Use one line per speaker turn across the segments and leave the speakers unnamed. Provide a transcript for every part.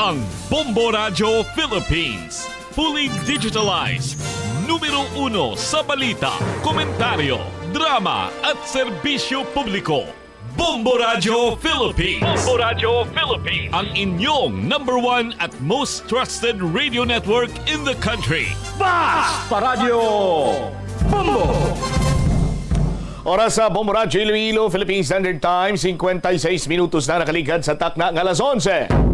ang Bombo Radio Philippines. Fully digitalized. Numero 1 sa balita, komentaryo, drama at serbisyo publiko. Bombo Radio Philippines. Bombo Radio Philippines. Ang inyong number 1 at most trusted radio network in the country.
Basta Radio Bombo! Oras sa Bombo Radio Iloilo, Philippine Standard Time, 56 minutos na nakaligad sa takna ng alas 11.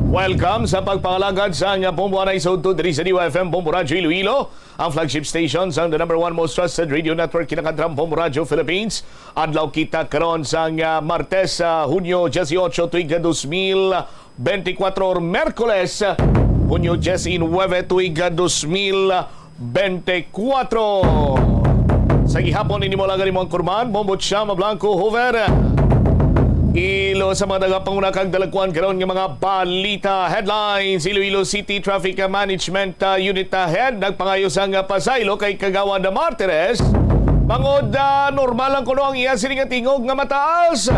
Welcome sa pagpangalagad sa Bombo Anay Soto diri sa Diwa FM Bombo Radio Iloilo, ang flagship station sa the number 1 most trusted radio network kinakantram Bombo Radio Philippines. Adlaw kita karon sa Martes, Hunyo 18 tuig 2024 or Merkoles, Hunyo 19 tuig 2024. Sa gihapon ini mo lang mo ang kurman, Bombo Chama Blanco Hover. Ilo sa mga nagapanguna kag dalagkuan karon nga mga balita headlines. Iloilo City Traffic Management Unit Head nagpangayo sa pasaylo kay Kagawa de Martires. Bangod normal lang kuno ang iya sining tingog nga mataas.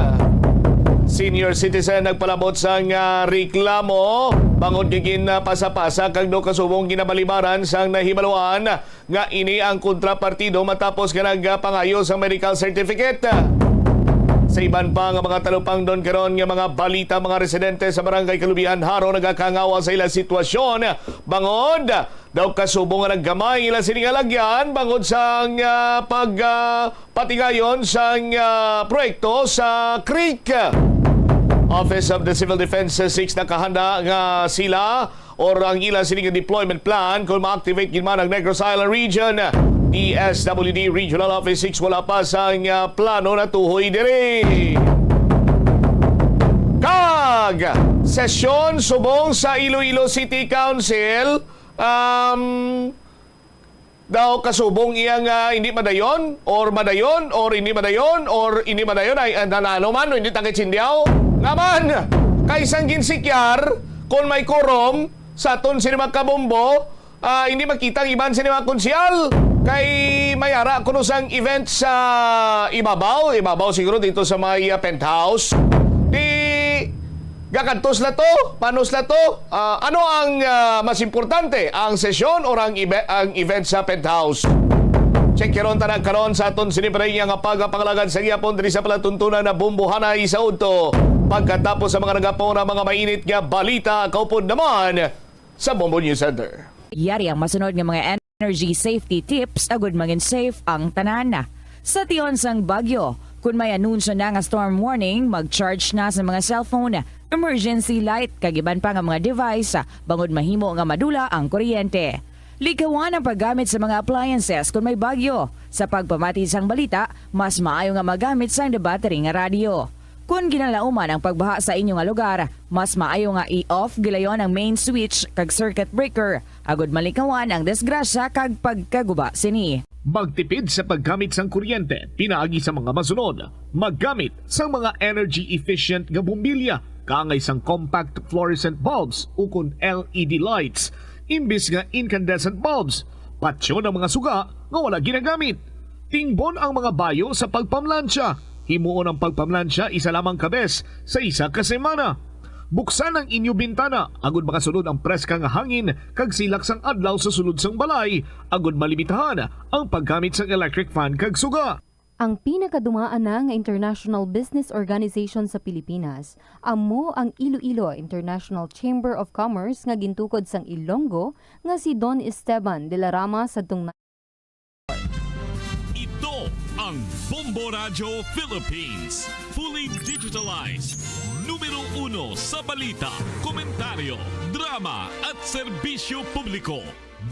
Senior citizen nagpalabot sa reklamo bangod gigin pasapasa kag do kasubong ginabalibaran sang nahibaluan nga ini ang kontrapartido matapos nga nagpangayo sa medical certificate. Sa iban pa nga mga talupang doon karon nga mga balita, mga residente sa Barangay Kalubian Haro nagakangawa sa ilang sitwasyon bangod daw kasubong nga naggamay ila siningalagyan bangod sa pagpatigayon sa proyekto sa creek. Office of the Civil Defense 6 nakahanda nga sila or ang ilang sining deployment plan kung ma-activate gid man ang Negros Island Region. DSWD Regional Office 6 wala pa sa plano na tuhoy diri. Kag sesyon subong sa Iloilo City Council daw kasubong iyang hindi madayon or madayon or hindi madayon or hindi madayon ay nanalo man o hindi takitsindiyaw naman kaisang ginsikyar kung may korom sa aton sinima kabombo hindi makita ang iban sinima konsyal kay mayara kuno sang event sa ibabaw siguro dito sa may penthouse di gakantos na to, panos na to. Ano ang mas importante? Ang sesyon o ang event sa penthouse? Check karon tanang karon sa aton siniparay nga pagpangalagad sa gihapon diri sa palatuntunan na bumbuhanay sa udto. Pagkatapos sa mga nagapon mga mainit nga balita, kaupod naman sa Bombo News Center.
Yari ang masunod nga mga energy safety tips agud maging safe ang tanan. Sa tion sang bagyo, kung may anunsyo na nga storm warning, mag-charge na sa mga cellphone, emergency light, kagiban pa nga mga device, bangod mahimo nga madula ang kuryente. Likawan ang paggamit sa mga appliances kung may bagyo. Sa pagpamati sang balita, mas maayo nga magamit sa battery nga radio. Kung ginalauman ang pagbaha sa inyong lugar, mas maayo nga i-off gilayon ang main switch kag circuit breaker. Agud malikawan ang disgrasya kag pagkaguba sini.
Magtipid sa paggamit sang kuryente, pinaagi sa mga masunod. Maggamit sa mga energy-efficient nga bumbilya, kaangay sang compact fluorescent bulbs ukon LED lights, imbis nga incandescent bulbs. Patsyo ng mga suga nga wala ginagamit. Tingbon ang mga bayo sa pagpamlansya. Himuon ang pagpamlansya isa lamang kabes sa isa ka semana. Buksan ang inyo bintana, agud makasunod ang preskang hangin kag silak sang adlaw sa sulod sang balay, agud malimitahan ang paggamit sang electric fan kag suga.
Ang pinakadumaan na nga international business organization sa Pilipinas, amo ang Iloilo International Chamber of Commerce nga gintukod sang Ilonggo nga si Don Esteban de la Rama sadtong
Ang Bombo Radio Philippines. Fully digitalized. Numero 1 sa balita, komentaryo, drama at serbisyo publiko.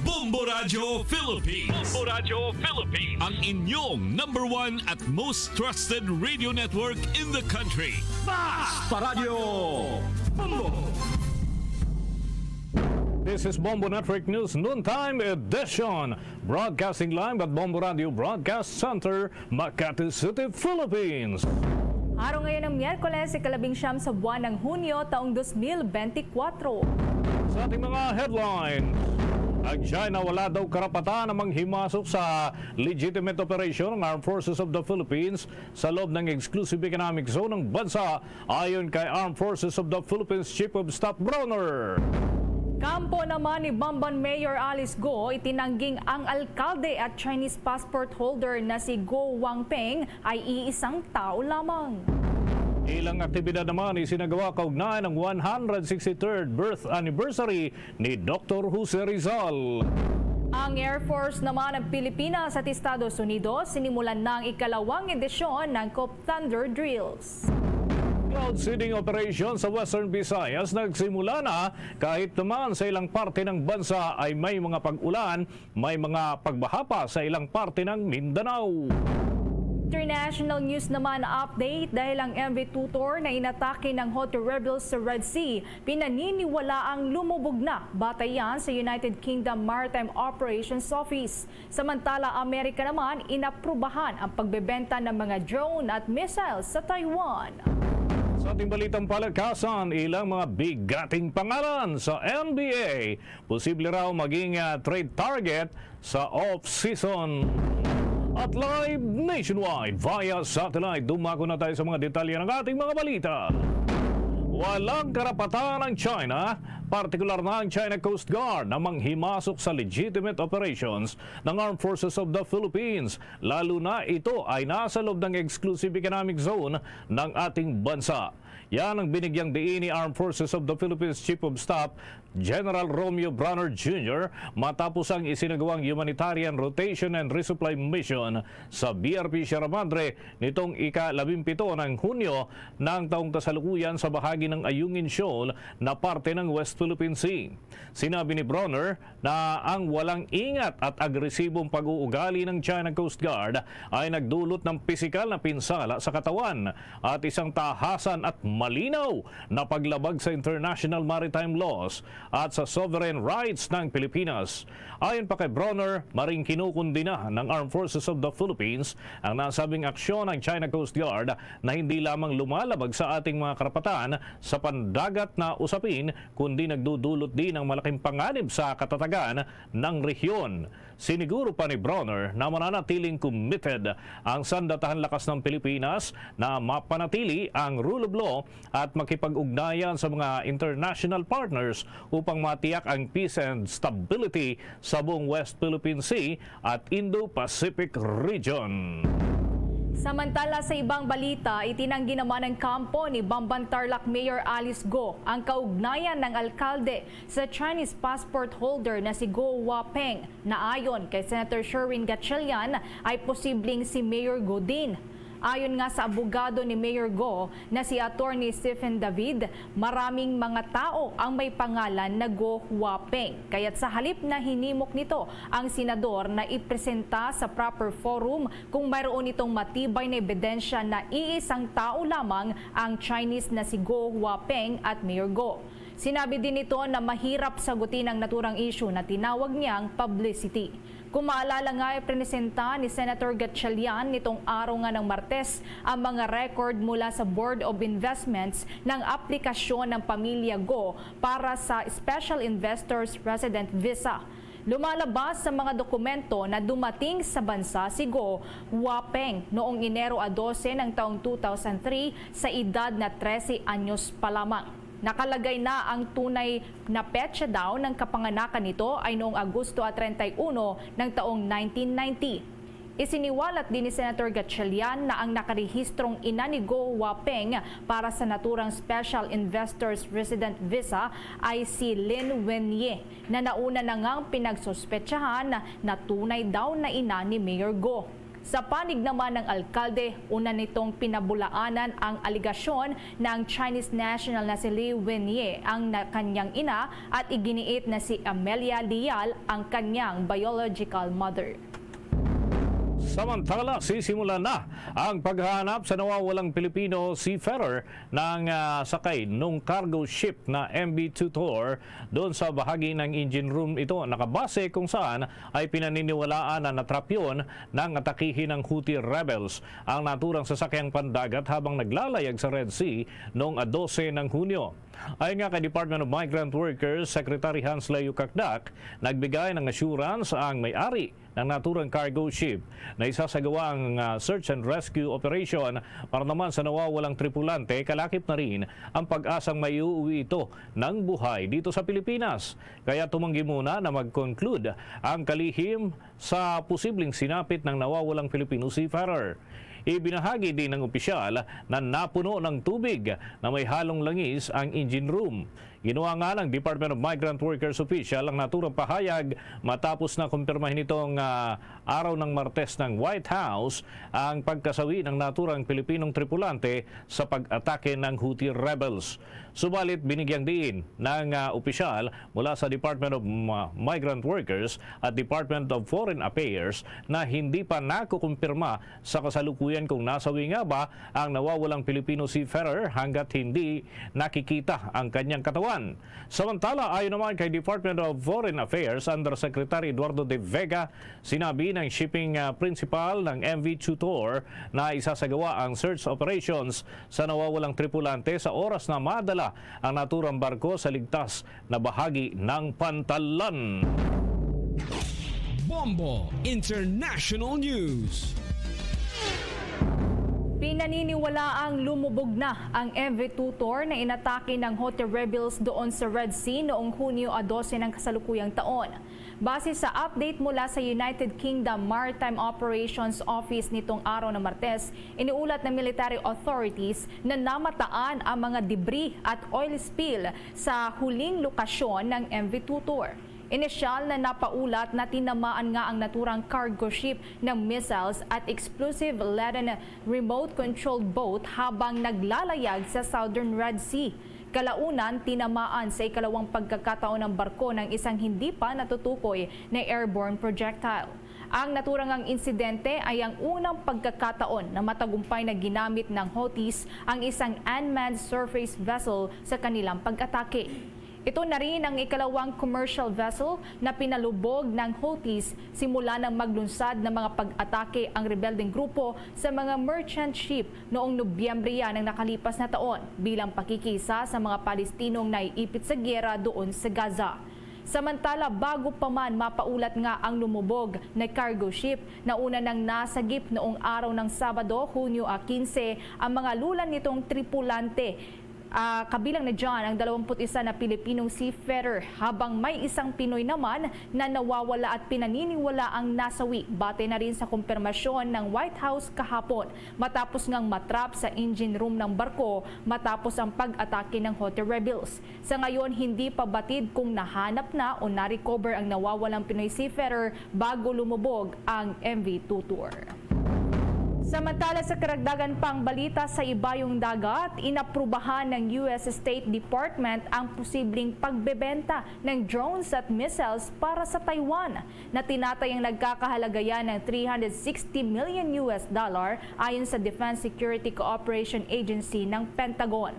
Bombo Radio Philippines. Bombo Radio Philippines. Ang inyong number 1 at most trusted radio network in the country.
Basta Radio Bombo!
This is Bombo Network News Noontime Edition. Broadcasting live at Bombo Radio Broadcast Center, Makati City, Philippines.
Araw ngayon ng Miyerkules, ikalabing-siyam sa buwan ng Hunyo taong 2024.
Sa ating mga headlines, Ang China wala daw karapatan na manghimasok sa legitimate operation ng Armed Forces of the Philippines sa loob ng exclusive economic zone ng bansa ayon kay Armed Forces of the Philippines Chief of Staff Bronner.
Kampo naman ni Bamban Mayor Alice Go, itinangging ang alkalde at Chinese passport holder na si Go Wangpeng ay iisang tao lamang.
Ilang aktibidad naman isinagawa kaugnay ng 163rd birth anniversary ni Dr. Jose Rizal.
Ang Air Force naman ng Pilipinas at Estados Unidos sinimulan ng ikalawang edisyon ng Cop Thunder Drills.
Cloud seeding operation sa Western Visayas nagsimula na kahit naman sa ilang parte ng bansa ay may mga pag-ulan, may mga pagbaha pa sa ilang parte ng Mindanao.
International news naman update dahil ang MV Tutor na inatake ng Houthi rebels sa Red Sea, pinaniniwala ang lumubog na batayan sa United Kingdom Maritime Operations Office. Samantala, Amerika naman inaprubahan ang pagbebenta ng mga drone at missiles sa Taiwan.
Sa ating balitang palakasan, ilang mga bigating pangalan sa NBA posible raw maging trade target sa off-season. At live nationwide via satellite, dumako na tayo sa mga detalye ng ating mga balita. Walang karapatan ng China, partikular na ang China Coast Guard, na manghimasok sa legitimate operations ng Armed Forces of the Philippines, lalo na ito ay nasa loob ng exclusive economic zone ng ating bansa. Yan ang binigyang diin ni Armed Forces of the Philippines Chief of Staff General Romeo Bronner Jr. matapos ang isinagawang humanitarian rotation and resupply mission sa BRP Sierra Madre nitong ika-17 ng Hunyo ng taong kasalukuyan sa bahagi ng Ayungin Shoal na parte ng West Philippine Sea. Sinabi ni Bronner na ang walang ingat at agresibong pag-uugali ng China Coast Guard ay nagdulot ng pisikal na pinsala sa katawan at isang tahasan at malinaw na paglabag sa international maritime laws at sa sovereign rights ng Pilipinas. Ayon pa kay Bronner, maring kinukundi na ng Armed Forces of the Philippines ang nasabing aksyon ng China Coast Guard na hindi lamang lumalabag sa ating mga karapatan sa pandagat na usapin, kundi nagdudulot din ng malaking panganib sa katatagan ng rehiyon. Siniguro pa ni Bronner na mananatiling committed ang sandatahan lakas ng Pilipinas na mapanatili ang rule of law at makipag-ugnayan sa mga international partners upang matiyak ang peace and stability sa buong West Philippine Sea at Indo-Pacific region.
Samantala sa ibang balita, itinanggi naman ng kampo ni Bamban Tarlac Mayor Alice Go ang kaugnayan ng alkalde sa Chinese passport holder na si Go Wapeng na ayon kay Senator Sherwin Gatchalian ay posibleng si Mayor Go din. Ayon nga sa abogado ni Mayor Go na si Attorney Stephen David, maraming mga tao ang may pangalan na Go Wapeng. Kaya't sa halip na hinimok nito ang senador na ipresenta sa proper forum kung mayroon itong matibay na ebidensya na iisang tao lamang ang Chinese na si Go Wapeng at Mayor Go. Sinabi din nito na mahirap sagutin ang naturang issue na tinawag niyang publicity. Kung maalala nga, ipresenta ni Senator Gatchalian nitong araw nga ng Martes ang mga record mula sa Board of Investments ng aplikasyon ng pamilya Go para sa Special Investors Resident Visa. Lumalabas sa mga dokumento na dumating sa bansa si Go Wapeng noong Enero 12 ng taong 2003 sa edad na 13 anyos pa lamang. Nakalagay na ang tunay na petsa daw ng kapanganakan nito ay noong Agosto 31 ng taong 1990. Isiniwalat din ni Senator Gatchalian na ang nakarehistrong ina ni Go Wapeng para sa naturang Special Investors Resident Visa ay si Lin Wenye na nauna na ngang pinagsospetsahan na tunay daw na ina ni Mayor Go. Sa panig naman ng alkalde, una nitong pinabulaanan ang aligasyon na ang Chinese national na si Li Wenye ang kanyang ina at iginiit na si Amelia Lial ang kanyang biological mother.
Samantala, sisimula na ang paghahanap sa nawawalang Pilipino seafarer ng sakay nung cargo ship na MV Tutor doon sa bahagi ng engine room ito. Nakabase kung saan ay pinaniniwalaan na natrap yun ng atakihin ng Houthi rebels ang naturang sasakyang pandagat habang naglalayag sa Red Sea noong 12 ng Hunyo. Ayon nga kay Department of Migrant Workers Secretary Hans Leo Kakdak, nagbigay ng assurance ang may-ari ng naturang cargo ship na isasagawa ang search and rescue operation para naman sa nawawalang tripulante. Kalakip na rin ang pag-asang maiuwi ito ng buhay dito sa Pilipinas. Kaya tumanggi muna na mag-conclude ang kalihim sa posibleng sinapit ng nawawalang Filipino seafarer. Ibinahagi din ng opisyal na napuno ng tubig na may halong langis ang engine room. Ginawa nga ng Department of Migrant Workers official ang naturang pahayag matapos na kumpirmahin itong araw ng Martes ng White House ang pagkasawi ng naturang Pilipinong tripulante sa pag-atake ng Houthi rebels. Subalit binigyang diin ng opisyal mula sa Department of Migrant Workers at Department of Foreign Affairs na hindi pa nakukumpirma sa kasalukuyan kung nasawi nga ba ang nawawalang Filipino seafarer hanggat hindi nakikita ang kanyang katawan. Samantala, ayon naman kay Department of Foreign Affairs Undersecretary Eduardo de Vega, sinabi ng shipping principal ng MV Tutor na isasagawa ang search operations sa nawawalang tripulante sa oras na madala ang naturang barko sa ligtas na bahagi ng pantalan.
Bombo International News.
Pinaniniwalaang lumubog na ang MV Tutor na inatake ng Houthi rebels doon sa Red Sea noong Hunyo 12 ng kasalukuyang taon. Base sa update mula sa United Kingdom Maritime Operations Office nitong araw ng Martes, iniulat ng military authorities na namataan ang mga debris at oil spill sa huling lokasyon ng MV Tutor. Inisyal na napaulat na tinamaan nga ang naturang cargo ship ng missiles at explosive-laden remote-controlled boat habang naglalayag sa Southern Red Sea. Kalaunan, tinamaan sa ikalawang pagkakataon ng barko ng isang hindi pa natutukoy na airborne projectile. Ang naturangang insidente ay ang unang pagkakataon na matagumpay na ginamit ng Houthis ang isang unmanned surface vessel sa kanilang pag-atake. Ito na rin ang ikalawang commercial vessel na pinalubog ng Houthis simula ng maglunsad ng mga pag-atake ang rebeldeng grupo sa mga merchant ship noong Nobyembre ng nakalipas na taon bilang pakikisa sa mga Palestinong naiipit sa giyera doon sa Gaza. Samantala, bago pa man mapaulat nga ang lumubog na cargo ship na una nang nasagip noong araw ng Sabado, Hunyo 15, ang mga lulan nitong tripulante. Kabilang na dyan ang 21 na Pilipinong seafarer habang may isang Pinoy naman na nawawala at pinaniniwala ang nasawi. Bate na rin sa kumpirmasyon ng White House kahapon matapos ngang matrap sa engine room ng barko matapos ang pag-atake ng Houthi rebels. Sa ngayon, hindi pa batid kung nahanap na o na-recover ang nawawalang Pinoy seafarer bago lumubog ang MV Tutor. Samantala sa karagdagan pang balita sa ibayong dagat, inaprubahan ng US State Department ang posibleng pagbebenta ng drones at missiles para sa Taiwan na tinatayang nagkakahalaga yan ng $360 million ayon sa Defense Security Cooperation Agency ng Pentagon.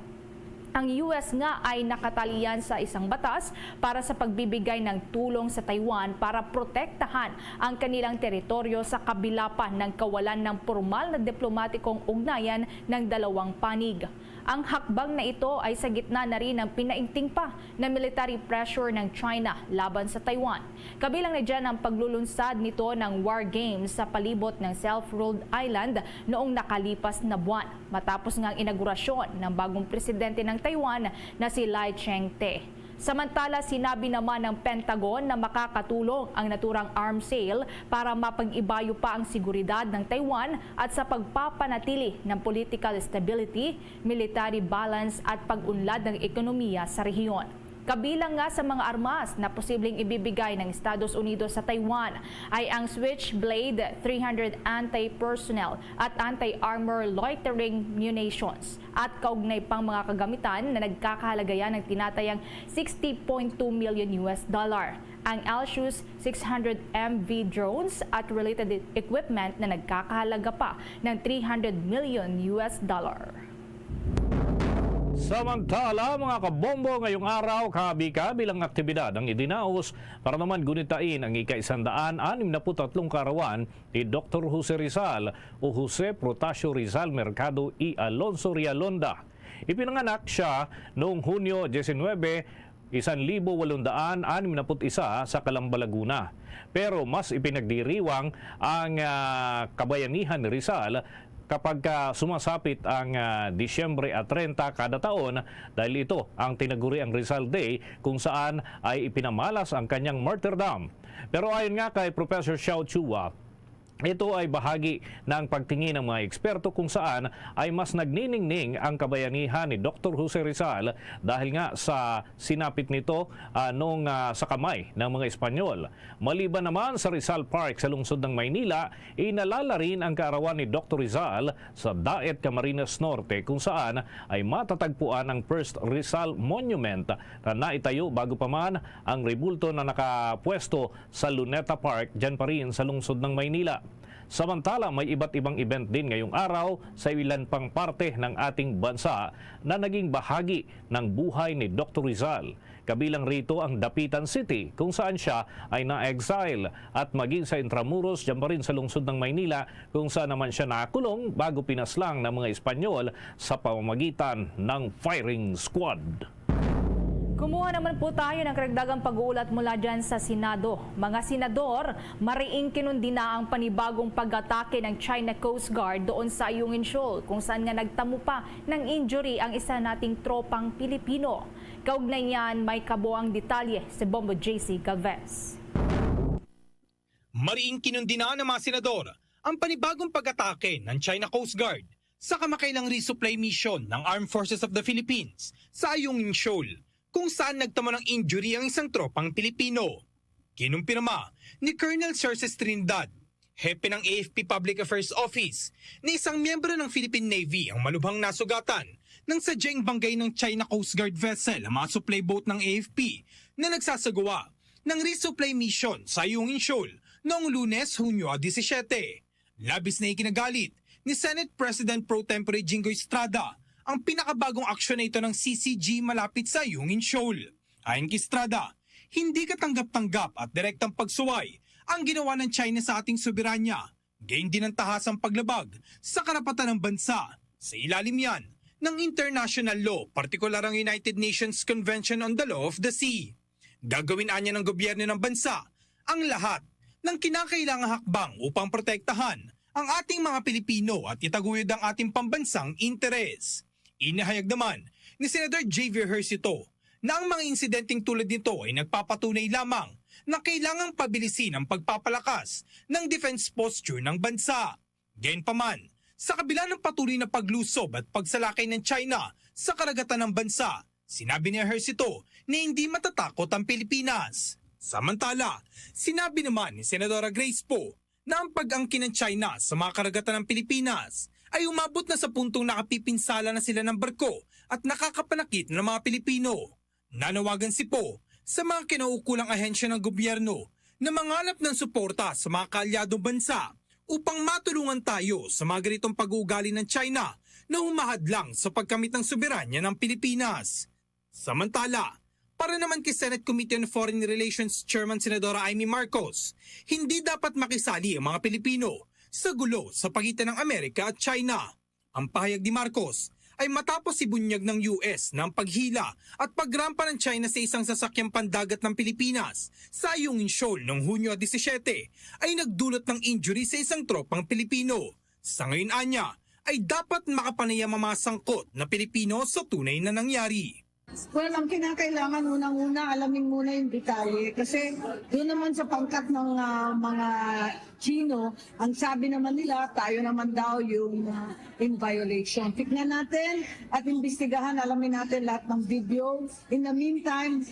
Ang US nga ay nakatalian sa isang batas para sa pagbibigay ng tulong sa Taiwan para protektahan ang kanilang teritoryo sa kabila pa ng kawalan ng formal na diplomatikong ugnayan ng dalawang panig. Ang hakbang na ito ay sa gitna na rin ng pinaingting pa na military pressure ng China laban sa Taiwan. Kabilang na dyan ang paglulunsad nito ng war games sa palibot ng self-ruled island noong nakalipas na buwan matapos ngang inaugurasyon ng bagong presidente ng Taiwan na si Lai Ching-te. Samantala, sinabi naman ng Pentagon na makakatulong ang naturang arms sale para mapag-ibayo pa ang seguridad ng Taiwan at sa pagpapanatili ng political stability, military balance at pag-unlad ng ekonomiya sa rehiyon. Kabilang nga sa mga armas na posibleng ibibigay ng Estados Unidos sa Taiwan ay ang Switchblade 300 anti-personnel at anti-armor loitering munitions at kaugnay pang mga kagamitan na nagkakahalaga yan ng tinatayang $60.2 million. ang Alushoes 600MV drones at related equipment na nagkakahalaga pa ng $300 million.
Samantala, mga kabombo, ngayong araw, kabi-kabilang aktibidad ang idinaos para naman gunitain ang ika-163 karawan ni Dr. Jose Rizal o Jose Protasio Rizal Mercado y Alonso Rialonda. Ipinanganak siya noong Hunyo 19, 1861 sa Calamba, Laguna. Pero mas ipinagdiriwang ang kabayanihan ni Rizal kapag sumasapit ang Disyembre 30 kada taon dahil ito ang tinaguriang Rizal Day kung saan ay ipinamalas ang kanyang martyrdom. Pero ayon nga kay Professor Xiao Chua, ito ay bahagi ng pagtingin ng mga eksperto kung saan ay mas nagniningning ang kabayanihan ni Dr. Jose Rizal dahil nga sa sinapit nito sa kamay ng mga Espanyol. Maliban naman sa Rizal Park sa lungsod ng Maynila, inalala rin ang kaarawan ni Dr. Rizal sa Daet, Camarines Norte kung saan ay matatagpuan ang First Rizal Monument na naitayo bago pa man ang rebulto na nakapwesto sa Luneta Park dyan pa rin sa lungsod ng Maynila. Samantala, may iba't ibang event din ngayong araw sa ilan pang parte ng ating bansa na naging bahagi ng buhay ni Dr. Rizal. Kabilang rito ang Dapitan City kung saan siya ay na-exile at maging sa Intramuros dyan pa rin sa lungsod ng Maynila kung saan naman siya nakulong bago pinaslang ng mga Espanyol sa pamamagitan ng firing squad.
Kumuha naman po tayo ng karagdagang pag-uulat mula dyan sa Senado. Mga senador, mariing kinundina ang panibagong pag-atake ng China Coast Guard doon sa Ayungin Shoal kung saan nga nagtamo pa ng injury ang isa nating tropang Pilipino. Kaugnay niyan, may kabuang detalye si Bombo JC Galvez.
Mariing kinundina ng mga senador ang panibagong pag-atake ng China Coast Guard sa kamakailang resupply mission ng Armed Forces of the Philippines sa Ayungin Shoal, kung saan nagtamo ng injury ang isang tropang Pilipino. Kinumpirma ni Colonel Cerces Trinidad, hepe ng AFP Public Affairs Office, na isang miyembro ng Philippine Navy ang malubhang nasugatan nang sadyang banggay ng China Coast Guard vessel ang mga supply boat ng AFP na nagsasagawa ng resupply mission sa Ayungin Shoal noong Lunes, Hunyo 17. Labis na ikinagalit ni Senate President Pro Tempore Jingo Estrada ang pinakabagong aksyon na ito ng CCG malapit sa Ayungin Shoal. Ayon kay Estrada, hindi katanggap-tanggap at direktang pagsuway ang ginawa ng China sa ating soberanya. Gayon din ang tahasang paglabag sa karapatan ng bansa. Sa ilalim yan ng international law, partikular ang United Nations Convention on the Law of the Sea. Gagawin anya ng gobyerno ng bansa ang lahat ng kinakailangang hakbang upang protektahan ang ating mga Pilipino at itaguyod ang ating pambansang interes. Inihayag naman ni Senator Javier Hercito na ang mga insidenteng tulad nito ay nagpapatunay lamang na kailangang pabilisin ang pagpapalakas ng defense posture ng bansa. Gayunpaman, sa kabila ng patuloy na paglusob at pagsalakay ng China sa karagatan ng bansa, sinabi ni Hercito na hindi matatakot ang Pilipinas. Samantala, sinabi naman ni Senadora Grace Poe na ang pag-angkin ng China sa mga karagatan ng Pilipinas ay umabot na sa puntong nakapipinsala na sila ng barko at nakakapanakit ng mga Pilipino. Nanawagan si Poe sa mga kinaukulang ahensya ng gobyerno na mangalap ng suporta sa mga kaalyadong bansa upang matulungan tayo sa mga ganitong pag-uugali ng China na humahadlang sa pagkamit ng soberanya ng Pilipinas. Samantala, para naman kay Senate Committee on Foreign Relations Chairman Senadora Amy Marcos, hindi dapat makisali ang mga Pilipino sa gulo sa pagitan ng Amerika at China. Ang pahayag ni Marcos ay matapos ibunyag ng US ng paghila at pagrampa ng China sa isang sasakyang pandagat ng Pilipinas sa Ayungin Shoal noong Hunyo 17 ay nagdulot ng injury sa isang tropang Pilipino. Sa ngayon anya ay dapat makapanayam ang mga sangkot na Pilipino sa tunay na nangyari.
Well, ang kinakailangan unang-una, alamin muna yung detalye. Kasi doon naman sa pangkat ng mga Chino, ang sabi naman nila, tayo naman daw yung in violation. Tignan natin at imbestigahan, alamin natin lahat ng video. In the meantime,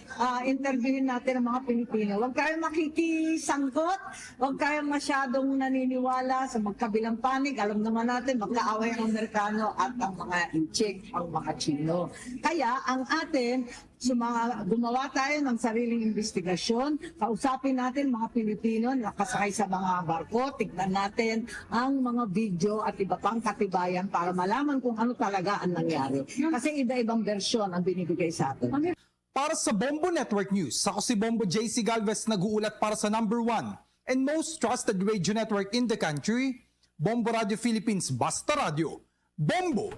interviewin natin ang mga Pilipino. Huwag kayong makikisangkot, huwag kayong masyadong naniniwala sa magkabilang panig. Alam naman natin, magkaaway ang Amerikano at ang mga Inchik, ang mga Chino. Kaya ang atin, gumawa tayo ng sariling investigasyon, kausapin natin mga Pilipino na nakasakay sa mga barko, tignan natin ang mga video at iba pang katibayan para malaman kung ano talaga ang nangyari. Kasi iba-ibang bersyon ang binibigay sa atin.
Para sa Bombo Network News, ako si Bombo JC Galvez nag-uulat para sa number 1 and most trusted radio network in the country, Bombo Radio Philippines Basta Radio. Bombo!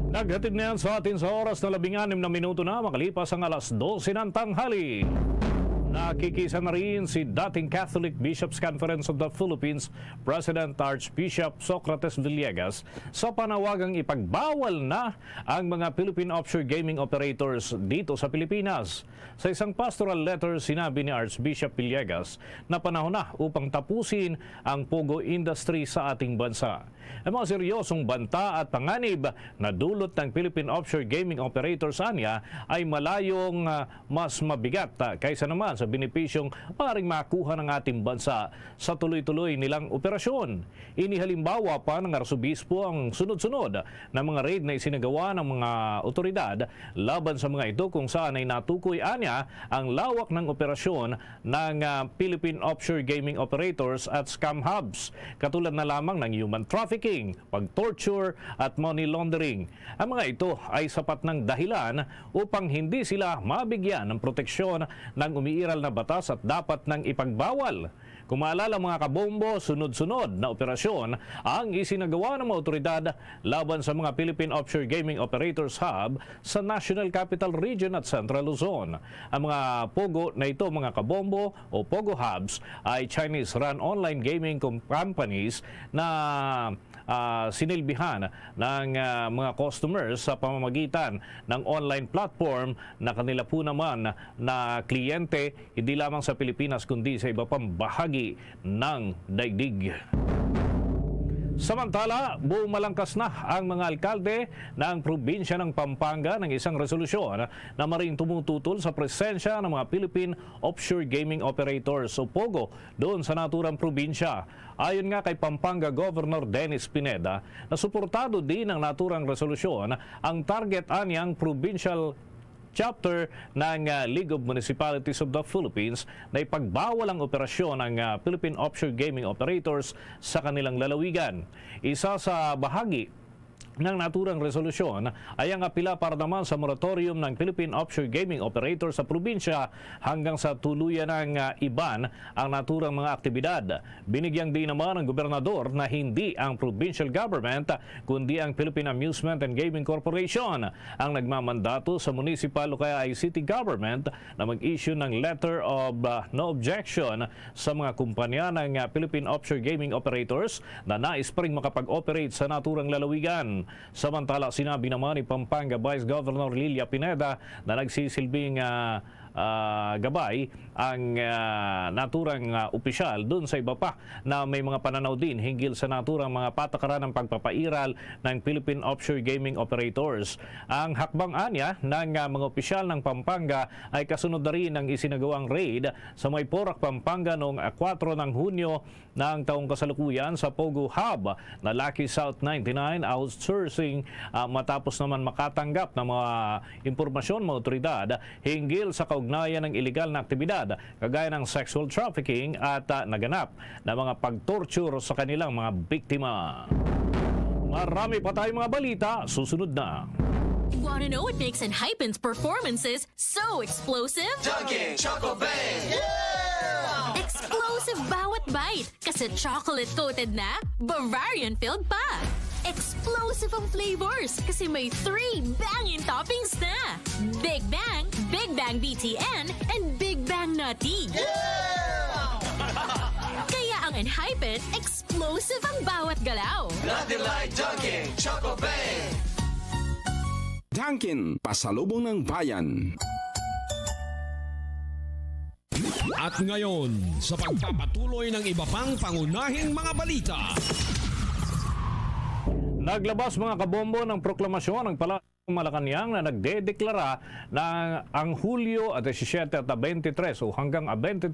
Naghatid na yan sa atin sa oras na 16 na minuto na makalipas ang alas 12 ng tanghali. Nakikisa na rin si dating Catholic Bishops Conference of the Philippines President Archbishop Socrates Villegas sa panawagang ipagbawal na ang mga Philippine offshore gaming operators dito sa Pilipinas. Sa isang pastoral letter, sinabi ni Archbishop Villegas na panahon na upang tapusin ang pogo industry sa ating bansa. Ang mga seryosong banta at panganib na dulot ng Philippine offshore gaming operators anya ay malayong mas mabigat kaysa naman sa benepisyong maaaring makuha ng ating bansa sa tuloy-tuloy nilang operasyon. Inihalimbawa pa ng Arsobispo ang sunod-sunod na mga raid na isinagawa ng mga otoridad laban sa mga ito kung saan ay natukoy anya ang lawak ng operasyon ng Philippine offshore gaming operators at scam hubs, katulad na lamang ng human trafficking, pag-torture at money laundering. Ang mga ito ay sapat ng dahilan upang hindi sila mabigyan ng proteksyon ng umiiral na batas at dapat nang ipagbawal. Kung maalala mga kabombo, sunod-sunod na operasyon ang isinagawa ng mga otoridad laban sa mga Philippine Offshore Gaming Operators Hub sa National Capital Region at Central Luzon. Ang mga pogo na ito mga kabombo o pogo hubs ay Chinese-run online gaming companies na sinilbihan ng mga customers sa pamamagitan ng online platform na kanila po naman na kliyente hindi lamang sa Pilipinas kundi sa iba pang bahagi ng daigdig. Samantala, bumalangkas na ang mga alkalde ng probinsya ng Pampanga ng isang resolusyon na maring tumututol sa presensya ng mga Philippine Offshore Gaming Operators o POGO doon sa naturang probinsya. Ayon nga kay Pampanga Governor Dennis Pineda, na suportado din ng naturang resolusyon ang target anyang provincial chapter ng League of Municipalities of the Philippines na ipagbawal ang operasyon ng Philippine Offshore Gaming Operators sa kanilang lalawigan. Isa sa bahagi ng naturang resolusyon ay ang apila para naman sa moratorium ng Philippine Offshore Gaming Operators sa probinsya hanggang sa tuluyan ng iban ang naturang mga aktibidad. Binigyang din naman ng gobernador na hindi ang provincial government kundi ang Philippine Amusement and Gaming Corporation ang nagmamandato sa municipal o kaya ay city government na mag-issue ng letter of no objection sa mga kumpanya ng Philippine Offshore Gaming Operators na nais pa ring makapag-operate sa naturang lalawigan. Samantala, sinabi naman ni Pampanga Vice Governor Lilia Pineda na nagsisilbing gabay ang naturang opisyal doon sa iba pa na may mga pananaw din hinggil sa naturang mga patakaran ng pagpapairal ng Philippine Offshore Gaming Operators. Ang hakbang anya ng mga opisyal ng Pampanga ay kasunod na rin ng isinagawang raid sa Mayporac, Pampanga noong 4 ng Hunyo ng taong kasalukuyan sa Pogo Hub na Lucky South 99 outsourcing matapos naman makatanggap ng mga impormasyon mga otoridad hinggil sa kaugnayan ng iligal na aktibidad kagaya ng sexual trafficking at naganap na mga pag-torture sa kanilang mga biktima. Marami pa tayong mga balita, susunod na.
Want to know what makes Enhypen's performances so explosive?
Dunkin' Choco Bang! Yeah!
Explosive bawat bite kasi chocolate-coated na, Bavarian-filled pa. Explosive ang flavors kasi may 3 banging toppings na. Big Bang BTN, and Big Bang Nutty.
Yeah!
Kaya ang Enhypen, explosive ang bawat galaw.
Nothing like Dunkin' Choco Bang!
Dunkin', pasalubong ng bayan.
At ngayon, sa pagpapatuloy ng iba pang pangunahing mga balita.
Naglabas mga kabombo ng proklamasyon ng Malacanang na nagdedeklara na ang Hulyo at 17 at 23 o hanggang 23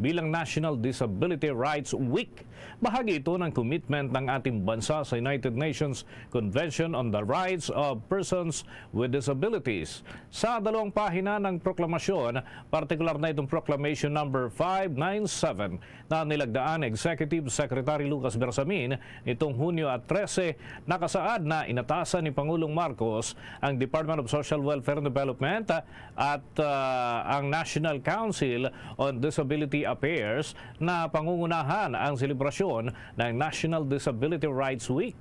bilang National Disability Rights Week. Bahagi ito ng commitment ng ating bansa sa United Nations Convention on the Rights of Persons with Disabilities. Sa 2 pahina ng proklamasyon, partikular na itong Proclamation number 597 na nilagdaan Executive Secretary Lucas Bersamin nitong Hunyo at 13, nakasaad na inatasan ni Pangulong Marcos ang Department of Social Welfare and Development at ang National Council on Disability Affairs na pangungunahan ang selebrasyon ng National Disability Rights Week.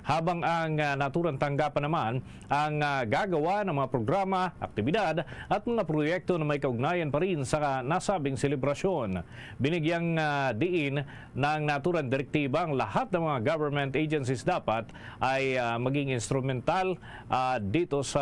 Habang ang naturang tanggapan naman ang gagawa ng mga programa, aktibidad at mga proyekto na may kaugnayan pa rin sa nasabing selebrasyon. Binigyang diin ng naturang direktibang lahat ng mga government agencies dapat ay maging instrumental dito sa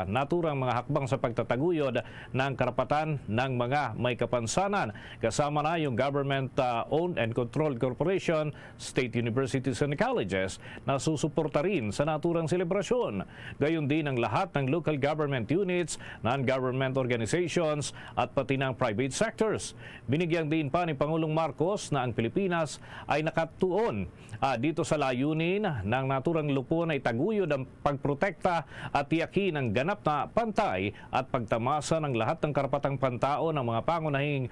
naturang mga hakbang sa pagtataguyod ng karapatan ng mga may kapansanan. Kasama na yung government-owned and controlled corporation, state universities and colleges na susuporta rin sa naturang selebrasyon. Gayon din ang lahat ng local government units, non-government organizations at pati ng private sectors. Binigyan din pa ni Pangulong Marcos na ang Pilipinas ay nakatuon dito sa layunin ng naturang lupo na itaguyod ang pagprotekta at tiyakin ang ganap na pantay at pagtamasa ng lahat ng karapatang pantao ng mga pangunahing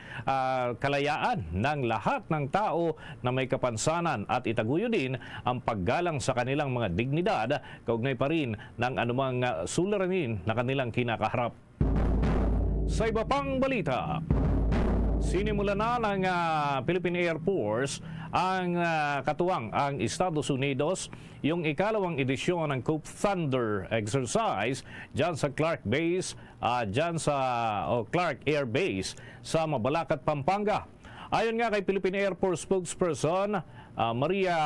kalayaan ng lahat ng tao na may kapansanan at itaguyod din ang paggalang sa kanilang mga dignidad kaugnay pa rin ng anumang suliranin na kanilang kinakaharap. Sa iba pang balita, sinimula na ng Philippine Air Force ang katuwang ang Estados Unidos yung ikalawang edisyon ng Cope Thunder exercise dyan sa Clark Base, Clark Air Base sa Mabalacat, Pampanga. Ayon nga kay Philippine Air Force spokesperson Maria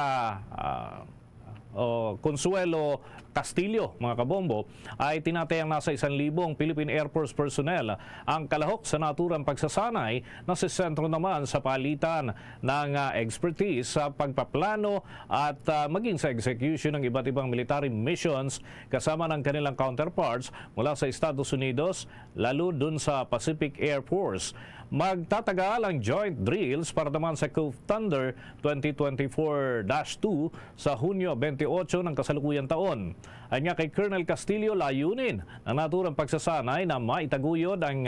Consuelo Castillo, mga kabombo, ay tinatayang nasa 1,000 Philippine Air Force personnel ang kalahok sa naturang pagsasanay na sa sentro naman sa palitan ng expertise sa pagpaplano at maging sa execution ng iba't ibang military missions kasama ng kanilang counterparts mula sa Estados Unidos, lalo dun sa Pacific Air Force. Magtatagal ang joint drills para naman sa Cope Thunder 2024-2 sa Hunyo 28 ng kasalukuyang taon. Ay nga kay Colonel Castillo, layunin ang naturang pagsasanay na maitaguyod ang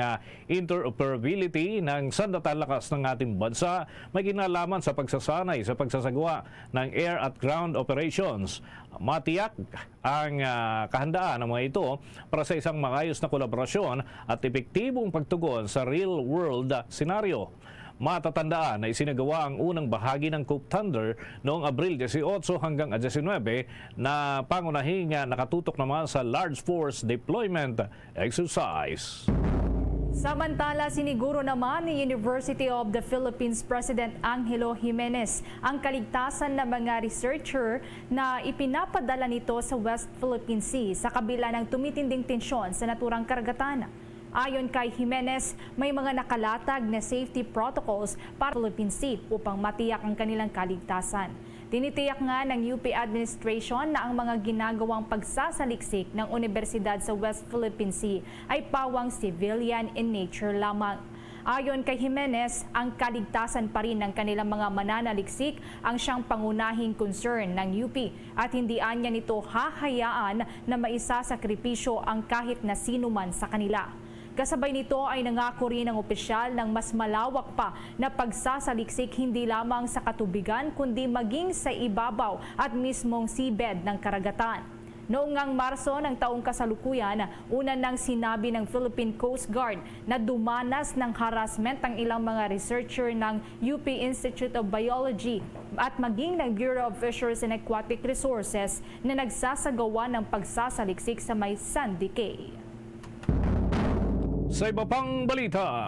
interoperability ng sandatang lakas ng ating bansa may kinalaman sa pagsasanay sa pagsasagawa ng air at ground operations. Matiyak ang kahandaan ng mga ito para sa isang maayos na kolaborasyon at epektibong pagtugon sa real-world senaryo. Matatandaan na isinagawa ang unang bahagi ng Cope Thunder noong Abril 18 hanggang 19 na pangunahing nakatutok naman sa large force deployment exercise.
Samantala, siniguro naman ni University of the Philippines President Angelo Jimenez ang kaligtasan ng mga researcher na ipinapadala nito sa West Philippine Sea sa kabila ng tumitinding tensyon sa naturang karagatan. Ayon kay Jimenez, may mga nakalatag na safety protocols para sa Philippine Sea upang matiyak ang kanilang kaligtasan. Tinitiyak nga ng UP administration na ang mga ginagawang pagsasaliksik ng universidad sa West Philippine Sea ay pawang civilian in nature lamang. Ayon kay Jimenez, ang kaligtasan pa rin ng kanilang mga mananaliksik ang siyang pangunahing concern ng UP at hindi anya nito hahayaan na maisasakripisyo ang kahit na sino man sa kanila. Kasabay nito ay nangako rin ang opisyal ng mas malawak pa na pagsasaliksik hindi lamang sa katubigan kundi maging sa ibabaw at mismong seabed ng karagatan. Noong ngang Marso ng taong kasalukuyan, una nang sinabi ng Philippine Coast Guard na dumanas ng harassment ang ilang mga researcher ng UP Institute of Biology at maging ng Bureau of Fisheries and Aquatic Resources na nagsasagawa ng pagsasaliksik sa may Sandy Cay.
Sa iba pang balita,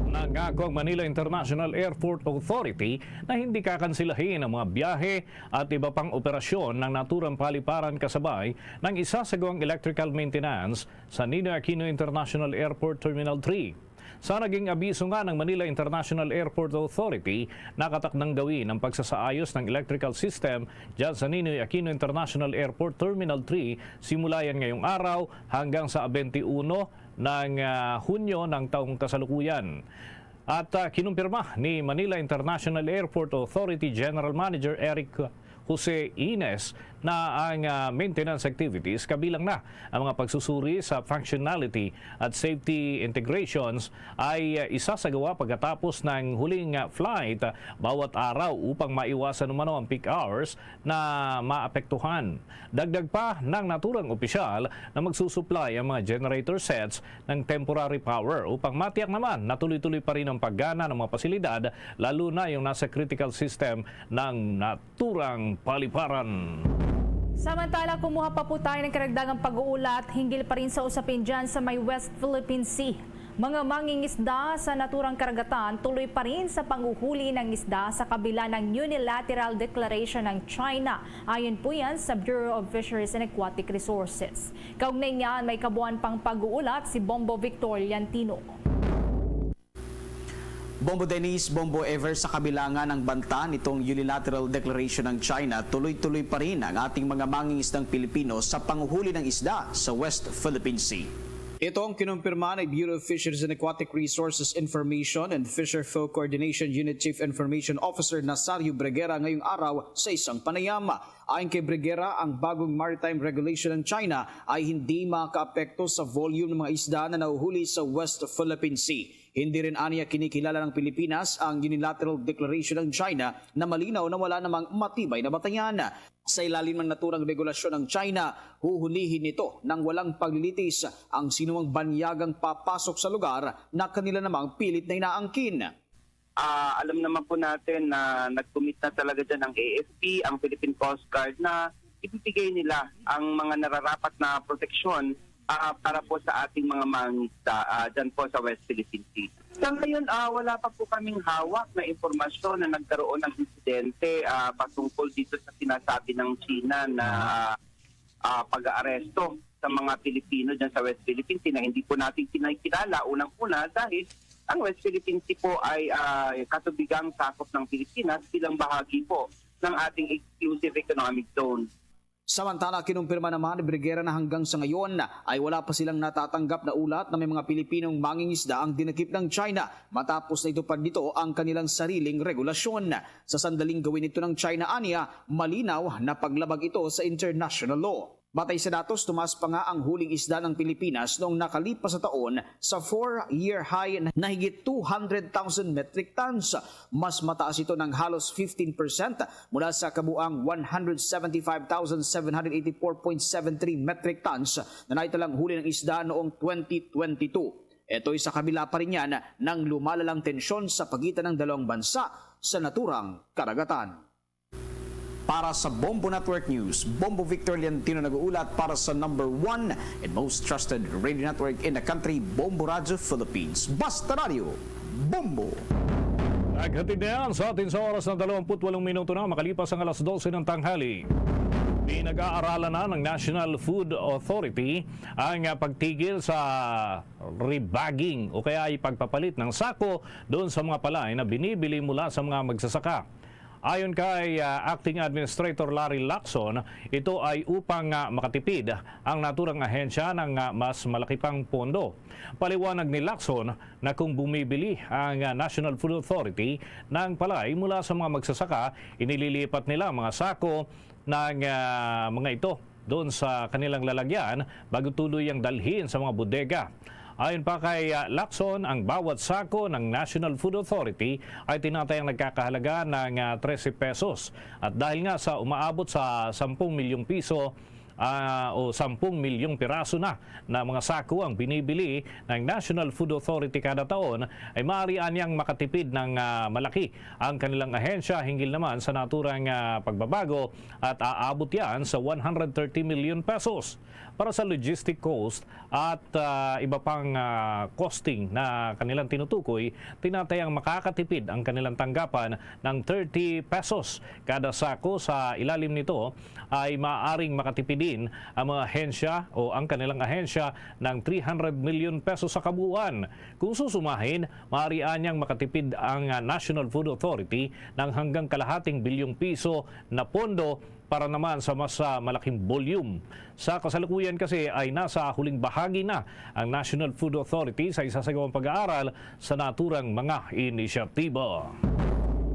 nangako ang Manila International Airport Authority na hindi kakansilahin ang mga biyahe at iba pang operasyon ng naturang paliparan kasabay ng isasagawang electrical maintenance sa Ninoy Aquino International Airport Terminal 3. Sa naging abiso nga ng Manila International Airport Authority, nakatakdang gawin ang pagsasaayos ng electrical system dyan sa Ninoy Aquino International Airport Terminal 3 simula yan ngayong araw hanggang sa 21 ng Hunyo ng taong kasalukuyan. At kinumpirma ni Manila International Airport Authority General Manager Eric Jose Ines na ang maintenance activities kabilang na ang mga pagsusuri sa functionality at safety integrations ay isasagawa pagkatapos ng huling flight bawat araw upang maiwasan umano ang peak hours na maapektuhan. Dagdag pa ng naturang opisyal na magsusupply ang mga generator sets ng temporary power upang matiyak naman na tuloy-tuloy pa rin ang paggana ng mga pasilidad lalo na yung nasa critical system ng naturang paliparan.
Samantala, kumuha pa po tayo ng karagdagang pag-uulat hinggil pa rin sa usapin dyan sa may West Philippine Sea. Mga mangingisda sa naturang karagatan tuloy pa rin sa panguhuli ng isda sa kabila ng unilateral declaration ng China. Ayon po yan sa Bureau of Fisheries and Aquatic Resources. Kaugnay niyan, may kabuuan pang pag-uulat si Bombo Victor Liantino.
Bombo Denise, Bombo Ever, sa kabilangan ng banta nitong unilateral declaration ng China, tuloy-tuloy pa rin ang ating mga mangingisdang Pilipino sa panguhuli ng isda sa West Philippine Sea.
Ito ang kinumpirma ng Bureau of Fisheries and Aquatic Resources Information and Fisher-Folk Coordination Unit Chief Information Officer Nazario Breguera ngayong araw sa isang panayama. Ayon kay Breguera, ang bagong maritime regulation ng China ay hindi makaapekto sa volume ng mga isda na nahuhuli sa West Philippine Sea. Hindi rin aniya kinikilala ng Pilipinas ang unilateral declaration ng China na malinaw na wala namang matibay na batayan. Sa ilalim ng naturang regulasyon ng China, huhulihin nito nang walang paglilitis ang sinumang banyagang papasok sa lugar na kanila namang pilit na inaangkin.
Alam naman po natin na nag-commit na talaga dyan ang AFP, ang Philippine Coast Guard, na ibibigay nila ang mga nararapat na proteksyon para po sa ating mga mangisda dyan po sa West Philippine Sea. Sa ngayon, wala pa po kaming hawak na impormasyon na nagkaroon ng insidente patungkol dito sa sinasabi ng China na pag-aaresto sa mga Pilipino dyan sa West Philippine Sea na hindi po natin kinakilala unang-una dahil ang West Philippine Sea po ay katubigang sakop ng Pilipinas bilang bahagi po ng ating exclusive economic zone.
Samantala, kinumpirma naman ni Breguera na hanggang sa ngayon ay wala pa silang natatanggap na ulat na may mga Pilipinong mangingisda ang dinakip ng China matapos na itupad nito ang kanilang sariling regulasyon. Sa sandaling gawin ito ng China aniya, malinaw na paglabag ito sa international law. Batay sa datos, tumaas pa nga ang huling isda ng Pilipinas noong nakalipas na taon sa 4-year high na higit 200,000 metric tons. Mas mataas ito ng halos 15% mula sa kabuang 175,784.73 metric tons na naitalang huli ng isda noong 2022. Ito'y sa kabila pa rin yan ng lumalalang tensyon sa pagitan ng dalawang bansa sa naturang karagatan.
Para sa Bombo Network News, Bombo Victor Liantino nag-uulat para sa number 1 and most trusted radio network in the country, Bombo Radio Philippines. Basta Radio, Bombo!
Naghatid na yan sa atin sa oras ng 28 minuto na makalipas ang alas 12 ng tanghali. Pinag-aaralan na ng National Food Authority ang pagtigil sa rebagging o kaya ay pagpapalit ng sako doon sa mga palay na binibili mula sa mga magsasaka. Ayon kay Acting Administrator Larry Lacson, ito ay upang makatipid ang naturang ahensya ng mas malaki pang pondo. Paliwanag ni Lacson na kung bumibili ang National Food Authority ng palay mula sa mga magsasaka, inililipat nila mga sako ng mga ito doon sa kanilang lalagyan bago tuluyang dalhin sa mga bodega. Ayon pa kay Lacson, ang bawat sako ng National Food Authority ay tinatayang nagkakahalaga ng 13 pesos. At dahil nga sa umaabot sa 10 milyong piso o 10 milyong piraso na mga sako ang binibili ng National Food Authority kada taon, ay maaari niyang makatipid ng malaki ang kanilang ahensya hinggil naman sa naturang pagbabago at aabot yan sa 130 million pesos. Para sa logistic cost at iba pang costing na kanilang tinutukoy, tinatayang makakatipid ang kanilang tanggapan ng 30 pesos kada sako. Sa ilalim nito ay maaaring makatipid din ang mga ahensya o ang kanilang ahensya ng 300 million pesos sa kabuuan. Kung susumahin, maaari niyang makatipid ang National Food Authority ng hanggang kalahating bilyong piso na pondo para naman sa mas malaking volume. Sa kasalukuyan kasi ay nasa huling bahagi na ang National Food Authority sa isasagawang pag-aaral sa naturang mga inisyatiba.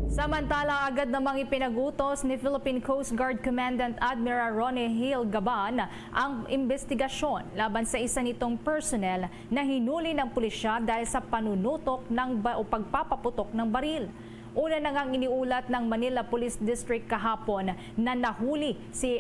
Samantala, agad namang ipinagutos ni Philippine Coast Guard Commandant Admiral Ronnie Hill Gaban ang investigasyon laban sa isa nitong personnel na hinuli ng pulisya dahil sa panunutok o pagpapaputok ng baril. Una na ngang iniulat ng Manila Police District kahapon na nahuli si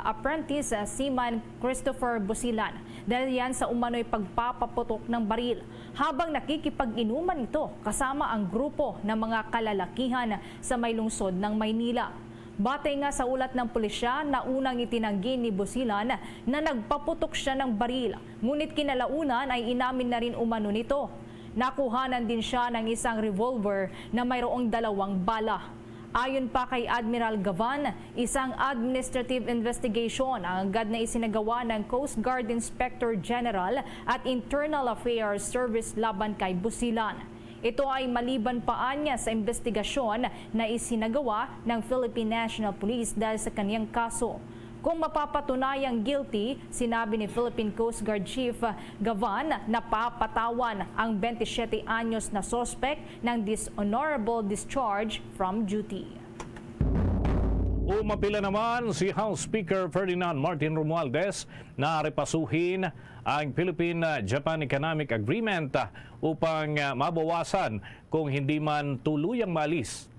apprentice Seaman Christopher Busilan dahil yan sa umano'y pagpapaputok ng baril habang nakikipag-inuman ito kasama ang grupo ng mga kalalakihan sa may lungsod ng Maynila. Batay nga sa ulat ng pulisya na unang itinanggi ni Busilan na nagpaputok siya ng baril, ngunit kinalaunan ay inamin na rin umano nito. Nakuhanan din siya ng isang revolver na mayroong 2 bala. Ayon pa kay Admiral Gavan, isang administrative investigation ang agad na isinagawa ng Coast Guard Inspector General at Internal Affairs Service laban kay Busilan. Ito ay maliban pa anya sa investigasyon na isinagawa ng Philippine National Police dahil sa kaniyang kaso. Kung mapapatunayang guilty, sinabi ni Philippine Coast Guard Chief Gavan na papatawan ang 27 anyos na suspect ng dishonorable discharge from duty.
Umapila naman si House Speaker Ferdinand Martin Romualdez na repasuhin ang Philippine-Japan Economic Agreement upang mabawasan kung hindi man tuluyang maalis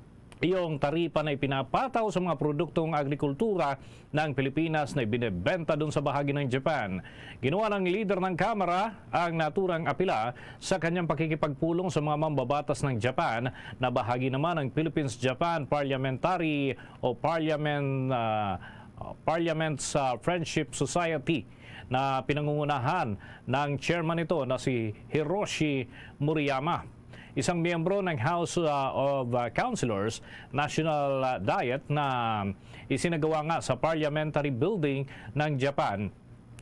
yung taripa na ipinapataw sa mga produktong agrikultura ng Pilipinas na ibinebenta doon sa bahagi ng Japan. Ginawa ng leader ng Kamara ang naturang apila sa kanyang pakikipagpulong sa mga mambabatas ng Japan na bahagi naman ng Philippines-Japan Parliamentary o Parliaments Friendship Society na pinangungunahan ng chairman nito na si Hiroshi Murayama. Isang miyembro ng House of Councilors National Diet na isinagawa nga sa Parliamentary Building ng Japan.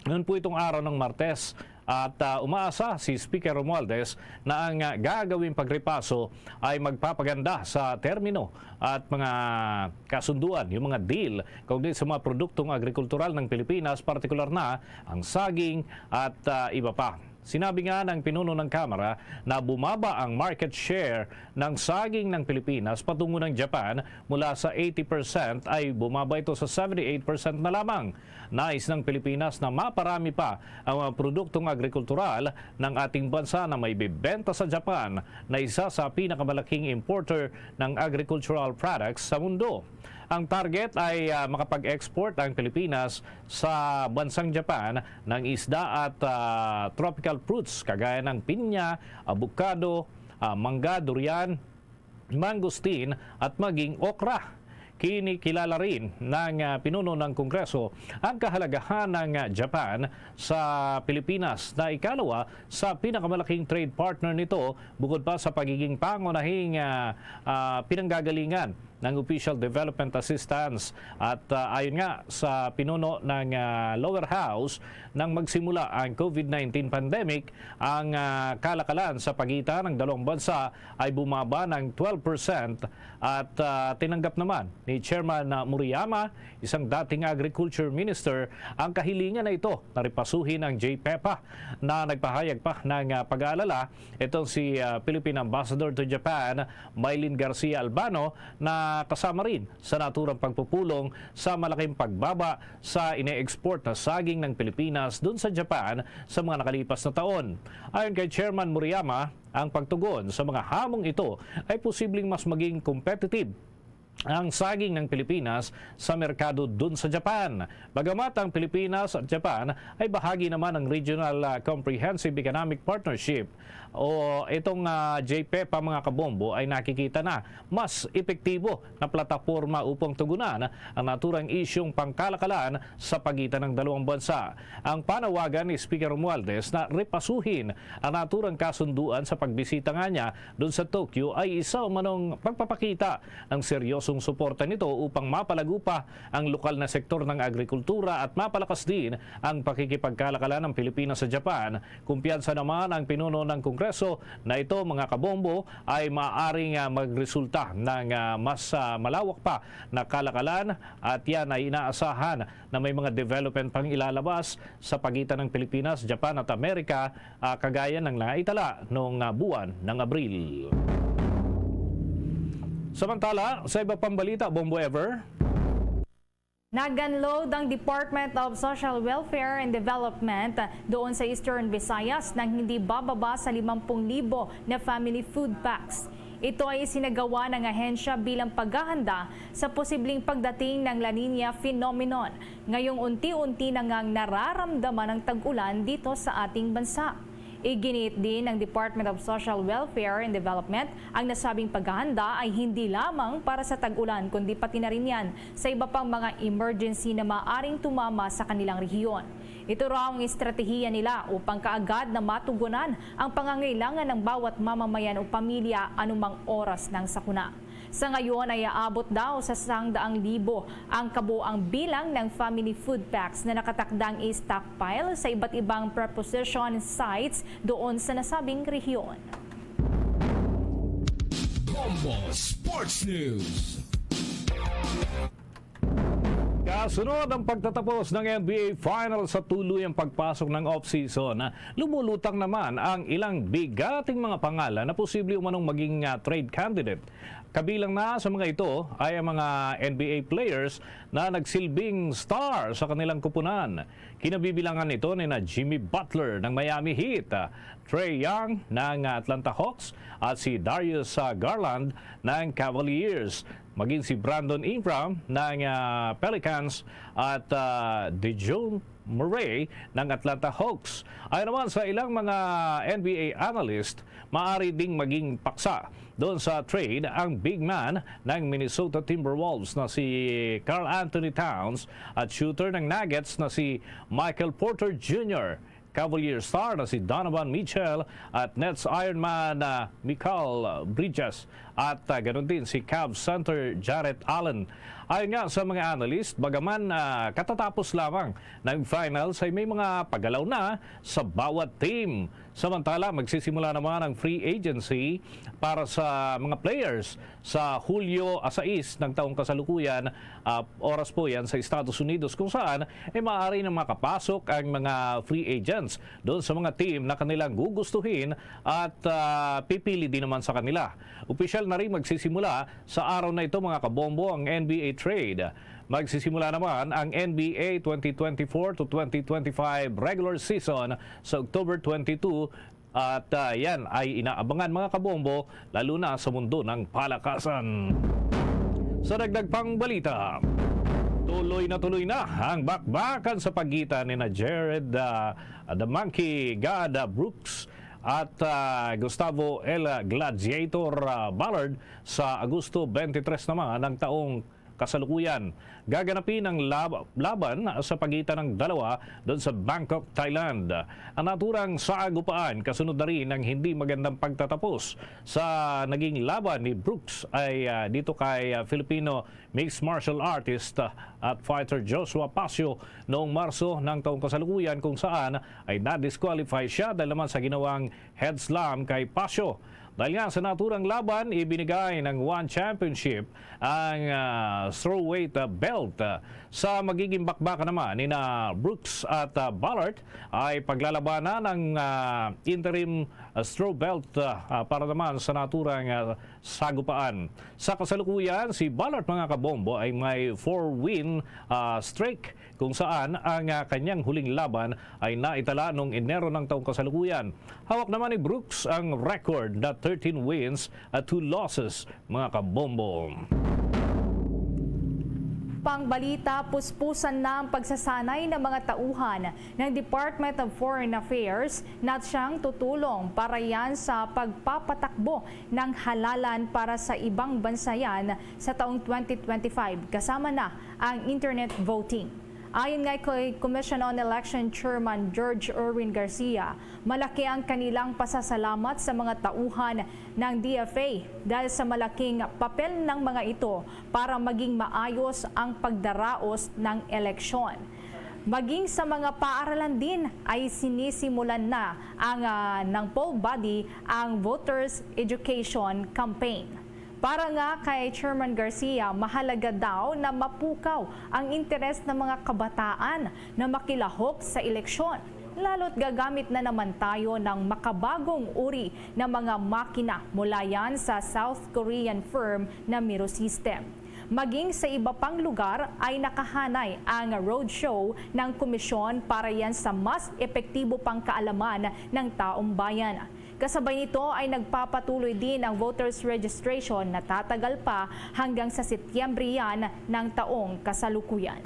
Noon po itong araw ng Martes at umaasa si Speaker Romualdez na ang gagawing pagripaso ay magpapaganda sa termino at mga kasunduan, yung mga deal kaugnay sa mga produktong agrikultural ng Pilipinas, partikular na ang saging at iba pa. Sinabi nga ng pinuno ng Kamara na bumaba ang market share ng saging ng Pilipinas patungo ng Japan mula sa 80% ay bumaba ito sa 78% na lamang. Nais ng Pilipinas na maparami pa ang mga produktong agrikultural ng ating bansa na may bibenta sa Japan na isa sa pinakamalaking importer ng agricultural products sa mundo. Ang target ay makapag-export ang Pilipinas sa bansang Japan ng isda at tropical fruits kagaya ng pinya, avocado, mangga, durian, mangosteen at maging okra. Kinikilala rin ng pinuno ng Kongreso ang kahalagahan ng Japan sa Pilipinas na ikalawa sa pinakamalaking trade partner nito bukod pa sa pagiging pangunahing pinanggagalingan ng Official Development Assistance at ayon nga sa pinuno ng Lower House nang magsimula ang COVID-19 pandemic, ang kalakalan sa pagitan ng dalawang bansa ay bumaba ng 12% at tinanggap naman ni Chairman Murayama, isang dating Agriculture Minister, ang kahilingan na ito na ripasuhin ang JPEPA na nagpahayag pa ng pag-aalala itong si Philippine Ambassador to Japan, Mylene Garcia Albano, na kasama rin sa naturang pagpupulong sa malaking pagbaba sa ine-export na saging ng Pilipinas dun sa Japan sa mga nakalipas na taon. Ayon kay Chairman Murayama, ang pagtugon sa mga hamong ito ay posibleng mas maging competitive ang saging ng Pilipinas sa merkado dun sa Japan. Bagamat ang Pilipinas at Japan ay bahagi naman ng Regional Comprehensive Economic Partnership o itong JPEPA mga kabombo ay nakikita na mas epektibo na plataforma upang tugunan ang naturang isyong pangkalakalan sa pagitan ng dalawang bansa. Ang panawagan ni Speaker Romualdez na repasuhin ang naturang kasunduan sa pagbisita nga niya dun sa Tokyo ay isa umanong pagpapakita ng seryosong gustong suporta nito upang mapalago pa ang lokal na sektor ng agrikultura at mapalakas din ang pakikipagkalakalan ng Pilipinas sa Japan. Kumpiyansa naman ang pinuno ng Kongreso na ito, mga kabombo, ay maaaring magresulta ng mas malawak pa na kalakalan at yan ay inaasahan na may mga development pang ilalabas sa pagitan ng Pilipinas, Japan at Amerika kagaya ng naitala noong buwan ng Abril. Samantala, sa iba pang balita, Bombo Ever.
Nag-unload ang Department of Social Welfare and Development doon sa Eastern Visayas nang hindi bababa sa 50,000 na family food packs. Ito ay isinagawa ng ahensya bilang paghahanda sa posibleng pagdating ng La Nina phenomenon. Ngayong unti-unti na ngang nararamdaman ang tag-ulan dito sa ating bansa. Iginiit din ng Department of Social Welfare and Development ang nasabing paghahanda ay hindi lamang para sa tag-ulan kundi pati na rin yan sa iba pang mga emergency na maaring tumama sa kanilang rehiyon. Ito raw ang estratehiya nila upang kaagad na matugunan ang pangangailangan ng bawat mamamayan o pamilya anumang oras ng sakuna. Sa ngayon ay aabot daw sa 100,000 ang kabuang bilang ng family food packs na nakatakdang i-stockpile sa iba't ibang preposition sites doon sa nasabing rehiyon.
Bombo Sports News.
Kasunod ang pagtatapos ng NBA Finals sa tuluyang pagpasok ng off-season, lumulutang naman ang ilang bigating mga pangalan na posible umanong maging trade candidate. Kabilang na sa mga ito ay ang mga NBA players na nagsilbing star sa kanilang kupunan. Kinabibilangan ito ni Jimmy Butler ng Miami Heat, Trae Young ng Atlanta Hawks at si Darius Garland ng Cavaliers. Maging si Brandon Ingram ng Pelicans at DeJounte Murray ng Atlanta Hawks. Ayon naman sa ilang mga NBA analyst, maaari ding maging paksa doon sa trade ang big man ng Minnesota Timberwolves na si Karl Anthony Towns at shooter ng Nuggets na si Michael Porter Jr., Cavalier star na si Donovan Mitchell at Nets Ironman Mikal Bridges at ganoon din si Cavs center Jarrett Allen. Ayon nga sa mga analyst, bagaman katatapos lamang ng finals ay may mga paggalaw na sa bawat team. Samantala, magsisimula naman ang free agency para sa mga players sa Hulyo 6 ng taong kasalukuyan. Oras po yan sa Estados Unidos kung saan maaari na makapasok ang mga free agents doon sa mga team na kanilang gugustuhin at pipili din naman sa kanila. Opisyal na rin magsisimula sa araw na ito, mga kabombo, ang NBA trade. Magsisimula naman ang NBA 2024 to 2025 regular season sa October 22 at yan ay inaabangan, mga kabombo, lalo na sa mundo ng palakasan. Sa dagdag pang balita, tuloy na ang bakbakan sa pagitan ni Jared the Monkey God Brooks at Gustavo El Gladiator Ballard sa Agosto 23 naman ng taong kasalukuyan. Gaganapin ang laban sa pagitan ng dalawa doon sa Bangkok, Thailand. Ang naturang sagupaan kasunod na rin ng hindi magandang pagtatapos sa naging laban ni Brooks ay dito kay Filipino mixed martial artist at fighter Joshua Pasio noong Marso ng taong kasalukuyan, kung saan ay na-disqualify siya dahil naman sa ginawang head slam kay Pasio. Dahil nga sa naturang laban, ibinigay ng One Championship ang strawweight belt. Sa magiging bakbakan naman ni Brooks at Ballard ay paglalabanan ng interim straw belt para naman sa naturang sagupaan. Sa kasalukuyan, si Ballard, mga kabombo, ay may 4-win streak kung saan ang kanyang huling laban ay naitala noong Enero ng taong kasalukuyan. Hawak naman ni Brooks ang record na 13 wins at 2 losses, mga kabombo.
Pangbalita, puspusan na ang pagsasanay ng mga tauhan ng Department of Foreign Affairs na siyang tutulong para yan sa pagpapatakbo ng halalan para sa ibang bansa yan sa taong 2025, kasama na ang internet voting. Ayon nga kay Commission on Election Chairman George Erwin Garcia, malaki ang kanilang pasasalamat sa mga tauhan ng DFA dahil sa malaking papel ng mga ito para maging maayos ang pagdaraos ng eleksyon. Maging sa mga paaralan din ay sinisimulan na ng poll body ang Voters Education Campaign. Para nga kay Chairman Garcia, mahalaga daw na mapukaw ang interes ng mga kabataan na makilahok sa eleksyon. Lalo't gagamit na naman tayo ng makabagong uri ng mga makina mula yan sa South Korean firm na Miro System. Maging sa iba pang lugar ay nakahanay ang roadshow ng komisyon para yan sa mas epektibo pang kaalaman ng taong bayan. Kasabay nito ay nagpapatuloy din ang voters registration na tatagal pa hanggang sa Setyembre yan ng taong kasalukuyan.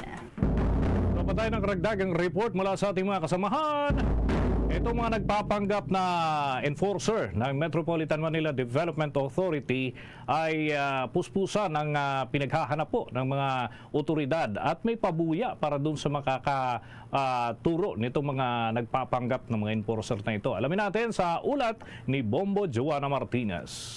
Dapat tayo ng karagdagang report mula sa ating mga kasamahan. Ito mga nagpapanggap na enforcer ng Metropolitan Manila Development Authority ay puspusan ng pinaghahanap po ng mga otoridad at may pabuya para dun sa makakaturo nitong mga nagpapanggap ng mga enforcer na ito. Alamin natin sa ulat ni Bombo Joanna Martinez.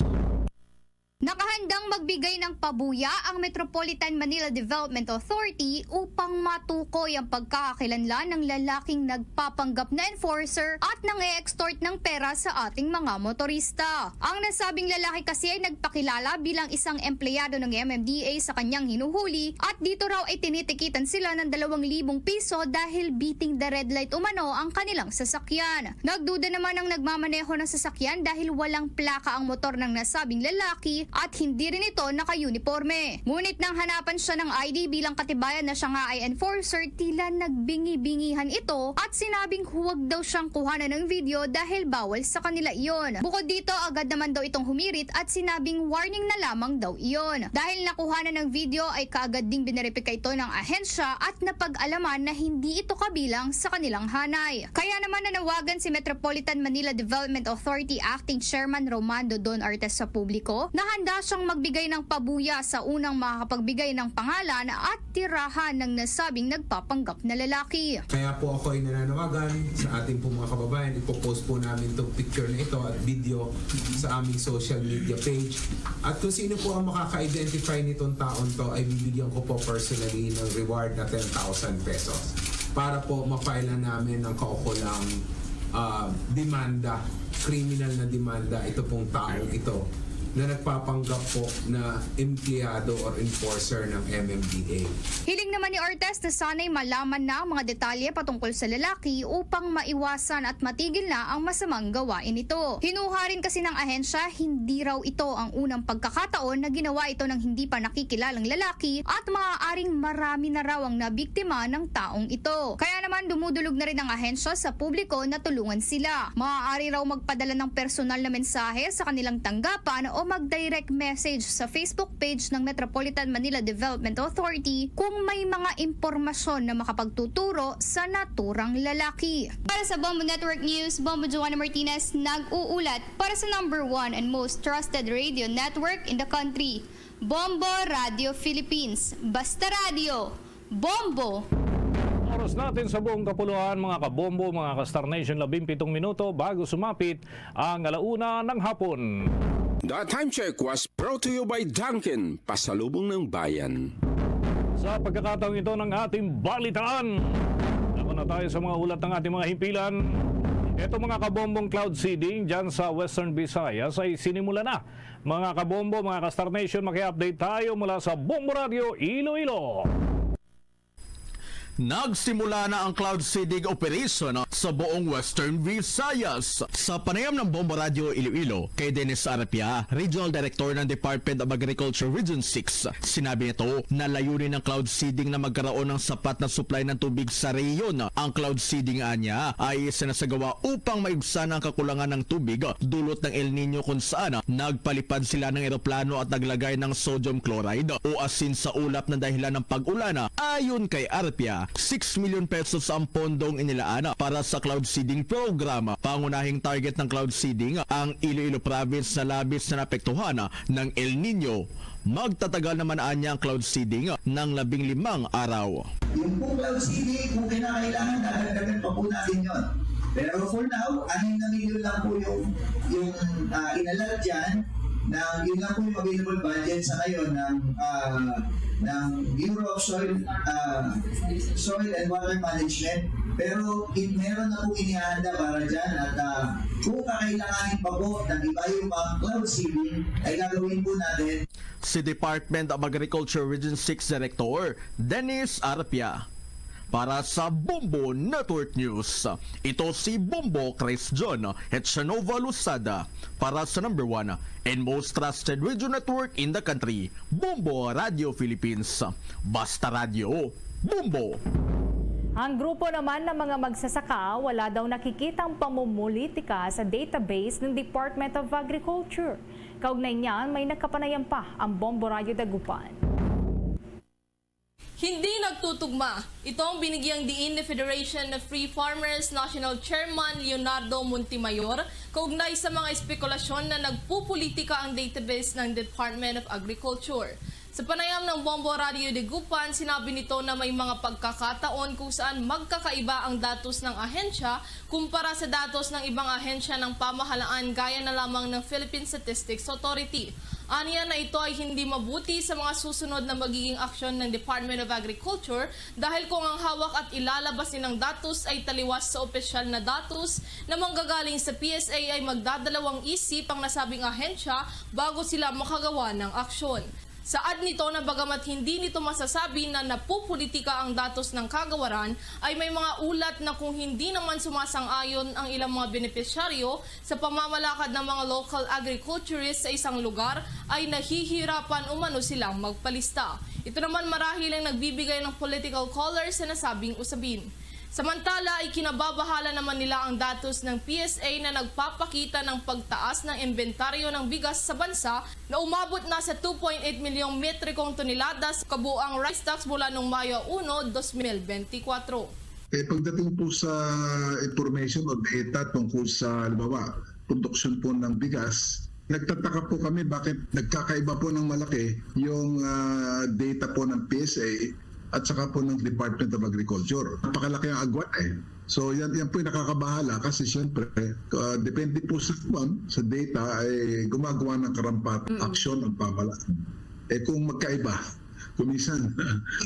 Nakahandang magbigay ng pabuya ang Metropolitan Manila Development Authority upang matukoy ang pagkakakilanlan ng lalaking nagpapanggap na enforcer at nang-e-extort ng pera sa ating mga motorista. Ang nasabing lalaki kasi ay nagpakilala bilang isang empleyado ng MMDA sa kanyang hinuhuli at dito raw ay tinitikitan sila ng 2,000 piso dahil beating the red light umano ang kanilang sasakyan. Nagduda naman ang nagmamaneho ng sasakyan dahil walang plaka ang motor ng nasabing lalaki at hindi rin ito naka-uniforme. Ngunit nang hanapan siya ng ID bilang katibayan na siya nga ay enforcer, tila nagbingi-bingihan ito at sinabing huwag daw siyang kuhanan ng video dahil bawal sa kanila iyon. Bukod dito, agad naman daw itong humirit at sinabing warning na lamang daw iyon. Dahil nakuhanan ng video ay kaagad ding bineripika ito ng ahensya at napag-alaman na hindi ito kabilang sa kanilang hanay. Kaya naman nanawagan si Metropolitan Manila Development Authority Acting Chairman Romando Don Artes sa publiko na handa siyang magbigay ng pabuya sa unang makakapagbigay ng pangalan at tirahan ng nasabing nagpapanggap na lalaki.
Kaya po ako ay nananawagan sa ating po mga kababayan. Ipopost po namin itong picture na ito at video sa aming social media page. At kung sino po ang makaka-identify nitong taon to ay bibigyan ko po personally ng reward na 10,000 pesos para po ma-file namin ng kaukulang demanda, criminal na demanda ito pong taong ito na nagpapanggap po na empleyado or enforcer ng MMDA.
Hiling naman ni Ortiz na sana'y malaman na ang mga detalye patungkol sa lalaki upang maiwasan at matigil na ang masamang gawain ito. Hinuha rin kasi ng ahensya, hindi raw ito ang unang pagkakataon na ginawa ito ng hindi pa nakikilalang lalaki at maaaring marami na raw ang nabiktima ng taong ito. Kaya naman dumudulog na rin ang ahensya sa publiko na tulungan sila. Maaari raw magpadala ng personal na mensahe sa kanilang tanggapan o mag-direct message sa Facebook page ng Metropolitan Manila Development Authority kung may mga impormasyon na makapagtuturo sa naturang lalaki. Para sa Bombo Network News, Bombo Joanna Martinez nag-uulat para sa #1 and most trusted radio network in the country, Bombo Radio Philippines. Basta Radio, Bombo!
Oras natin sa buong kapuluhan, mga kabombo, mga ka-Star Nation, 17 minuto bago sumapit ang 1:00 ng hapon.
The time check was brought to you by Dunkin, pasalubong ng bayan.
Sa pagkakataong ito ng ating balitaan, ako na tayo sa mga ulat ng ating mga himpilan. Ito mga kabombong cloud seeding dyan sa Western Visayas ay sinimula na. Mga kabombo, mga ka-Star Nation, maki-update tayo mula sa Bombo Radio Iloilo.
Nagsimula na ang cloud seeding operation sa buong Western Visayas. Sa panayam ng Bombo Radio Iloilo kay Dennis Arapia, Regional Director ng Department of Agriculture Region 6, sinabi nito na layunin ng cloud seeding na magkaroon ng sapat na supply ng tubig sa rehiyon. Ang cloud seeding anya ay sinasagawa upang maibsan ang kakulangan ng tubig dulot ng El Nino kung saan nagpalipad sila ng eroplano at naglagay ng sodium chloride o asin sa ulap na dahilan ng pag-ulan. Ayon kay Arapia, 6 million pesos ang pondong inilaan para sa cloud seeding program. Pangunahing target ng cloud seeding ang Iloilo Province na labis na napektuhan ng El Nino. Magtatagal naman niya ang cloud seeding ng 15 araw.
Yung po cloud seeding, kung kinakailangan, dadagdagan pa po natin yun. Pero for now, 6 na million lang po yung inalat dyan. Yun lang po yung available budget sa ngayon ng Bureau of Soil and Water Management. Pero meron na po inihanda para dyan at kung kakailanganin pa po ng iba yung mga cloud seeding, ay gagawin po natin.
Si Department of Agriculture Region 6 Director Dennis Arapia. Para sa Bombo Network News, ito si Bombo Chris John at Shanova Lusada para sa number 1 and most trusted radio network in the country, Bombo Radio Philippines. Basta Radio, Bombo!
Ang grupo naman ng mga magsasaka wala daw nakikitang pamumulitika sa database ng Department of Agriculture. Kaugnay niyan, may nakapanayam pa ang Bombo Radio Dagupan.
Hindi nagtutugma. Ito ang binigyang diin ni Federation of Free Farmers National Chairman Leonardo Montemayor kaugnay sa mga espekulasyon na nagpupulitika ang database ng Department of Agriculture. Sa panayam ng Bombo Radio Dagupan, sinabi nito na may mga pagkakataon kung saan magkakaiba ang datos ng ahensya kumpara sa datos ng ibang ahensya ng pamahalaan gaya na lamang ng Philippine Statistics Authority. Aniya na ito ay hindi mabuti sa mga susunod na magiging aksyon ng Department of Agriculture dahil kung ang hawak at ilalabas nilang datos ay taliwas sa opisyal na datos na manggagaling sa PSA ay magdadalawang isip ang nasabing ahensya bago sila makagawa ng aksyon. Saad nito na bagamat hindi nito masasabi na napupulitika ang datos ng kagawaran, ay may mga ulat na kung hindi naman sumasang-ayon ang ilang mga benepisyaryo sa pamamalakad ng mga local agriculturists sa isang lugar, ay nahihirapan umano silang magpalista. Ito naman marahil ang nagbibigay ng political color sa nasabing usapin. Samantala ay kinababahala naman nila ang datos ng PSA na nagpapakita ng pagtaas ng inventaryo ng bigas sa bansa na umabot na sa 2.8 milyong metrikong tonelada sa kabuang rice stocks mula noong Mayo 1, 2024.
Pagdating po sa information o data tungkol sa halimbawa, produksyon po ng bigas, nagtataka po kami bakit nagkakaiba po ng malaki yung data po ng PSA at saka po ng Department of Agriculture. Napakalaki ang agwat eh. So yan po yung nakakabahala kasi siyempre depende po sa data ay gumagawa ng karampat aksyon ang pamahalaan. Kung magkaiba, kumisan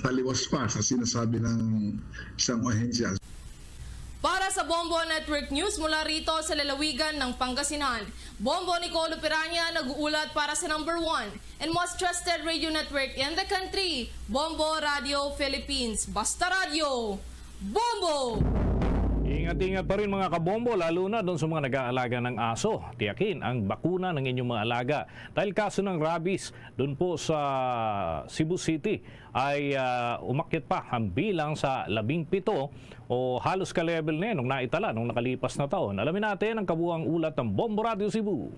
taliwas pa sa sinasabi ng isang ahensya.
Para sa Bombo Network News mula rito sa lalawigan ng Pangasinan, Bombo Nicolo Piranya nag-uulat para sa number 1 and most trusted radio network in the country, Bombo Radio Philippines. Basta Radio, Bombo!
Ingat-ingat pa rin mga kabombo, lalo na doon sa mga nag-aalaga ng aso. Tiyakin ang bakuna ng inyong mga alaga. Dahil kaso ng rabies, doon po sa Cebu City ay umakyat pa ang bilang sa 17 o halos ka-level na yun nung naitala nung nakalipas na taon. Alamin natin ang kabuuang ulat ng Bombo Radio Cebu.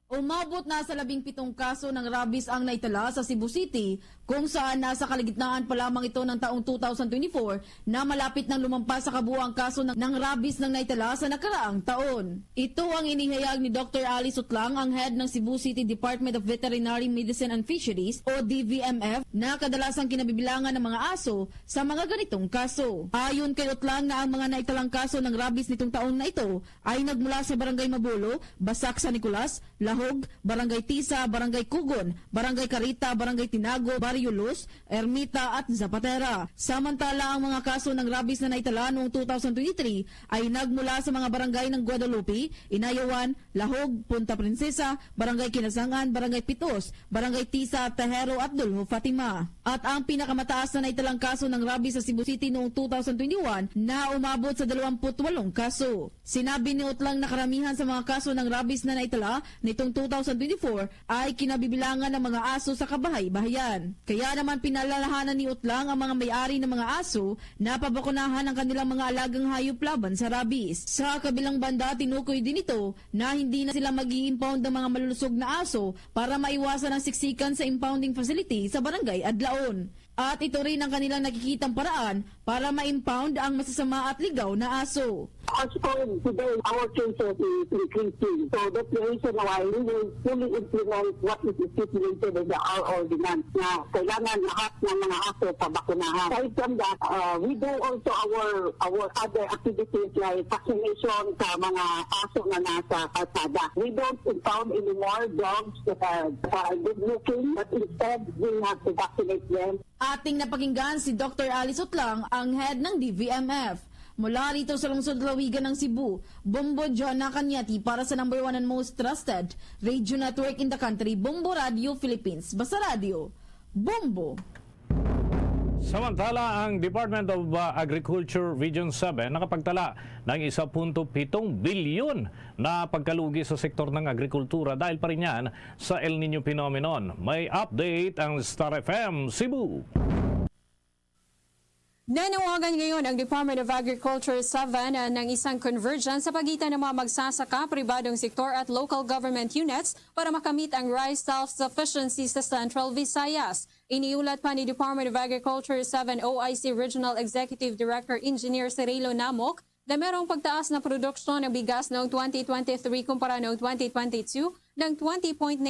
Umabot na sa 17 kaso ng rabies ang naitala sa Cebu City, kung saan nasa kaligitnaan pa lamang ito ng taong 2024 na malapit nang lumampas sa kabuuang kaso ng rabies ng naitala sa nakaraang taon. Ito ang inihayag ni Dr. Alice Utlang, ang head ng Cebu City Department of Veterinary Medicine and Fisheries o DVMF, na kadalasang kinabibilangan ng mga aso sa mga ganitong kaso. Ayon kay Utlang na ang mga naitalang kaso ng rabies nitong taon na ito ay nagmula sa Barangay Mabulo, Basak San Nicolas, Lahog, Barangay Tisa, Barangay Kugon, Barangay Carita, Barangay Tinago, Barrio Luz, Ermita at Zapatera. Samantala, ang mga kaso ng rabies na naitala noong 2023 ay nagmula sa mga barangay ng Guadalupe, Inayawan, Lahog, Punta Princesa, Barangay Kinasangan, Barangay Pitos, Barangay Tisa, Tejero at Dulho Fatima. At ang pinakamataas na naitalang kaso ng rabies sa Cebu City noong 2021 na umabot sa 28 kaso. Sinabi ni Utlang na karamihan sa mga kaso ng rabies na naitala nitong 2024 ay kinabibilangan ng mga aso sa kabahay-bahayan. Kaya naman pinalalahanan ni Utlang ang mga may-ari ng mga aso na pabakunahan ang kanilang mga alagang hayop laban sa rabies. Sa kabilang banda, tinukoy din ito na hindi na sila mag-i-impound ng mga malulusog na aso para maiwasan ang siksikan sa impounding facility sa Barangay Adlaon. At ito rin ang kanilang nakikitang paraan para ma-impound ang masasama at ligaw na aso.
As for today, our cases is increasing. So that's the reason why we will fully implement what is stipulated in the our ordinance na kailangan lahat ng mga aso pabakunahan. Aside from that, we do also our other activities like vaccination sa mga aso na nasa kalsada. We don't impound anymore dogs that are good looking, but instead we have to vaccinate them.
Ating napakinggan si Dr. Alice Otlang, ang head ng DVMF. Mula rito sa lungsod Lawigan ng Cebu, Bombo Joanna Cañati para sa number 1 and most trusted radio network in the country, Bombo Radio Philippines. Basta Radio, Bombo.
Samantala, ang Department of Agriculture Region 7 nakapagtala ng 1.7 bilyon na pagkalugi sa sektor ng agrikultura dahil pa rin yan sa El Nino phenomenon. May update ang Star FM Cebu.
Nanawagan ngayon ang Department of Agriculture 7 ng isang convergence sa pagitan ng mga magsasaka, pribadong sektor at local government units para makamit ang rice self-sufficiency sa Central Visayas. Iniulat pa ni Department of Agriculture 7 OIC Regional Executive Director Engineer Cirilo Namok na merong pagtaas na produksyon ng bigas noong 2023 kumpara noong 2022 ng 20.91%,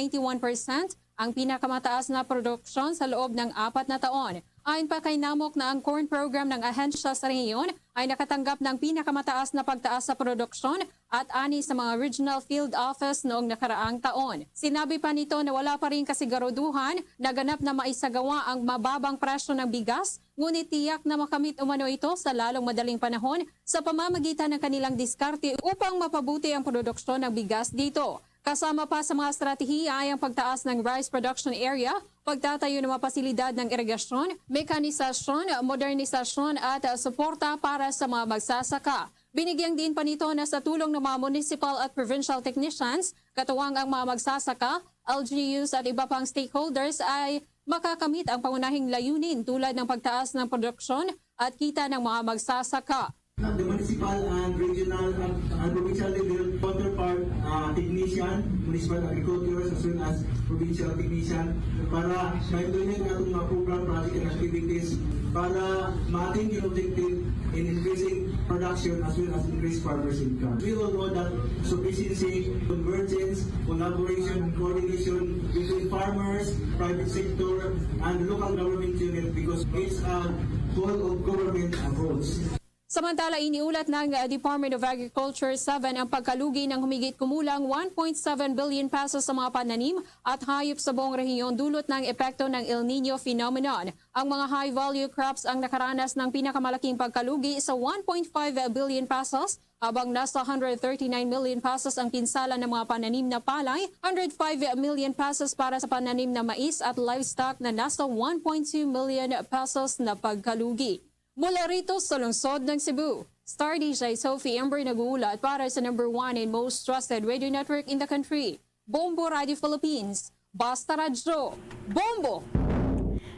ang pinakamataas na produksyon sa loob ng 4 na taon. Ayon pa kay Namok na ang corn program ng ahensya sa rehiyon ay nakatanggap ng pinakamataas na pagtaas sa produksyon at 6 sa mga regional field office noong nakaraang taon. Sinabi pa nito na wala pa rin kasiguraduhan na ganap na maisagawa ang mababang presyo ng bigas, ngunit tiyak na makamit umano ito sa lalong madaling panahon sa pamamagitan ng kanilang diskarte upang mapabuti ang produksyon ng bigas dito. Kasama pa sa mga estratehiya ay ang pagtaas ng rice production area, pagtatayo ng mga pasilidad ng irigasyon, mekanisasyon, modernisasyon at suporta para sa mga magsasaka. Binigyang din pa nito na sa tulong ng mga municipal at provincial technicians, katuwang ang mga magsasaka, LGUs at iba pang stakeholders ay makakamit ang pangunahing layunin tulad ng pagtaas ng produksyon at kita ng mga magsasaka.
The municipal and regional and provincial level counterpart technician, municipal agriculture as well as provincial technician para ma-implement natin mga program, project and activities para ma-attain yung objective in increasing production as well as increase farmers' income. We all know that sufficiency, convergence, collaboration, and coordination between farmers, private sector, and local government unit because it's a whole of government approach.
Samantala, iniulat ng Department of Agriculture 7 ang pagkalugi ng humigit kumulang 1.7 billion pesos sa mga pananim at hayop sa buong rehiyon dulot ng epekto ng El Nino phenomenon. Ang mga high-value crops ang nakaranas ng pinakamalaking pagkalugi sa 1.5 billion pesos, habang nasa 139 million pesos ang pinsala ng mga pananim na palay, 105 million pesos para sa pananim na mais at livestock na nasa 1.2 million pesos na pagkalugi. Mula rito sa lungsod ng Cebu, Star DJ Sophie Ember nag-uulat para sa number 1 and most trusted radio network in the country, Bombo Radio Philippines. Basta Radio, Bombo!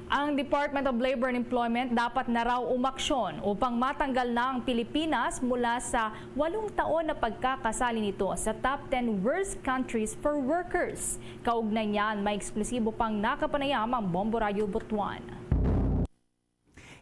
Ang Department of Labor and Employment dapat na raw umaksyon upang matanggal na ang Pilipinas mula sa 8 taon na pagkakasali nito sa top 10 worst countries for workers. Kaugnay niyan, may eksklusibo pang nakapanayam ang Bombo Radio Butuan.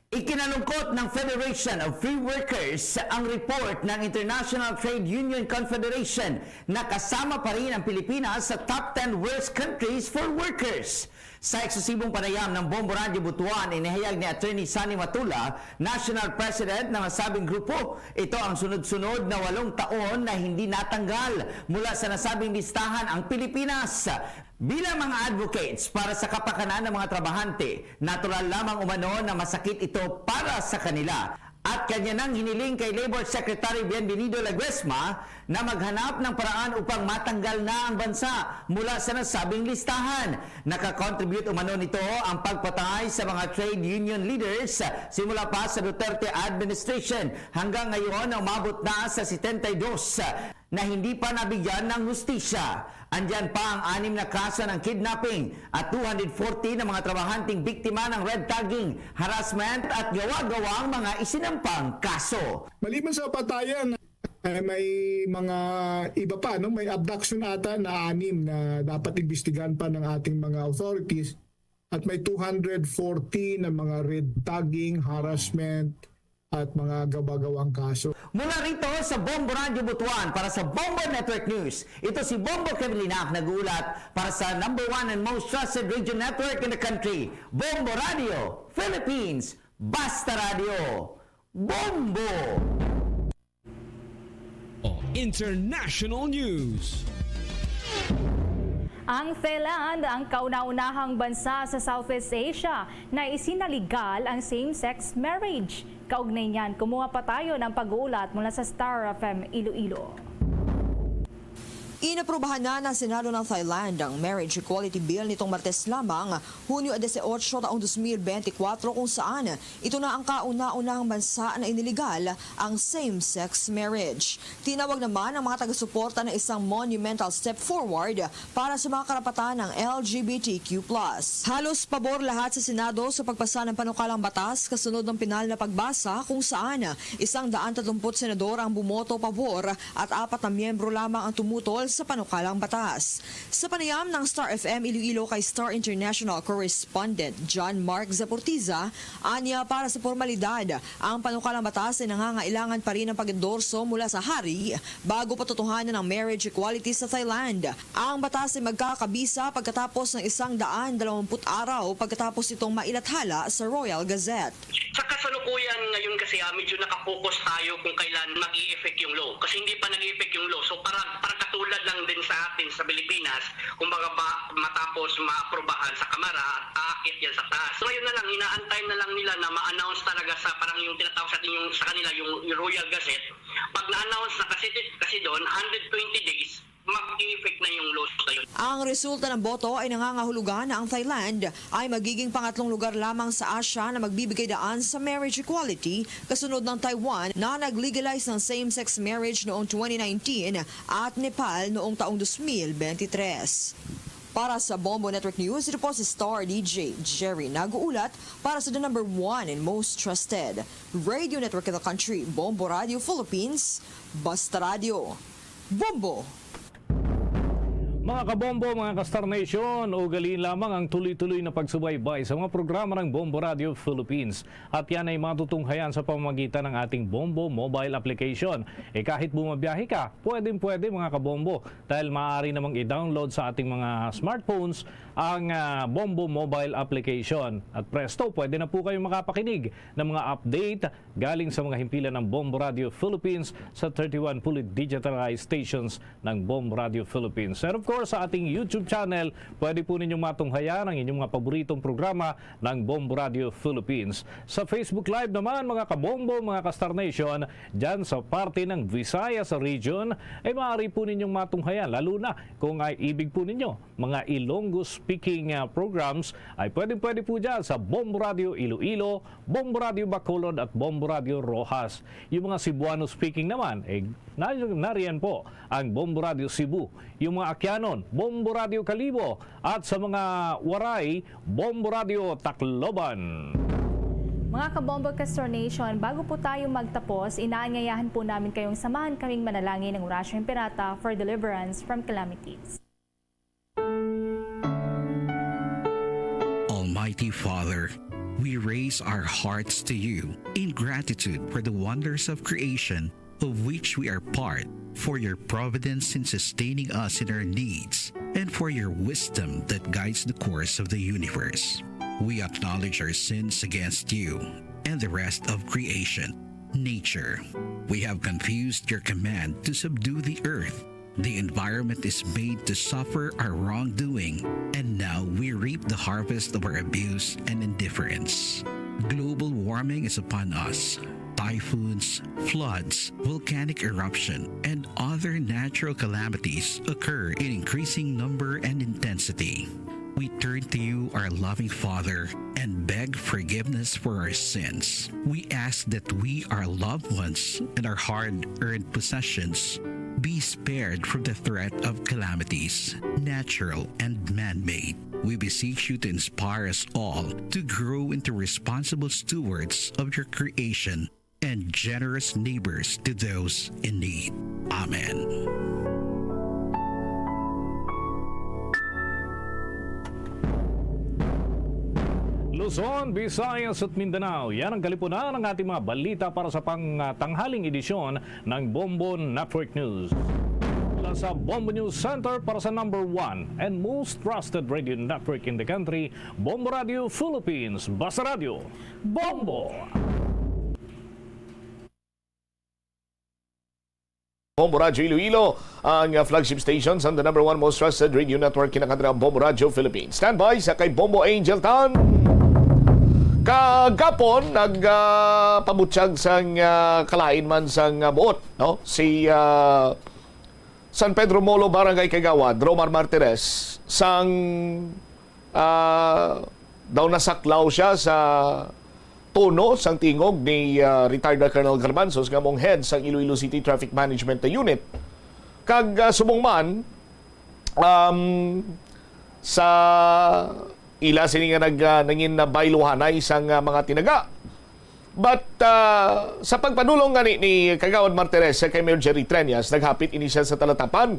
Ikinalungkot ng Federation of Free Workers ang report ng International Trade Union Confederation na kasama pa rin ang Pilipinas sa top 10 worst countries for workers. Sa eksklusibong panayam ng Bombo Radio Butuan, inihayag ni Attorney Sunny Matula, National President ng nasabing grupo. Ito ang sunod-sunod na 8 taon na hindi natanggal mula sa nasabing listahan ang Pilipinas. Bilang mga advocates para sa kapakanan ng mga trabahante, natural lamang umano na masakit ito para sa kanila. At kanya nang hiniling kay Labor Secretary Bienvenido Laguesma na maghanap ng paraan upang matanggal na ang bansa mula sa nasabing listahan. Nakakontribute umano nito ang pagpatay sa mga trade union leaders simula pa sa Duterte administration hanggang ngayon umabot na sa 72 na hindi pa nabigyan ng hustisya. Andyan pa ang 6 na kaso ng kidnapping at 240 na mga trabahanteng biktima ng red tagging, harassment at gawa-gawang mga isinampang kaso.
Maliban sa patayan, may mga iba pa, no? May abduction ata na 6 na dapat imbestigahan pa ng ating mga authorities. at may 240 na mga red tagging, harassment at mga gawa-gawang kaso.
Mula rito sa Bombo Radio Butuan para sa Bombo Network News, ito si Bombo Kevilinak nag-uulat para sa #1 and most trusted radio network in the country, Bombo Radio Philippines. Basta Radio Bombo!
International News.
Ang Thailand ang kauna-unahang bansa sa Southeast Asia na isinaligal ang same-sex marriage. Kaugnay niyan, kumuha pa tayo ng pag-uulat mula sa Star FM Iloilo.
Inaprubahan na ng Senado ng Thailand ang Marriage Equality Bill nitong Martes lamang, Hunyo 18 taong 2024, kung saan ito na ang kauna-unahang bansa na iniligal ang same-sex marriage. Tinawag naman ang mga taga-suporta ng isang monumental step forward para sa mga karapatan ng LGBTQ+. Halos pabor lahat sa Senado sa pagpasa ng panukalang batas kasunod ng pinal na pagbasa, kung saan 130 senador ang bumoto pabor at 4 na miyembro lamang ang tumutol sa panukalang batas. Sa panayam ng Star FM Iloilo kay Star International Correspondent John Mark Zaportiza, anya para sa formalidad, ang panukalang batas ay nangangailangan pa rin ng pag-endorso mula sa hari bago patutuhanan ng marriage equality sa Thailand. Ang batas ay magkakabisa pagkatapos ng 120 araw pagkatapos itong mailathala sa Royal Gazette.
Sa kasalukuyan ngayon kasi medyo nakapokus tayo kung kailan mag-i-effect yung law. Kasi hindi pa nag-i-effect yung law. So parang katulad lang din sa atin sa Pilipinas, kumbaga matapos maaprobahan sa Kamara at aakit yan sa taas. So ngayon na lang, inaantay na lang nila na ma-announce talaga sa parang yung tinatawag sa atin yung, sa kanila yung Royal Gazette. Pag na-announce na kasi doon, 120 days, mag-i-effect na yung laws na yun.
Ang resulta ng boto ay nangangahulugan na ang Thailand ay magiging pangatlong lugar lamang sa Asia na magbibigay daan sa marriage equality, kasunod ng Taiwan na nag-legalize ng same-sex marriage noong 2019 at Nepal noong taong 2023. Para sa Bombo Network News, ito po si Star DJ Jerry nag-uulat para sa the #1 and most trusted radio network in the country, Bombo Radio Philippines. Basta Radio Bombo!
Mga kabombo, mga ka-Star Nation, ugaliin lamang ang tuloy-tuloy na pagsubaybay sa mga programa ng Bombo Radio Philippines. At yan ay matutunghayan sa pamamagitan ng ating Bombo mobile application. Kahit bumabiyahe ka, pwede mga kabombo. Dahil maaari namang i-download sa ating mga smartphones ang Bombo mobile application. At presto, pwede na po kayong makapakinig ng mga update galing sa mga himpilan ng Bombo Radio Philippines sa 31 fully digitalized stations ng Bombo Radio Philippines. And of course, sa ating YouTube channel, pwede po ninyong matunghayan ang inyong mga paboritong programa ng Bombo Radio Philippines. Sa Facebook Live naman, mga kabombo, mga ka-Star Nation, dyan sa parte ng Visayas region, ay maaari po ninyong matunghayan, lalo na kung ay ibig po ninyo mga Ilonggo-speaking programs, ay pwede po dyan sa Bombo Radio Iloilo, Bombo Radio Bacolod at Bombo Radio Rojas. Yung mga Cebuano-speaking naman, nariyan po ang Bombo Radio Cebu. Yung mga Akyanon, Bombo Radio Kalibo, at sa mga Waray, Bombo Radio Tacloban.
Mga kabombo ka-Star Nation, bago po tayo magtapos, inaanyayahan po namin kayong samahan kaming manalangin ng Orasyo Imperata for deliverance from calamities.
Almighty Father, we raise our hearts to you in gratitude for the wonders of creation of which we are part, for your providence in sustaining us in our needs, and for your wisdom that guides the course of the universe. We acknowledge our sins against you and the rest of creation, nature. We have confused your command to subdue the earth. The environment is made to suffer our wrongdoing, and now we reap the harvest of our abuse and indifference. Global warming is upon us. Typhoons, floods, volcanic eruption, and other natural calamities occur in increasing number and intensity. We turn to you, our loving Father, and beg forgiveness for our sins. We ask that we, our loved ones, and our hard-earned possessions be spared from the threat of calamities, natural and man-made. We beseech you to inspire us all to grow into responsible stewards of your creation and generous neighbors to those in need. Amen.
Luzon, Visayas at Mindanao. Yan ang kalipunan ng ating mga balita para sa pang-tanghaling edisyon ng Bombo Network News. Mula sa Bombo News Center para sa number 1 and most trusted radio network in the country, Bombo Radio Philippines. Basta Radio, Bombo!
Bombo Radio Iloilo, ang flagship station sa the number 1 most trusted radio network in the country, Bombo Radio Philippines. Standby sa kay Bombo Angel Tan. Kagapon, nagpabutyag sang kalain man sang buot. No? Si San Pedro Molo, Barangay Kagawad, Romar Martires, sang daw nasaklaw siya sa tono sang tingog ni retired Colonel Garbanzos nga mong head sang Iloilo City Traffic Management Unit. Kag subong man sa ila sini nga nangin na bayluhanay sang mga tinaga. But sa pagpanulong nga ni Kagawad Martires sa kay Mayor Jerry Treñas, naghapit ini siya sa talatapan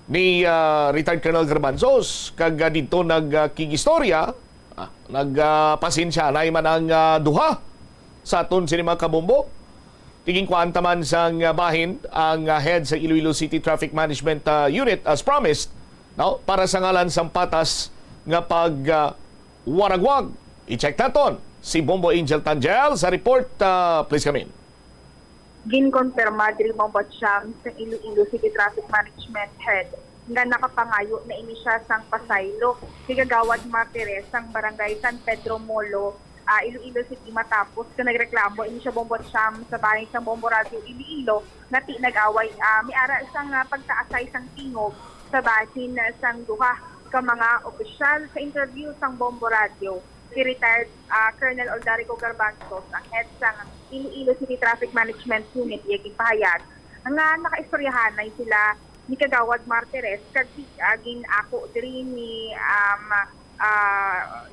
ni retired Colonel Garbanzos. Kag dito nagkigistorya, nagpasensya na man ang duha sa aton sinima kabombo. Tingin ko antaman sang bahin ang head sa Iloilo City Traffic Management Unit as promised, no? Para sa ngalan sang patas nga pag waragwag. I-check naton si Bombo Angel Tangel sa report. Please come in.
Ginkonfirma diri Bombo Siyam sa Iloilo City Traffic Management Head nga nakapangayo na ini siya sang pasaylo si Kagawad Martires sang Barangay San Pedro Molo, Iloilo City matapos ka nagreklamo ini siya Bombo Siyam sa bahay sang Bombo Radio Iloilo na nag-away may ara isang pagtaasay sang tingog sa basin sang duha ka mga opisyal. Sa interview sang Bombo Radio, si retired Colonel Oldarico Garbanzos, ang head sang Iloilo City Traffic Management Unit, iyaging pahayag nga nakaistoryahan na sila ni Kagawad Martires kag aging ako diri ni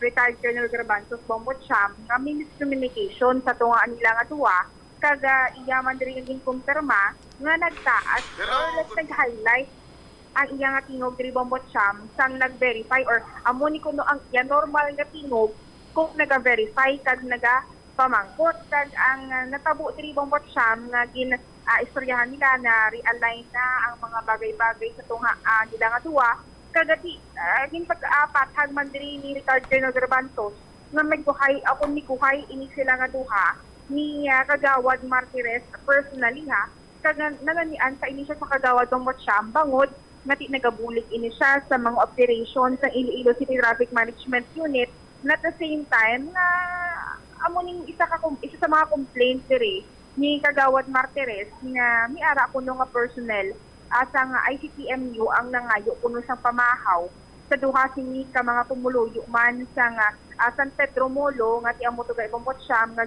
retired Colonel Garbanzos Bombo Siyam nga may miscommunication sa tungaan nila nga duwa kag iya man diri naging kumpirma nga nagtaas or nag-highlight ang iya nga tingog diri Bombo Siyam sang nag-verify or amo ni kuno ang iya normal nga tingog kung naga-verify kag naga-pamangkot kag ang natabo diri Bombo Siyam nga istoryahan nila na realign na ang mga bagay-bagay sa tunga nila nga duwa kagati gin pag-apat man diri ni Ricardo General Garbanzos nga magbuhay ako ni kuhay ini sila nga duha ni Kagawad Martires personally ha kag nanganian sa ini siya sa Kagawad Bombo Siyam bangod ngati nagabulik ini siya sa mga operations sa Iloilo City Traffic Management Unit na at the same time na amo ning isa sa mga complaints diri ni Kagawad Martires nga may ara kuno nga personnel asa nga ICTMU ang nangayo kuno sang pamahaw sa duha sini ka mga pumuluyo man sa nga San Pedro Molo nga ti amo to kay Bombo Siyam nga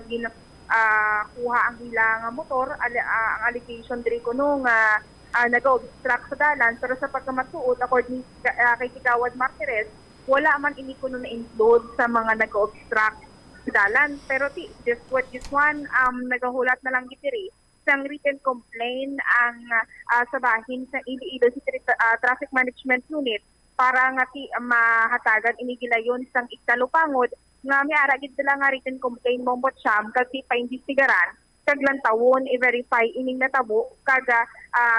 kuha ang ilang motor ang allegation diri kuno nga nag-obstruct sa dalan pero sa pagkamatuod according kay Kagawad Martires wala man ini kuno na include sa mga nag-obstruct dalan pero just what this one nagahulat na lang gitiri sang written complaint ang sa bahin sa Iloilo City Traffic Management Unit para nga mahatagan ini gilayon sang iktalupangod nga may ara gid sila nga written complaint Bombo Siyam kasi pa-investigaran kag lantawon i-verify ining natabo kag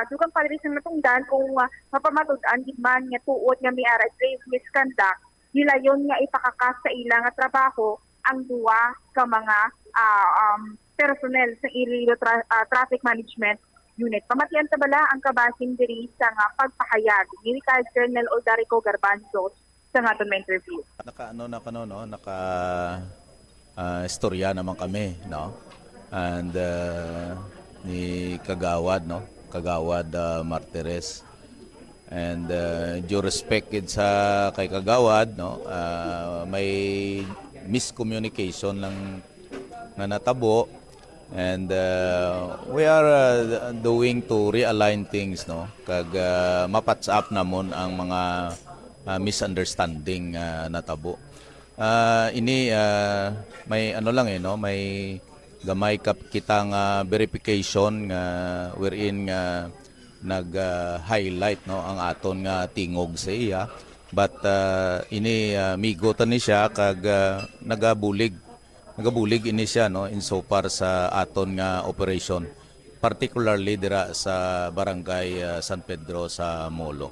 dugang palibis ng natungdan kung mapamatud-an gid man nga tuod nga may ara grave misconduct gilayon nga ipakakas sa ilang nga trabaho ang duwa ka mga personnel sa Iloilo Traffic Management Unit. Pamatian ta bala ang kabasin diri sa nga pagpahayag ni retired Colonel Oldarico Garbanzos sa nga may interview.
Istorya naman kami, no? And ni Kagawad, no? Kagawad Martires. And due respect sa kay Kagawad, no? May miscommunication lang na natabo and we are doing to realign things, no? Kag mapatch up namon ang mga misunderstanding natabo. Ini may ano lang no, may gamay kitang verification wherein nag-highlight no ang aton nga tingog sa iya But ini migotan ni siya kag nagabulig ini siya no insofar sa aton nga operation, particularly dira sa barangay San Pedro sa Molo.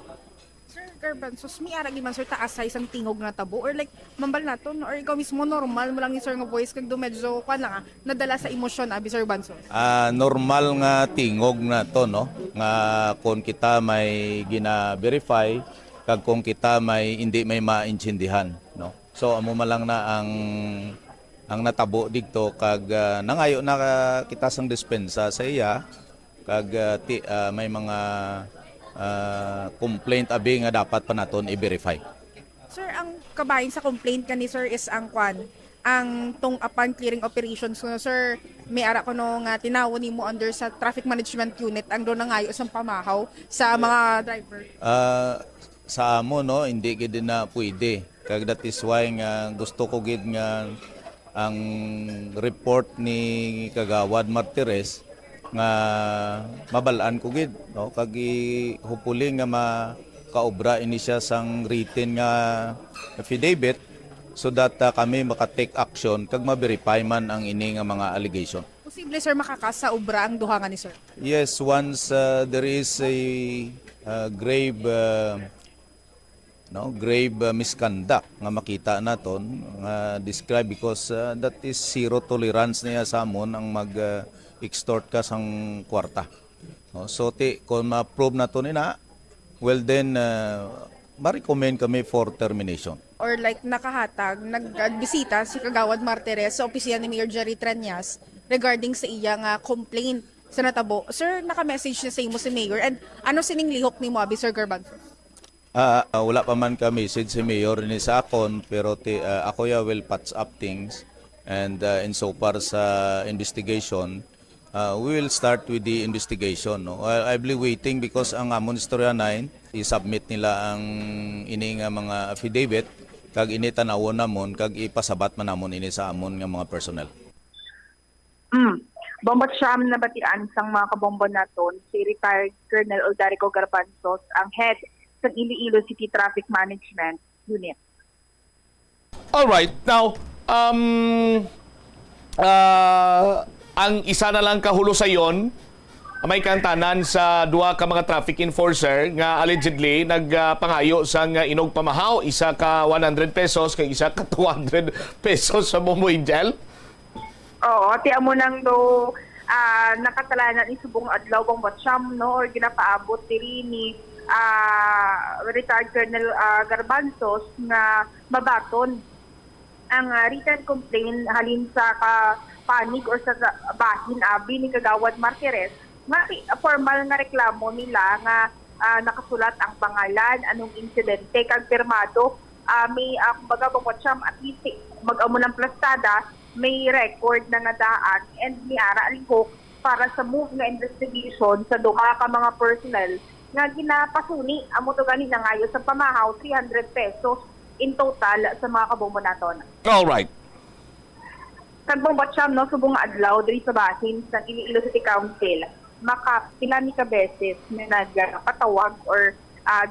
Sir Garbanzos, may aragi man sir taas sa isang tingog na tabo or like mambal naton or ikaw mismo normal mo lang ni sir nga voice kag do medyo lang nadala sa emosyon abi Sir Garbanzos?
Normal nga tingog na to no nga kung kita may gina-verify kag kung kita may hindi may maintindihan no. So amo malang na ang natabo dito kag nangayo na kita sang dispensa sa iya kag may mga complaint abi nga dapat pa naton i-verify.
Sir, ang kabahin sa complaint ka ni sir is ang tong upon clearing operations ko sir, may ara ko no nga tinawon nimo under sa traffic management unit ang do nangayo sa pamahaw sa mga driver.
Sa amo no hindi gid na pwede kag that is why nga gusto ko gid nga ang report ni Kagawad Martires nga mabalaan ko gid no kag hopefully nga makaobra ini siya sang written nga affidavit so that kami maka-take action kag ma-verify man ang ini nga mga allegation.
Posible sir makakasa obra ang duha nga ni sir?
Yes, once there is a grave misconduct nga makita naton nga describe because that is zero tolerance niya sa amon ang mag-extort ka sang kwarta. No? So kung ma-prove naton ina, well then ma-recommend kami for termination.
Or like nakahatag, nagbisita si Kagawad Martires sa opisina ni Mayor Jerry Treñas regarding sa iyang complaint sa natabo. Sir, naka-message na sa imo si Mayor and ano sining lihok ni mo abi Sir Garbanzos?
Wala pa man ka message si Mayor ni sa akon pero ako ya will patch up things and insofar sa investigation we will start with the investigation no. I'll be waiting because ang amon istorya 9 i-submit nila ang ini nga mga affidavit kag ini tanawon namon kag ipasabat man namon ini sa amon nga mga personnel.
Bombot siyam na batian sang mga kabombo naton si retired Colonel Oldarico Garbanzos ang head sa Iloilo City Traffic Management Unit.
All right. Now, ang isa na lang kahulusayon may kantanan sa duha ka mga traffic enforcer nga allegedly nagpangayo sang inog pamahaw, isa ka 100 pesos kay isa ka 200 pesos sa Bombo Angel.
Oo, ti amo nang do nakatalanan ni subong adlaw bang batsyam no or ginapaabot diri ni retired Colonel Garbanzos nga mabaton ang written complaint halin sa panig or sa bahin abi ni Kagawad Martires nga formal nga reklamo nila nga nakasulat ang pangalan anong insidente kag pirmado may kumbaga bangwatsam at least mag-amo ng plastada may record na nadaan and may ara alihok para sa move nga investigation sa duha ka mga personnel nga ginapasuni amo to gani na ngayo sa pamahaw 300 pesos in total sa mga kabombo naton.
All right.
Kagbong batsyam no subong adlaw diri sa bahin sa Iloilo City Council makapila ni ka beses na nagpatawag or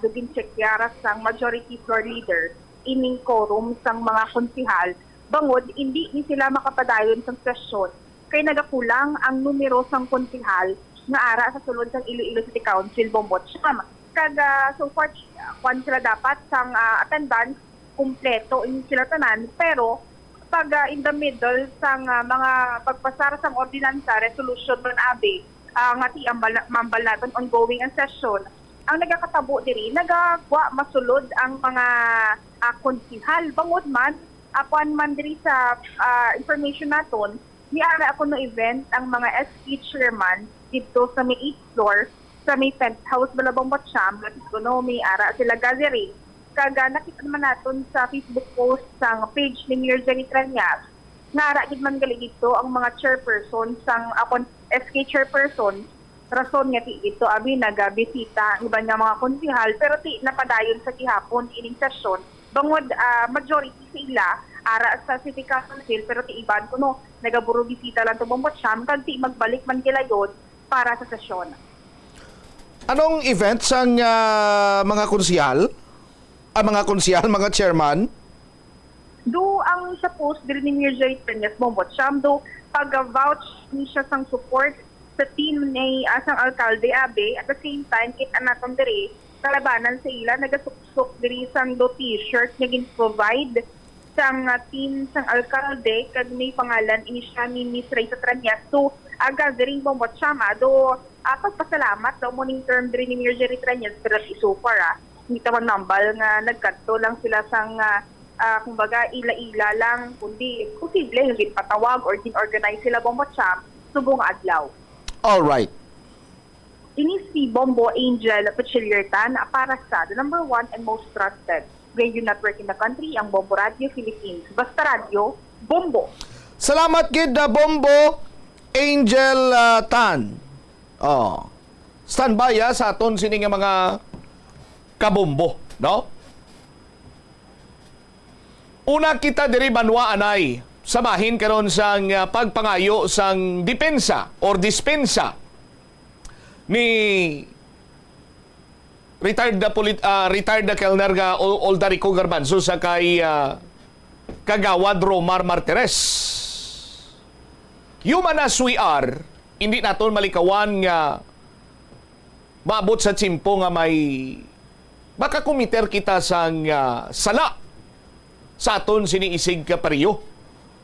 dugin chekyara sang majority floor leader ining quorum sang mga konsihal bangod hindi ni sila makapadayon sa sesyon kay nagakulang ang numero sang konsihal nga ara sa sulod sang Iloilo City Council bombot siyam. Kaga so far kung sila dapat sang attendance kumpleto in sila tanan pero pag in the middle sang mga pagpasara sang ordinansa resolution man abi nga ti mambal naton ongoing ang session ang nagakatabo diri nagagwa masulod ang mga konsihal bangod man akuan man diri sa information naton ni ara ako no event ang mga SK chairman dito sa may 8th floor sa may penthouse Balabang Batsyam at no may ara sila gathering kaga nakita naman naton sa Facebook post sang page ni Mayor Jerry Treñas nga ara gid man gali dito ang mga chairperson sang akon SK chairperson rason nga ti ito abi nagabisita ang iba nga mga konsihal pero ti napadayon sa gihapon ining sesyon bangod majority sila ara sa City Council pero ti iban kuno nagaburo bisita lang to Bombot Siyam kag ti magbalik man kilayon para sa sesyon.
Anong events ang mga konsihal? ang mga konsehal, mga chairman?
Do ang sa post diri ni Mayor Jerry Treñas Bombot Siam do pag-vouch ni siya sang support sa team ni asang alkalde Abe at the same time kit anaton diri kalabanan sa ila nagasuksok diri sang do t-shirt nga gin-provide sang team sang alkalde kag may pangalan ini siya ni Miss Raysa Treñas. So aga diri Bombot Siam do pagpasalamat daw mo ning term diri ni Mayor Jerry Treñas pero so far hindi ta man nambal nga nagkadto lang sila sang kumbaga ila-ila lang kundi posible hindi patawag or din-organize sila Bombot Siam subong adlaw.
All right.
Ini si Bombo Angel Pachiliertan para sa the number 1 and most trusted radio network in the country, ang Bombo Radio Philippines. Basta Radio, Bombo.
Salamat gid Bombo Angel Tan. Standby sa aton sini nga mga kabombo, no? Una kita diri banwa anay samahin karon sang pagpangayo sang depensa or dispensa ni retired na Kelner ga Oldarico Garbanzo sa kay Kagawad Romar Martires. Human as we are, hindi naton malikawan nga maabot sa tsimpo nga may baka kumiter kita sang sala sa aton siniisig ka pariyo.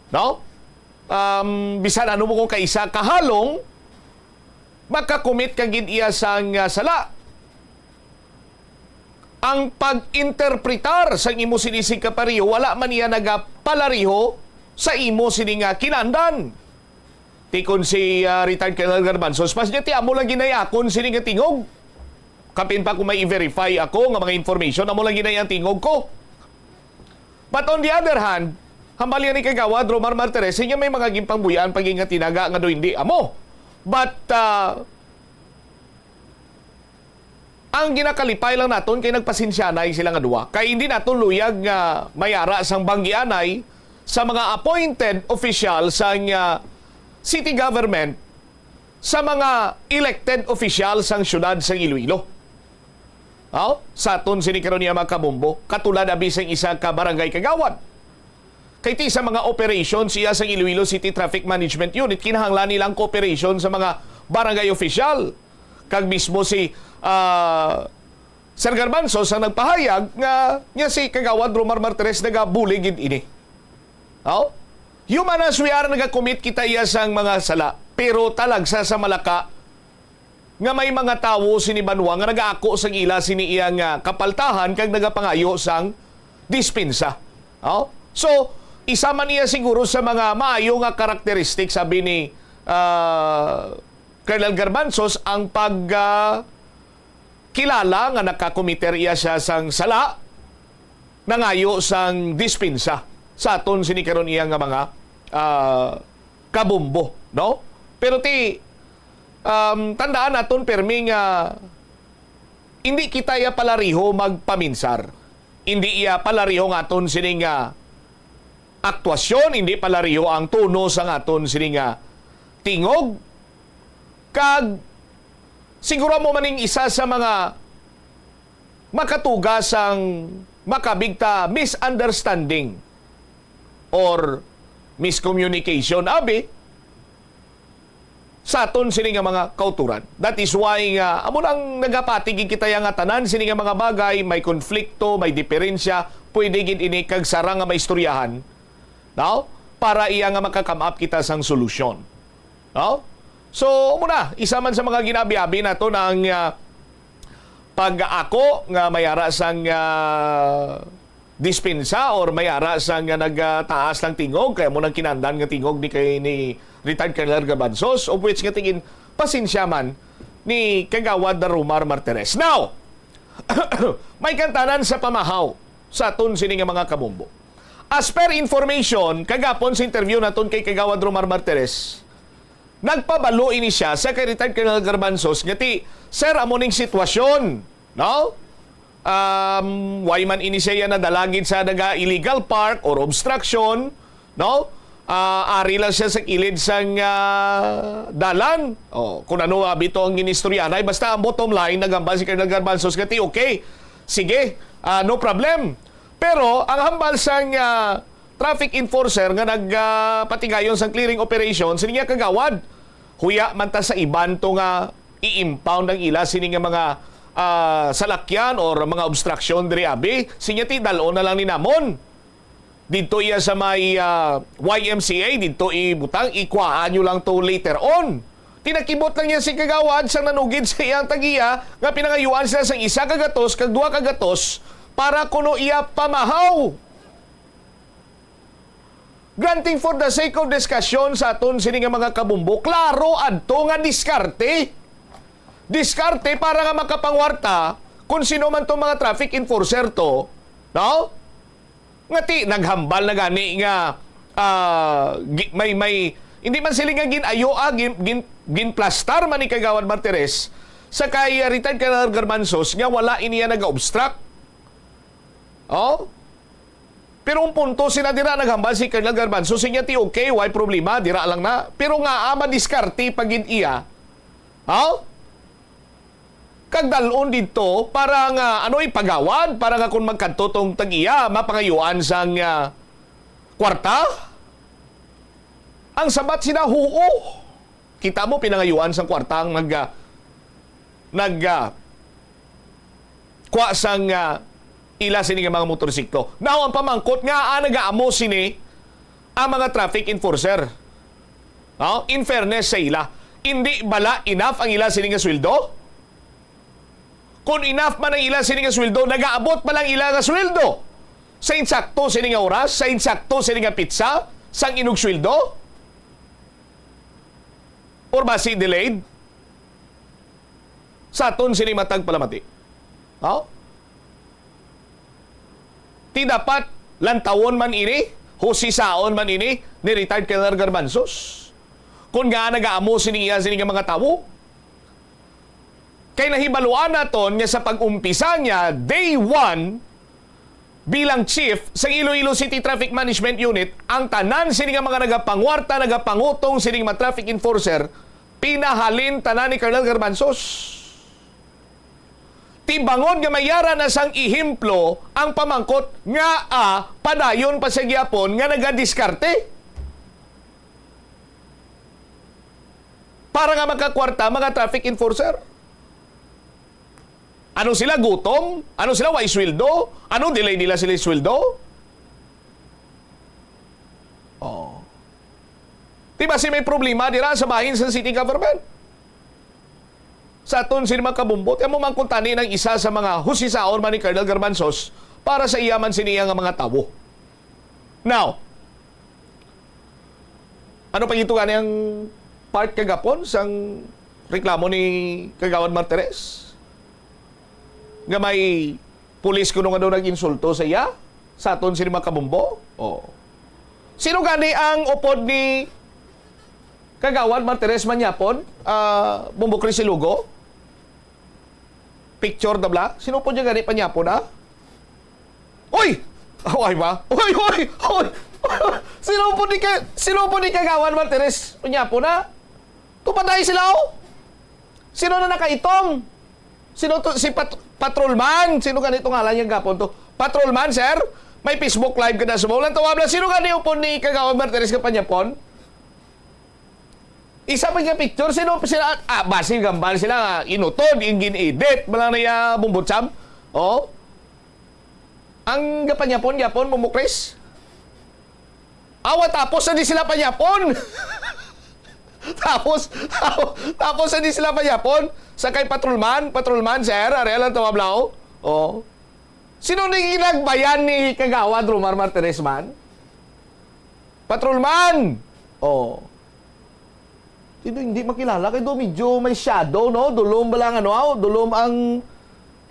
No? Bisan ano mo kung kaisa kahalong makakumit kagid iya sang sala. Ang pag-interpretar sa imo sinisig ka pariyo wala man iya nagapalariho sa imo sining kinandan. Tikon si retired Colonel Garbanzos mas niya ti amo lang ginayakon sining tingog. Kapin pa kung may i-verify ako nga mga information amo lang ginayang tingog ko. But on the other hand, hambalian ni Kagawad Romar Martires, niya may mga gimpangbuyan paging tinaga nga do hindi amo. But ang ginakalipay lang naton kay nagpasinsyanay sila nga duwa. Kay hindi naton luyag nga mayara sang banggianay sa mga appointed official sang city government sa mga elected official sang syudad sang Iloilo. Sa aton sinikaron niya mga kabombo, katulad abis ang isa ka barangay kagawad. Kay ti sa mga operations siya sa Iloilo City Traffic Management Unit, kinahanglan nilang cooperation sa mga barangay official. Kag mismo si Sir Garbanzos ang nagpahayag nga niya si Kagawad Romar Martires nagabuligid ini. Human as we are, nagakomit kita iya sang mga sala, pero talagsa sa malaka nga may mga tawo sinibanwa nga nagaako sang ila sini iyang kapaltahan kag nagapangayo sang dispensa. So, isa man iya siguro sa mga maayo nga karakteristik sabi ni Colonel Garbanzos ang kilala nga nakakomiter iya siya sang sala nangayo sang dispensa sa aton sinikaron iya nga mga kabombo, no? Pero tandaan naton permi nga hindi kita iya palariho magpaminsar. Hindi iya palariho nga aton sining aktwasyon, hindi palariho ang tono sa aton sining tingog. Kag siguro mo maning isa sa mga makatugas ang makabigta misunderstanding or miscommunication abi sa aton sini nga mga kauturan. That is why amo nang nagapatigig kita nga tanan sini nga mga bagay may konflikto, may diferensya, pwede gid ini kag sara nga maistoryahan. No? Para iya nga makakam up kita sang solusyon. No? So, muna, isa man sa mga ginabi-abi nato ang pag-ako nga mayara sang dispensa or mayara sang nagtaas ng tingog kaya mo nang kinandan nga tingog ni retired Colonel Garbanzos of which nga tingin pasensya man ni Kagawad na Romar Martires. Now, may kantanan sa pamahaw sa aton sini nga mga kabombo. As per information, kagapon sa interview naton kay Kagawad Romar Martires, nagpabalo ini siya sa kay retired Colonel Garbanzos nga ti, sir, amo ning sitwasyon, no? Why man ini siya nadalagid sa naga illegal park or obstruction, no? Ari lang siya sa kilid sang dalan. Kung ano bito ang ginistoryanay, basta ang bottom line nagamba si Colonel Garbanzos nga ti, okay, sige, no problem. Pero ang hambal sang traffic enforcer nga nagpatigayon sang clearing operation, sini nga kagawad, huya man ta sa iban to nga i-impound ang ila sini nga mga salakyan or mga obstruction diri abi, sinya ti dalon na lang ni namon. Dito iya sa may YMCA, dito ibutang, ikwaan nyo lang to later on. Tinakibot lang niya si kagawad sang nanugid sa iyang tagiya nga pinangayuan sila sang isa kagatos kag duha kagatos para kuno iya pamahaw. Granting for the sake of discussion sa aton sini nga mga kabumbo, klaro adto nga diskarte. Diskarte para nga makapangwarta kung sino man tong mga traffic enforcer to, no? Ngati naghambal na gani nga may hindi man sila nga ginayo ginplastar man ni kagawad Martires sa kay retired Colonel Garbanzos nga wala iniya naga-obstruct. Oh? Pero ang punto sila dira naghambal si Colonel Garbanzos sinya ti okay, why problema, dira lang na. Pero nga ama diskarte pagin iya. Oh? Kagdalon dito para nga ano'y pagawad para nga kung magkanto tong tag-iya mapangayuan sang kwarta. Ang sabat sila huo. Kita mo pinangayuan sang kwarta ang kwa sang ila sini nga mga motorsiklo. Now ang pamangkot nga nagaamo sini ang mga traffic enforcer. No? In fairness sa ila, hindi bala enough ang ila sini nga sweldo? Kung enough man ang ila sini nga sweldo, nagaabot pa lang ila nga sweldo. Sa insakto sini nga oras, sa insakto sini nga pizza, sang inog sweldo? Or basi delayed? Sa aton sini matag palamati. Oh? Ti dapat lantawon man ini, husisaon man ini, ni retired Colonel Garbanzos. Kung nga nagaamo sini nga mga tawo, kay nahibaluan naton nga sa pag-umpisa niya, day 1, bilang chief sa Iloilo City Traffic Management Unit, ang tanan sini nga mga nagapangwarta, nagapangutong sini nga traffic enforcer, pinahalin tanan ni Colonel Garbanzos. Tibangon nga mayara na sang ihimplo ang pamangkot nga padayon pa sa gyapon nga nagadiskarte. Para nga makakwarta mga traffic enforcer. Ano sila, gutom? Ano sila, why sweldo? Ano, delay nila sila sweldo? Oh. Diba si may problema dira sa bahin sa city government? Sa aton sila kabumbot, yung mamangkuntani ng isa sa mga husisaon man ni Colonel Garbanzos para sa iyaman siniya nga mga tabo. Now, ano pa ito ang part kagapon sang reklamo ni Kagawad Martires? Nga may pulis kuno nga daw nag-insulto sa iya sa aton sini makabumbo. Oh. Sino gani ang upod ni Kagawad Martires Manyapon? Bumbo Chris Lugo? Picture na bla? Sino po niya gani Panyapon Uy! Ay ba? Uy! Sino po ni Kagawad Martires Manyapon Tupaday sila Sino na nakaitong? Sino to? Si Patrolman. Sino ganito ngalan yung gapon to? Patrolman, sir? May Facebook live ka na sa mga. Tawabla, sino ganito po ni Kagawad Martires Kapanyapon? Isa pa yung picture. Sino sila? Basi gambal sila. Inutod, ingin-edit. Malang na bumbutsam. Oh. Ang Kapanyapon, Bumukris. Tapos na di sila Panyapon. Tapos hindi sila payapon sa kay patrolman, sir, areal ang tawablaw. Oh. Sino ni ginagbayan ni Kagawad Romar Martires man? Patrolman. Oh. Sino hindi makilala kay do medyo may shadow no, dulom ba lang dulom ang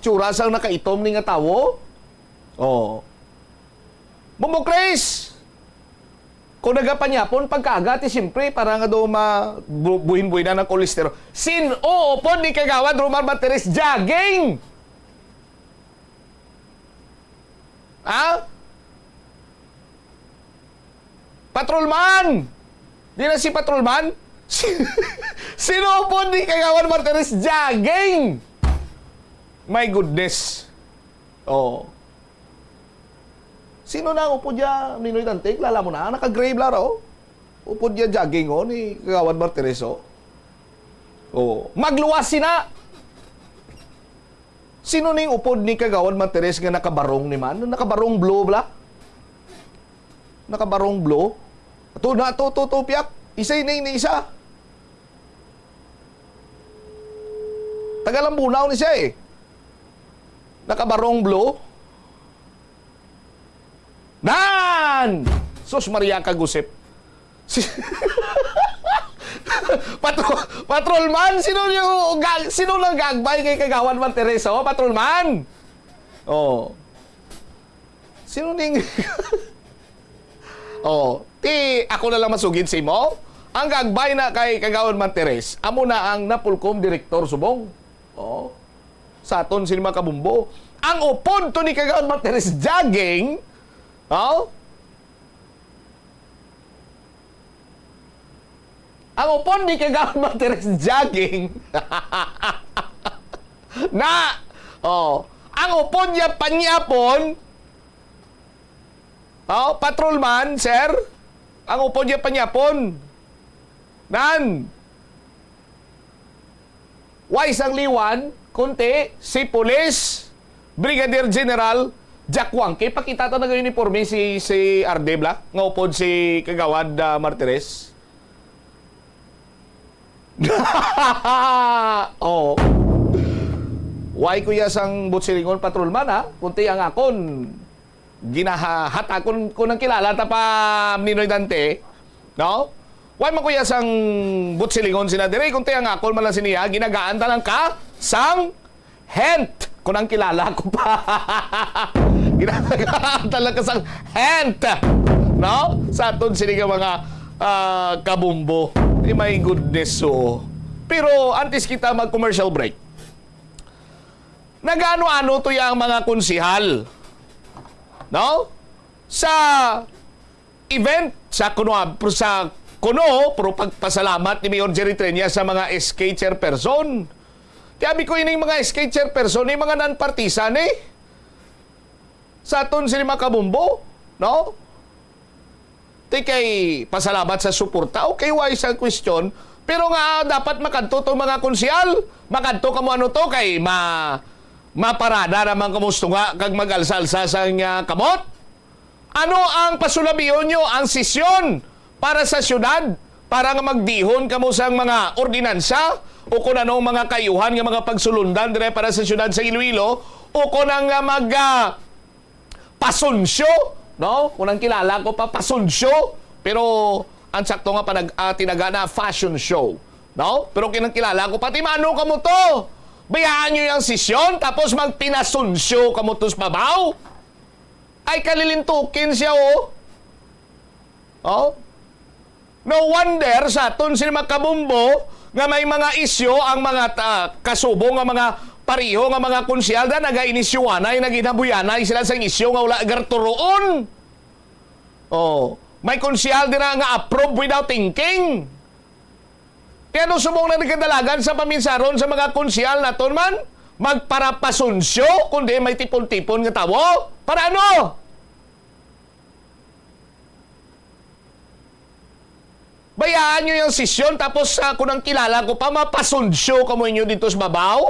tsura sang nakaitom ni nga tawo. Oh. Bumukris. Kung nagapanyapon, pagkagat, siyempre, para nga doon buhin-buhin na ng kolesterol. Upon ni Kagawad Romar Martires, jogging! Patrolman! Di na si Patrolman? Sino upon ni Kagawad Martires, jogging! My goodness. Oh. Sino na upod niya, Ninoy Dante? Lala mo na, naka-grave la raw. Upod niya jogging ni Kagawad Martires Oh. Magluwas sina! Sino ning upod ni Kagawad Martires nga nakabarong ni man? Nakabarong blue bla? Nakabarong blue? Ito, piyak. Isa ni isa. Tagalambunaw ni siya Nakabarong blue. Nan! Sus Maria Kagusip. Patrolman, sino nang gagbay kay Kagawad Martires patrolman? Oh. Sino ning Oh, ako na lang masugid sa imo. Ang gagbay na kay Kagawad Martires, amo na ang Napolcom Director subong. Oh. Sa aton sinima kabumbo. Ang upod to ni Kagawad Martires jogging. Oh. Ang upod ni Kagawad Martires jogging. Ang upod niya panyapon. Patrolman, sir. Ang upod niya panyapon. Nan. Wais ang liwan, kunti, si Police, Brigadier General Jack Wangke. Pakita ta na uniforme si Ardebla, nga upod si Kagawad Martires. Oh. Why kuya sang butsilingon patrolman kunti ang akon. Ginahat akon ko nang kilala ta pa Ninoy Dante, no? Why man kuya sang butsilingon sina dire kunti ang akon man lang siniya ginagaan ta lang ka sang hent ko nang kilala ko pa. Ginagaan ta lang ka sang hent, no? Sa aton sini nga mga kabumbo. My goodness Pero antes kita mag-commercial break, nagano-ano to yung mga konsihal, no? Sa event sa pero pagpasalamat ni Mayor Jerry Trenia sa mga SK chairperson. Sabi ko ining mga SK chairperson, yung mga non-partisan sa aton sila makabumbo, no? Kay pasalamat sa suporta. Okay, why sa question? Pero nga dapat makanto to mga konsyal. Makanto kamo ano to kay maparada naman kamusto nga kag mag-alsa-alsa sa kamot. Ano ang pasulabiyon nyo ang sesyon para sa syudad? Para nga magdihon kamo sa mga ordinansa o kung anong mga kayuhan nga mga pagsulundan dire para sa syudad sa Iloilo o kung ang pasonsyo, no? Kung ang kilala ko pa, pasonsyo. Pero ang sakto nga tinaga na fashion show, no? Pero kinakilala ko, pati mano ka mo to. Bayaan nyo yung sesyon, tapos magpinasunsyo ka mo to sa babaw. Ay, kalilintukin siya, No wonder sa aton sila makabumbo nga may mga isyo ang mga kasubo nga mga pariho nga mga konsyal na naga-inisyuanay, naginabuyanay sila sa isyo nga wala garturoon. May konsyal din nga approve without thinking. Kaya no sumong na nagkadalagan sa paminsaron sa mga konsyal na ton man, magparapasunsyo, kundi may tipon-tipon nga tawo. Para ano? Bayaan nyo yung sesyon, tapos kung ang kilala ko pa, mapasunsyo ka mo inyo dito sa babaw?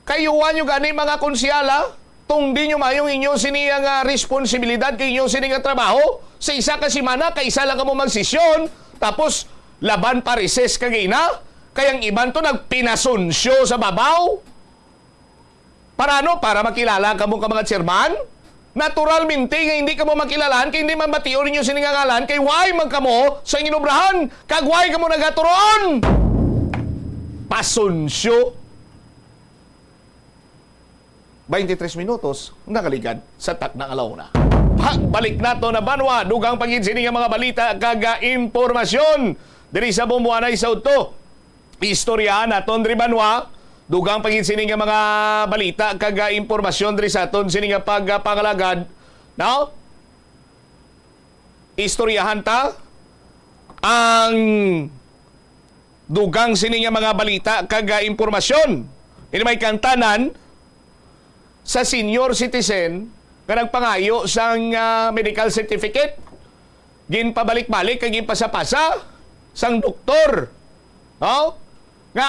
Kayuan nyo gani mga konsyala, tungdi nyo mayong inyo siniyang responsibilidad kay inyo siniyang trabaho. Sa isa ka simana, kaisa lang ka mo magsisyon, tapos laban pa recess kagina, kayang iban to nagpinasunsyo sa babaw. Para ano? Para makilala ka mo ka mga chairman? Naturalmente nga hindi ka mo makilalaan, kay hindi man batiyo ninyo siningangalan, kay why magkamo sa inubrahan, kag why ka mo nagaturoon. Pasunsyo. 23 minutos, nakaligad sa tak ng alauna. Balik na to na banwa, dugang pagin-sini nga mga balita, kaga impormasyon. Diri sa bumuanay sa uto. Istoryahan naton diri banwa, dugang pagin-sini nga mga balita, kaga impormasyon diri sa aton sini nga pagpangalagad. No? Istoryahan ta ang dugang sini nga mga balita kag impormasyon. Ini may kantanan sa senior citizen nga nagpangayo sang medical certificate. Ginpabalik-balik kag ginpasa-pasa sang doktor. No? Nga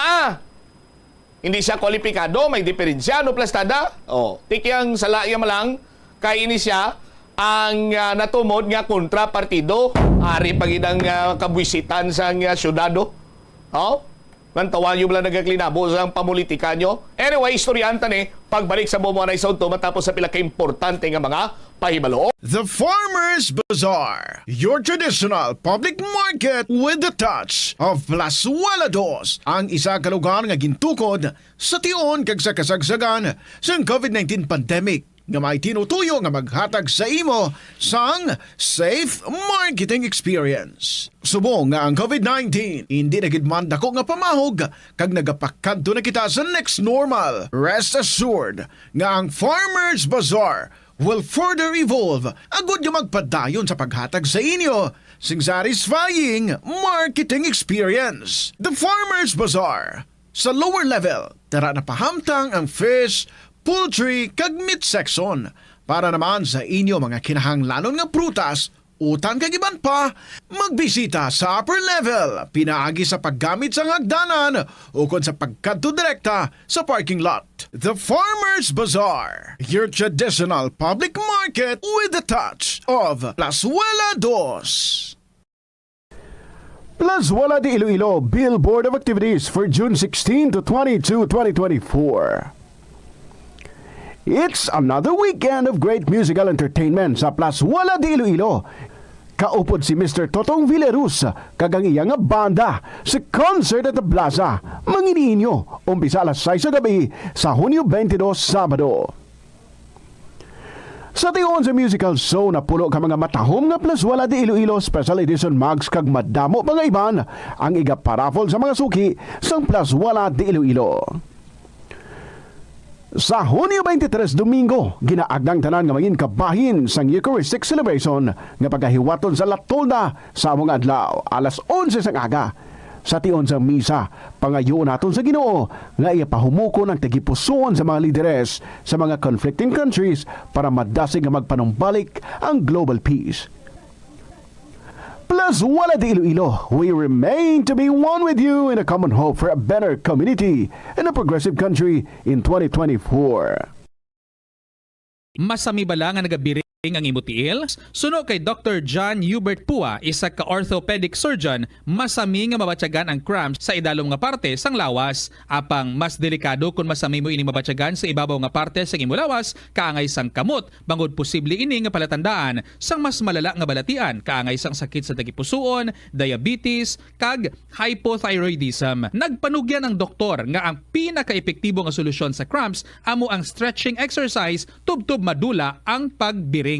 hindi siya kwalipikado, may diferensya no plastada. Tikyang salaya malang kay ini siya ang natumod nga kontra partido, ari pagidang kabwisitan sang syudado. Nantawan yung lang nagaglinabo sa pamulitika nyo. Anyway, istoryanta ni pagbalik sa Bumuanay Soto matapos sa pila ka-importante nga mga pahibalo.
The Farmers Bazaar, your traditional public market with the touch of Plazuela Dos, ang isa ka lugar nga gintukod sa tion kag sa kasagsagan sa COVID-19 pandemic nga may tinutuyo nga maghatag sa imo sang safe marketing experience. Subong nga ang COVID-19 hindi na gid man dako nga pamahog kag nagapakadto na kita sa next normal. Rest assured nga ang Farmers Bazaar will further evolve agud nga magpadayon sa paghatag sa inyo sing satisfying marketing experience. The Farmers Bazaar sa lower level tara na pahamtang ang fish, poultry kag meat section para naman sa inyo mga kinahanglanon nga prutas, utang kag iban pa, magbisita sa upper level pinaagi sa paggamit sa hagdanan ukon sa pagkadto direkta sa parking lot. The Farmers Bazaar, your traditional public market with the touch of Plazuela Dos.
Plazuela de Iloilo Billboard of Activities for June 16 to 22, 2024. It's another weekend of great musical entertainment sa Plazuela de Iloilo. Kaupod si Mr. Totong Villarus kagang iyang banda sa concert at the Plaza. Manginiinyo, umpisa alas 6 sa gabi sa Hunyo 22, Sabado. Sa tion sa musical show na pulo ka mga matahom nga Plazuela de Iloilo Special Edition Mags kag madamo mga iban ang igaparafol sa mga suki sang Plazuela de Iloilo. Sa Hunyo 23, Domingo, ginaagdang tanan nga maging kabahin sang Eucharistic Celebration nga pagkahiwaton sa Latolda sa among adlaw, alas 11 sang aga. Sa tion sa misa, pangayo naton sa Ginoo nga ipahumuko ng tagipusoon sa mga lideres sa mga conflicting countries para madasig nga magpanumbalik ang global peace. Plazuela de Iloilo, we remain to be one with you in a common hope for a better community and a progressive country in 2024.
Masami bala nga nagabiring ang imutiil? Suno kay Dr. John Hubert Pua, isa ka orthopedic surgeon, masami nga mabatyagan ang cramps sa idalom nga parte sang lawas. Apang mas delikado kung masami mo ini mabatyagan sa ibabaw nga parte sang imo lawas, kaangay sang kamot, bangod posible ini nga palatandaan sang mas malala nga balatian, kaangay sang sakit sa tagipusoon, diabetes, kag hypothyroidism. Nagpanugyan ang doktor nga ang pinaka-epektibo nga solusyon sa cramps amo ang stretching exercise tubtub madula ang pagbiring.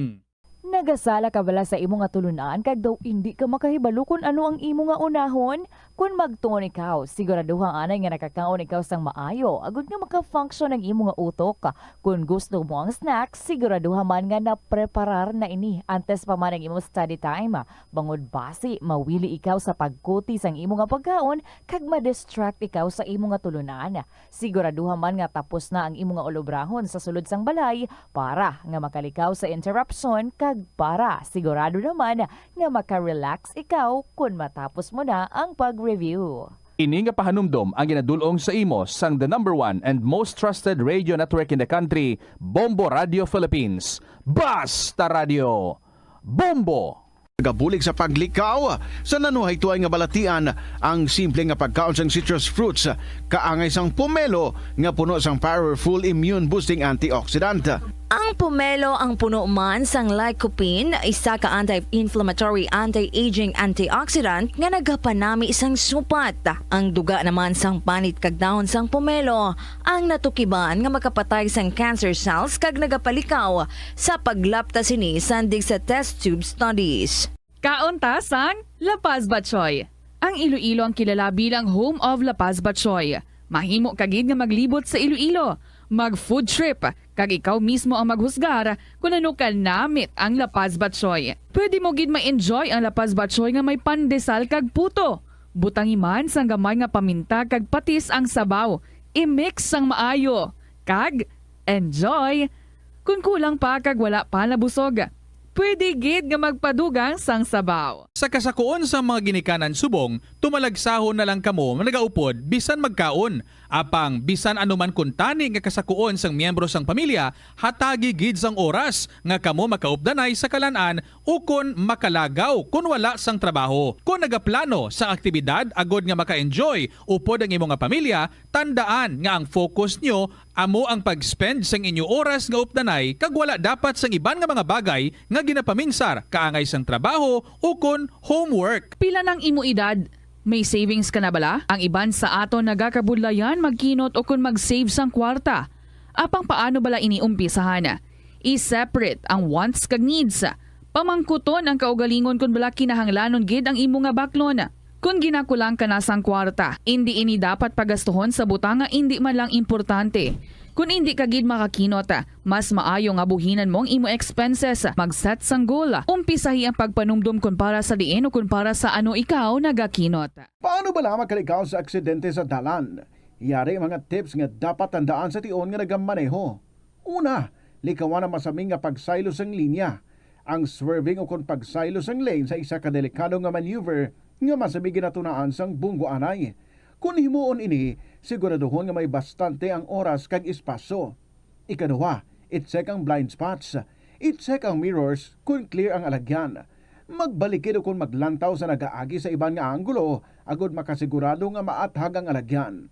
Nagasala ka bala sa imo nga tulunan kag daw hindi ka makahibalo kung ano ang imo nga unahon? Kung magtuon ikaw, siguraduhang anay nga nakakaon ikaw sang maayo, agud nga maka-function ang imo nga utok. Kung gusto mo ang snacks, siguraduhan man nga napreparar na ini antes pa man ang imo study time. Bangod basi, mawili ikaw sa pagkuti sang imo nga pagkaon kag ma-distract ikaw sa imo nga tulunan. Siguraduhan man nga tapos na ang imo nga olobrahon sa sulod sang balay para nga makalikaw sa interruption kag para sigurado naman nga maka-relax ikaw kung matapos mo na ang pag-review.
Ini nga pahanumdom ang ginadulong sa imo sang the #1 and most trusted radio network in the country, Bombo Radio Philippines. Basta Radio Bombo!
Gabulig sa paglikaw sa nanuhay tuay nga balatian ang simple nga pagkaon sang citrus fruits kaangay sang pomelo nga puno sang powerful immune boosting antioxidant.
Ang pomelo ang puno man sang lycopene, isa ka anti-inflammatory, anti-aging antioxidant nga nagapanami sang supat. Ang duga naman sang panit kag dahon sang pomelo ang natukiban nga makapatay sang cancer cells kag nagapalikaw sa paglapta sini sandig sa test tube studies.
Kaunta sang La Paz Batchoy. Ang Iloilo ang kilala bilang home of La Paz Batchoy. Mahimo kagid nga maglibot sa Iloilo, mag-food trip, kag ikaw mismo ang maghusgar kung ano ka namit ang La Paz Batchoy. Pwede mo gid ma-enjoy ang La Paz Batchoy nga may pandesal kag puto. Butangi man sang gamay nga paminta kag patis ang sabaw. I-mix sang maayo. Kag enjoy. Kung kulang pa kag wala pa nabusog, pwede gid nga magpadugang sang sabaw.
Sa kasakuon sa mga ginikanan subong, tumalagsahon na lang kamo nagaupod bisan magkaon. Apang bisan anuman kuntani nga kasakuon sang miyembro sang pamilya, hatagi gid sang oras nga kamo makaupdanay sa kalan-an o kon makalagaw kun wala sang trabaho. Kung nagaplano sa aktibidad agod nga maka-enjoy upod ang imong nga pamilya, tandaan nga ang focus nyo amo ang pag-spend sang inyo oras nga updanay kag wala dapat sang iban nga mga bagay nga ginapaminsar kaangay sang trabaho o kon homework.
Pila ng imo edad? May savings ka na bala? Ang iban sa ato nagakabudlayan magkinot o kung mag-save sang kwarta. Apang paano bala iniumpisahan? I-separate ang wants kag needs. Pamangkuton ang kaugalingon kung bala kinahanglanon gid ang imo nga baklon. Kung ginakulang ka na sang kwarta, hindi ini dapat pagastuhon sa butang nga hindi man lang importante. Kung hindi ka gid makakinot, mas maayo nga buhinan mong imo expenses. Mag-set sang goal. Umpisahi ang pagpanumdum kung para sa diin o kung para sa ano ikaw nagakinot.
Paano ba lamang kalikaw sa aksidente sa dalan? Yari mga tips nga dapat tandaan sa tion nga nagamaneho. Una, likawan ang masaming nga pagsaylo sang linya. Ang swerving o kung pagsaylo sang lane sa isa ka delikado nga maneuver nga masaming ginatunaan sang bunggo anay. Kung himuon ini, siguraduhon nga may bastante ang oras kag espasyo. Ikaduha, i-check ang blind spots. I-check ang mirrors kung clear ang alagyan. Magbalikid o kung maglantaw sa nagaagi sa ibang nga anggulo agod makasigurado nga maathag ang alagyan.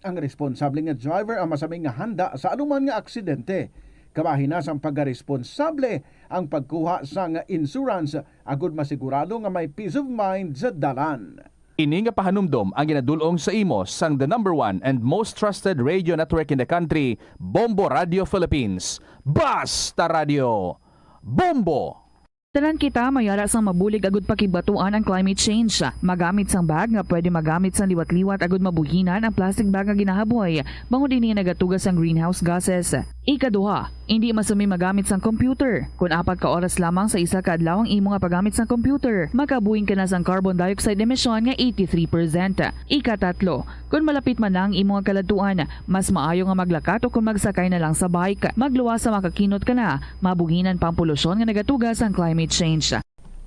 Ang responsable nga driver ang masaming nga handa sa anuman nga aksidente. Kabahin na sang pagkaresponsable ang pagkuha sa nga insurance agod masigurado nga may peace of mind sa dalan.
Ini nga pahanumdom ang ginadulong sa imo sang the #1 and most trusted radio network in the country, Bombo Radio Philippines. Basta Radio Bombo!
Tanan kita mayara sang mabulig agud pakibatuan ang climate change. Magamit sang bag nga pwede magamit sang liwat-liwat agud mabuhinan ang plastic bag nga ginahaboy. Bangod ini nagatugas ang greenhouse gases. Ikaduha, hindi masumi magamit sang computer. Kung 4 ka oras lamang sa isa ka adlaw ang imo nga paggamit sang computer, makabuhing ka na sang carbon dioxide emission nga 83%. Ikatatlo, kung malapit man lang imo nga kaladuan, mas maayo nga maglakat o kung magsakay na lang sa bike. Magluwas sa makakinot ka na, mabuhinan pang polusyon nga nagatugas ang climate change.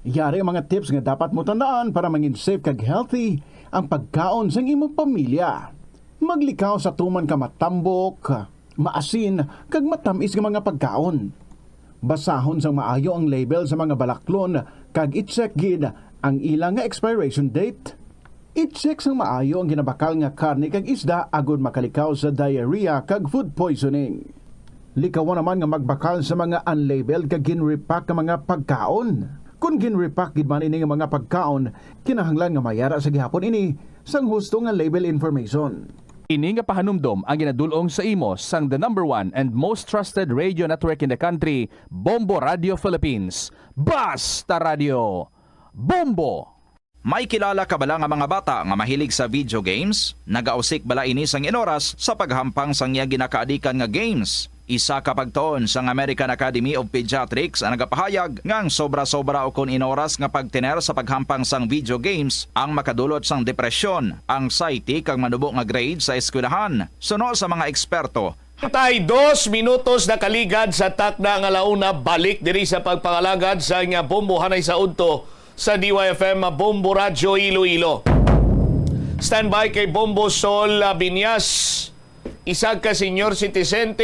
Yari ang mga tips nga dapat mo tandaan para mangin safe kag healthy ang pagkaon sa imong pamilya. Maglikaw sa tuman ka matambok, maasin, kag matamis nga mga pagkaon. Basahon sang maayo ang label sa mga balaklon kag i-check gid ang ilang nga expiration date. I-check sang maayo ang ginabakal nga karne kag isda agud makalikaw sa diarrhea kag food poisoning. Likawan naman nga magbakal sa mga unlabeled kag ginrepack nga mga pagkaon. Kung ginrepack gid man ini nga mga pagkaon, kinahanglan nga mayara sa gihapon ini sang husto nga label information.
Ini nga pahanumdom ang ginadulong sa imo sang the #1 and most trusted radio network in the country, Bombo Radio Philippines. Basta Radio Bombo!
May kilala ka bala nga mga bata nga mahilig sa video games? Nagausik bala ini sang inoras sa paghampang sang iya ginakaadikan nga games. Isa ka pagtuon sang American Academy of Pediatrics ang nagapahayag ngang sobra-sobra o kun inoras nga pagtener sa paghampang sang video games ang makadulot sang depresyon, anxiety kag manubo nga grade sa eskwelahan. Suno sa mga eksperto,
Tay 2 minutos na kaligad sa takda nga launa balik diri sa pagpangalagad sa nga Bombo Hanay sa Udto sa DYFM Bombo Radio Iloilo. Standby kay Bombo Sol Binyas. Isag ka senior citizen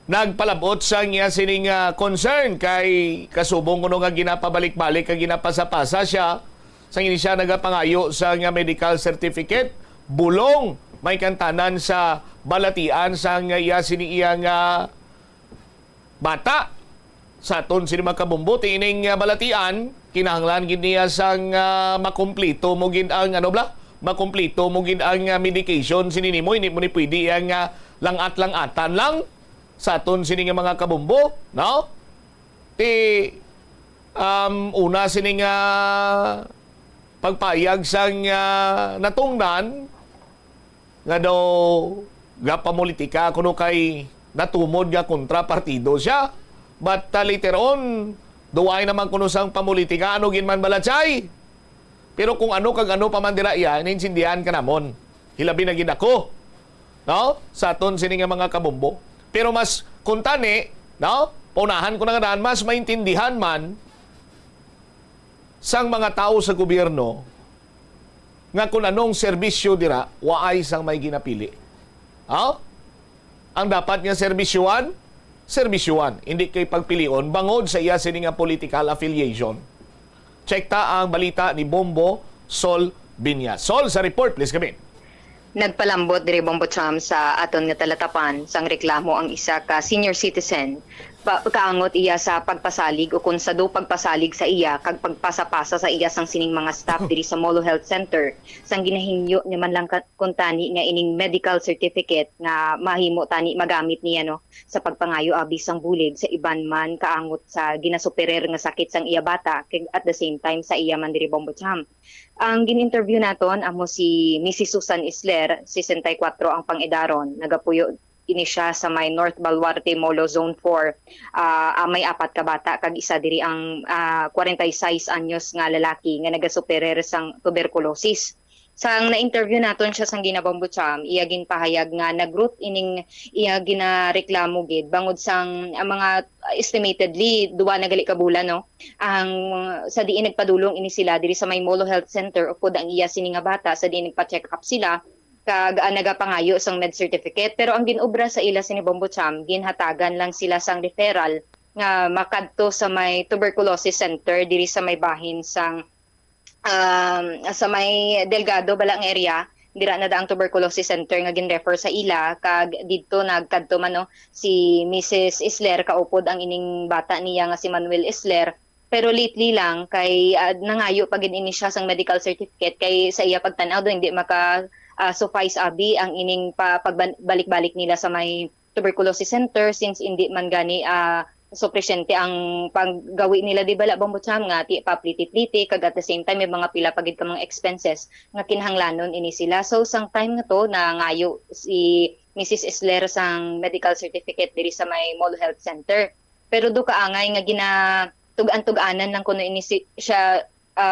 nagpalabot sa niya sining concern kay kasubong kuno nga ginapabalik-balik kag ginapasapasa siya sa siya nagapangayo sa nga medical certificate bulong may kantanan sa balatian sa nga iya siniya nga bata sa aton sini makabumbuti ining balatian kinahanglan gid niya sang makumpleto mo gid ang makumpleto mo gid ang medication sinini mo hindi mo ni pwede ang langat-langatan lang sa aton sini nga mga kabumbo, no? Una sini nga pagpayag sang natungdan nga daw gapamulitika kuno kay natumod nga kontrapartido siya. But later on, duway naman kuno sang pamulitika ano ginman balatsay. Pero kung ano kag ano pa man dira iya, ininsindihan ka namon. Hilabi na gid ako. No? Sa aton sini nga mga kabombo. Pero mas kuntani, no? Paunahan ko na nga mas maintindihan man sang mga tao sa gobyerno nga kung anong serbisyo dira, waay sang may ginapili. Ang dapat nga serbisyuan, hindi kay pagpilion, bangod sa iya sini nga political affiliation. Check ta ang balita ni Bombo Sol Binya. Sol, sa report, please come in.
Nagpalambot diri Bombo Cham sa aton nga talatapan sang reklamo ang isa ka senior citizen kaangot iya sa pagpasalig o kung sa do pagpasalig sa iya kag pagpasa-pasa sa iya sang sining mga staff diri sa Molo Health Center sang ginahingyo ni man lang kuntani nga ining medical certificate nga mahimo tani magamit niya no sa pagpangayo abi sang bulig sa iban man kaangot sa ginasuperer nga sakit sang iya bata kag at the same time sa iya man diri Bombo Cham. Ang gin-interview naton amo si Mrs. Susan Isler, 64 ang pang-edaron, nagapuyo ini siya sa may North Baluarte Molo Zone 4. May 4 ka bata kag isa diri ang 46 anyos nga lalaki nga nagasuperer sang tuberculosis. Sang na-interview naton siya sang Ginabombo Cham, iya ginpahayag nga nag-root ining iya ginareklamo gid bangod sang mga estimatedly duwa na gali ka bulan no. Ang sa diin nagpadulong ini sila diri sa may Molo Health Center upod ang iya sini nga bata sa diin nagpa-check up sila kag nagapangayo sang med certificate pero ang ginobra sa ila sini Bombo Cham ginhatagan lang sila sang referral nga makadto sa may tuberculosis center diri sa may bahin sang sa may Delgado balang area dira na daang tuberculosis center nga gin-refer sa ila kag didto nagkadto man no si Mrs. Isler kaupod ang ining bata niya nga si Manuel Isler pero lately lang kay nangayo pag ini siya sang medical certificate kay sa iya pagtan-aw do hindi maka suffice abi ang ining pagbalik-balik nila sa may tuberculosis center since hindi man gani so presyente ang paggawi nila di bala Bombo Cham nga ti papliti-pliti kag at the same time may mga pila pagid ka mga expenses nga kinahanglanon ini sila so sang time nga to na ngayo si Mrs. Isler sang medical certificate diri sa may Molo Health Center pero do kaangay nga ginatug-an-tuganan lang kuno ini siya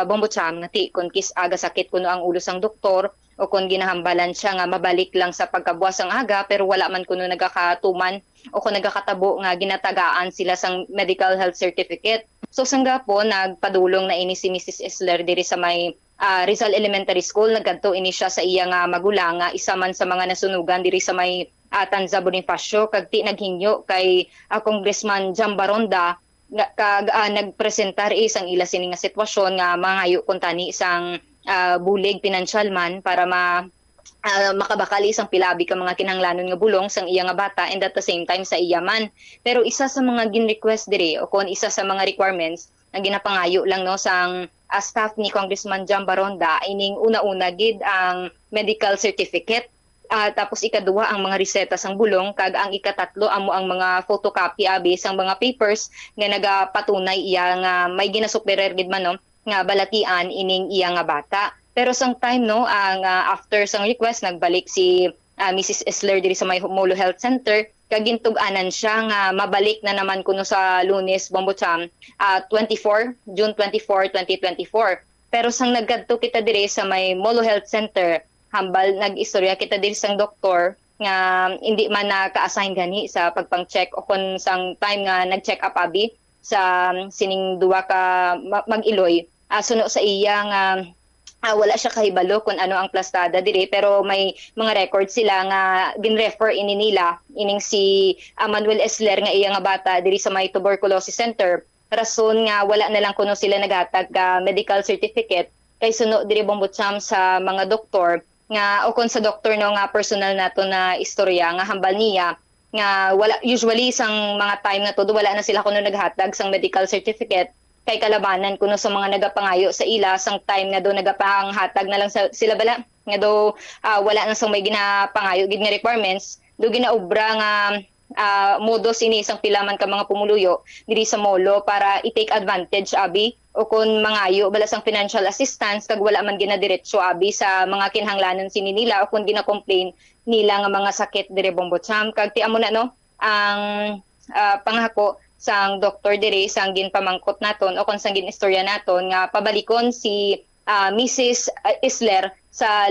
Bombo Cham nga ti kun kis aga sakit kuno ang ulo sang doktor o kung ginahambalan siya nga mabalik lang sa pagkabuwas ang aga pero wala man kuno nagakatuman o kung nagakatabo nga ginatagaan sila sang medical health certificate. So sangga po nagpadulong na ini si Mrs. Isler diri sa may Rizal Elementary School nagkadto ini siya sa iya nga magulang nga isa man sa mga nasunugan diri sa may Tanza Bonifacio kag ti naghingyo kay Congressman Jambaronda kag nagpresentar isang ila sini nga sitwasyon nga mangayo kuntani isang bulig financial man para makabakali isang pilabi ka mga kinahanglanon nga bulong sang iya nga bata and at the same time sa iya man. Pero isa sa mga gin-request diri o kung isa sa mga requirements na ginapangayo lang no sang staff ni Congressman Jambaronda ining una-una gid ang medical certificate tapos ikaduha ang mga reseta sang bulong kag ang ikatatlo amo ang mga photocopy abi sang mga papers nga nagapatunay iya nga may ginasuperer gid man no nga balatian ining iya nga bata. Pero sang time no ang after sang request nagbalik si Mrs. Isler diri sa may Molo Health Center kag gintug-anan siya nga mabalik na naman kuno sa Lunes Bombo Cham June 24, 2024. Pero sang nagkadto kita diri sa may Molo Health Center hambal nag-istorya kita diri sang doktor nga hindi man naka-assign gani sa pagpang-check o kung sang time nga nag-check up abi sa sining duwa ka mag-iloy suno sa iya nga wala siya kahibalo kung ano ang plastada diri pero may mga record sila nga gin-refer ini nila ining si Manuel Isler nga iya nga bata diri sa may tuberculosis center rason nga wala na lang kuno sila naghatag medical certificate kay suno diri Bombo Cham sa mga doktor nga o kung sa doktor no nga personal nato na istorya nga hambal niya nga wala usually sang mga time na to wala na sila kuno naghatag sang medical certificate kay kalabanan kuno sa mga nagapangayo sa ila sang time nga do nagapanghatag na lang sila bala nga do wala na sang may ginapangayo gid nga requirements do ginaobra nga modos ini isang pilaman ka mga pumuluyo diri sa molo para i-take advantage abi o kung mangayo bala sang financial assistance kag wala man ginadiretso abi sa mga kinahanglanon sini nila o kung gina-complain nila nga mga sakit diri Bombo Cham kag ti amo na no ang panghako sang doktor diri sang ginpamangkot naton o kung sang ginistorya naton nga pabalikon si Mrs. Isler sa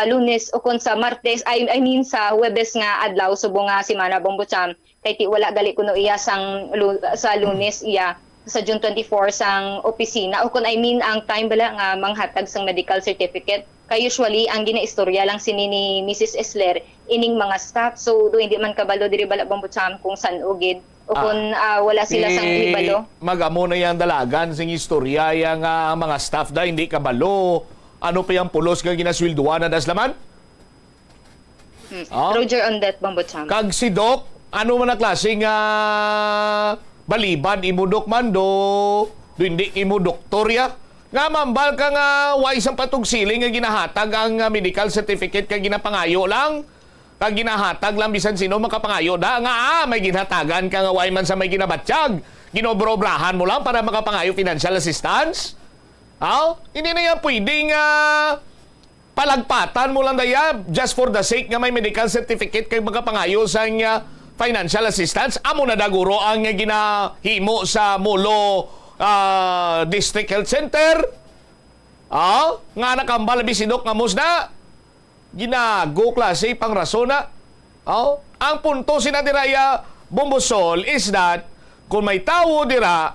Lunes o kun sa Martes, I mean sa Huwebes nga adlaw subong nga semana Bombocham kay ti wala gali kuno iya sa Lunes iya sa June 24 sang opisina o kun I mean ang time bala nga manghatag sang medical certificate kay usually ang ginaistorya lang sini ni Mrs. Isler ining mga staff, so do hindi man kabalo diri bala Bombocham kung san ugid o kung wala sila sang ibalo.
Magamo na yung dalagan sing istorya yung mga staff da hindi kabalo. Ano pa yung pulos nga ginaswilduan na daslaman?
Roger on that, Bombocham.
Kag si Doc, ano man na klaseng baliban imudok man do hindi imo doktorya? Nga mambal ka nga wais ang patugsiling nga ginahatag ang medical certificate kag ginapangayo lang. Kag ginahatag lang bisan sino makapangayo da nga may ginhatagan ka nga way man sa may ginabatsyag. Ginobrobrahan mo lang para makapangayo financial assistance? Hindi na yan pwedeng palagpatan mo lang daya just for the sake nga may medical certificate kay makapangayo sa financial assistance. Amo na daguro ang ginahimo sa Mulo District Health Center. Nga nakambal bisidok nga musna. Ginago klase pang rasona. Ang punto sinadiraya Bombosol is that kung may tao dira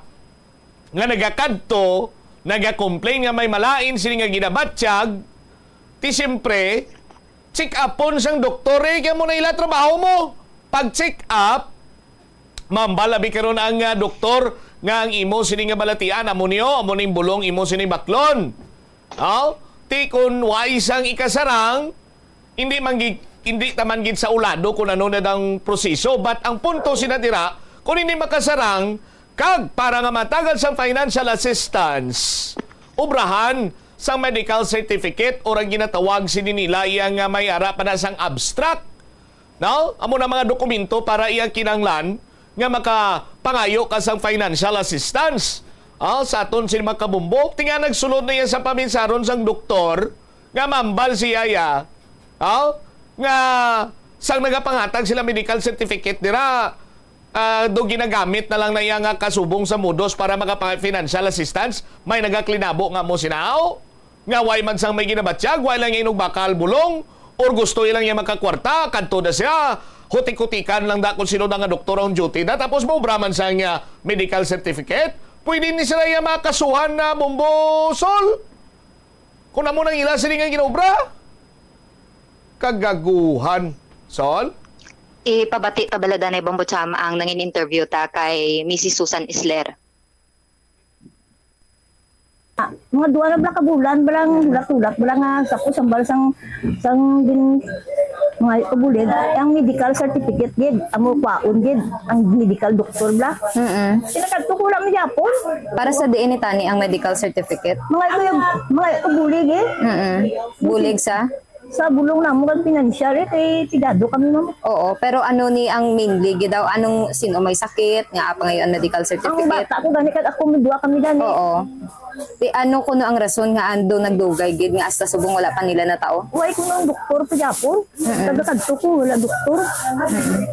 nga nagakadto, nagakomplain nga may malain sila nga ginabatsyag, ti siyempre, check upon sang doktor kaya mo na ila trabaho mo. Pag check up, mambalabi karon ang doktor nga ang imo sini nga balatian, amo niyo, amo ning bulong imo sini baklon. Ti kun wais ang ikasarang, hindi taman gid sa ulado kung ano na dang proseso, but ang punto sinatira kung hindi makasarang kag para nga matagal sa financial assistance obrahan sa medical certificate o ang ginatawag nila yang may ara pa na sang abstract, amo na mga dokumento para iyang kinanglan nga makapangayo ka sang financial assistance. Sa aton sin makabumbok tinga nagsulod na yan sa paminsaron sang doktor nga mambal siya nga sang nagapangatag sila medical certificate dira do ginagamit na lang na iya nga kasubong sa mudos para maka-financial assistance, may nagaklinabo nga mo sinao nga way man sang may ginabatsyag, way lang inog bakal bulong or gusto ilang iya makakwarta kadto na siya hutik-hutikan lang da kung sino na nga doktor on duty na tapos mo braman sang medical certificate, pwede ni sila iya makasuhan na Bombosol kung namo nang ila sila nga ginobra. Kagaguhan. Sol?
Ipabati tabalada na Bombocham ang nangin interview ta kay Mrs. Susan Isler.
Mga duwa na kabulan, balang hulat-hulat, balang sapos ang balasang din mga kabulan, ang medical certificate gid, amo kwaon gid, ang medical doctor bla. Pinakatukulang ni Japon.
Para sa diin tani ang medical certificate.
Mga kabulig
Bulig
sa bulong na mo kag financial kay tigado kami mo.
Oo, pero ano ni ang mainly daw anong sino may sakit nga apa ngayon medical certificate?
Ang bata ko gani kag ako midua kami dani.
Oo. Di ano kuno ang rason nga ando nagdugay gid nga hasta subong wala pa nila na tao?
Way kuno ang doktor pa Japon. Kada kadto ko wala doktor.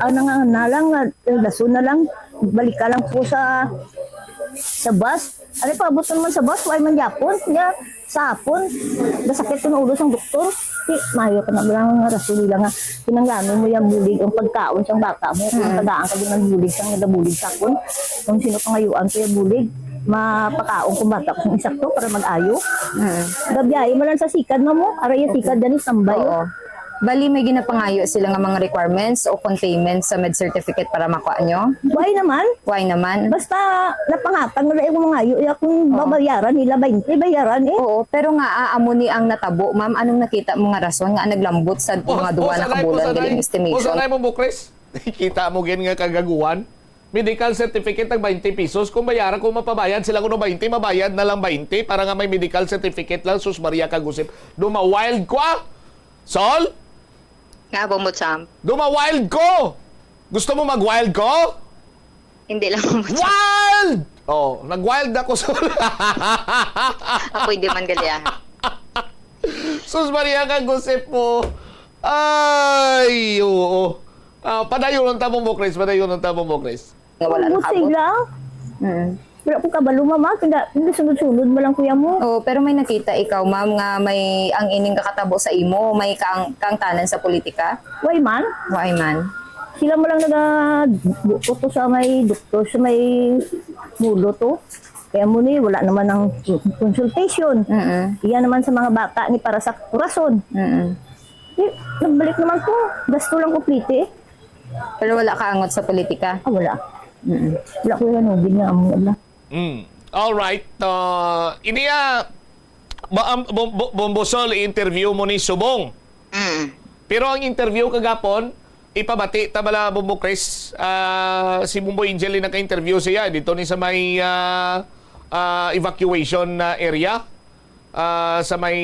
Ano nga nalang lason na lang balik ka lang po sa bus. Ano pa abot naman sa bus way man Japon niya sa hapon. Dasakit ng ulo sang doktor. Mayo ka na bilang rasul lang nga pinanggano mo yung bulig ang pagkaon sang bata mo kung tagaan ka din ng bulig sang nagabulig sakon kung sino pangayuan ko yung bulig mapakaon kung bata ko isakto para mag-ayo gabiyahe mo lang sa sikad mo aray yung sikad dyan isambay.
Bali may ginapangayo sila nga mga requirements o containments sa med certificate para makuha nyo?
Why naman?
Why naman?
Basta napanghatag na yung mga ayo kung babayaran nila 20 bayaran
Oo, pero nga aamo ni ang natabo ma'am, anong nakita mo nga rason nga naglambot sa mga duwa na kabulan galing estimation?
Usanay mo bukres? Kita mo gen nga kagaguhan? Medical certificate ng 20 pesos. Kung bayaran, kung mapabayad sila kuno 20, mabayad na lang 20 para nga may medical certificate lang. Sus Maria Kagusip. Duma-wild ko Sol?
Nga Bombocham.
Duma-wild ko! Gusto mo mag-wild ko?
Hindi lang Bombocham.
Wild! Nag-wild ako Sol.
Ako hindi man galiyahan.
Sus Maria Kagusip mo. Ay, oo. Padayon ng tabong mo, Chris. Padayon ng tabong mo, Chris.
Wala na
kabot. Wala po kabalo, mama. Hindi sunod-sunod mo lang kuya mo.
Oh, pero may nakita ikaw, ma'am, nga may ang ining kakatabo sa imo, may kang tanan sa politika?
Why man?
Why man?
Sila mo lang nag-buko to sa may doktor, sa may mulo to. Kaya mo ni, wala naman ng consultation. Iyan naman sa mga bata ni para sa kurason. Nagbalik naman ko. Gasto lang kuplite.
Pero wala ka angot sa politika?
Ah, wala. Wala ko yan, hindi nga amo wala.
Alright. Iniya, Bombosol, interview mo ni Subong. Pero ang interview kagapon, ipabati tabala Bumbo Chris, si Bumbo Angel naka-interview siya dito ni sa may evacuation area sa may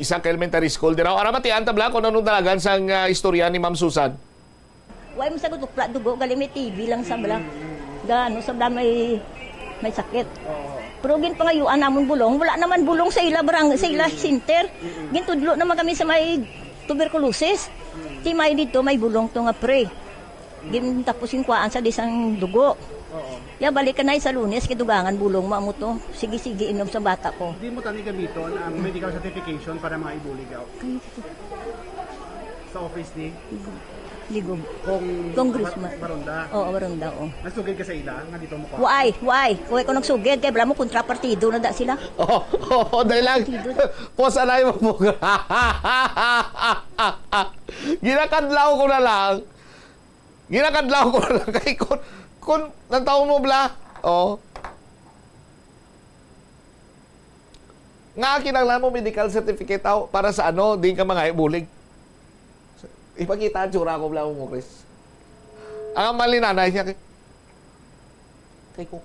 isang elementary school diraw. Aramati tabla kung anong dalagan sang istorya ni Ma'am Susan.
Why mo sagot plat dugo, galing may TV lang sa bala. Gano sa bala may sakit. Pero gin pangayuan namon bulong, wala naman bulong sa ila sa ila center. Gintudlo naman kami sa may tuberculosis. Ti may dito may bulong to nga pre. Gin tapos yung kuan sa disang dugo. Ya balik ka na sa Lunes kidugangan bulong mo to. Sige inom sa bata ko.
Hindi mo tani gamiton ang medical certification para mga ibuligaw. Sa office ni
Ligog.
Congressman Baronda.
Oo, Baronda, oo.
Nagsugid ka sa ila nga dito mo ko.
Why? Kuwi ko nagsugid kay bala mo kontrapartido na da sila.
Dahil lang. Posa na yung mo. Ginakadlaw ko na lang. Kay kung nataon mo bla. Nga kinanglan mo medical certificate para sa ano, di ka mga ibulig. Ipakita ang tsura ko bla mo, Chris. Ang mali nanay niya kay ko.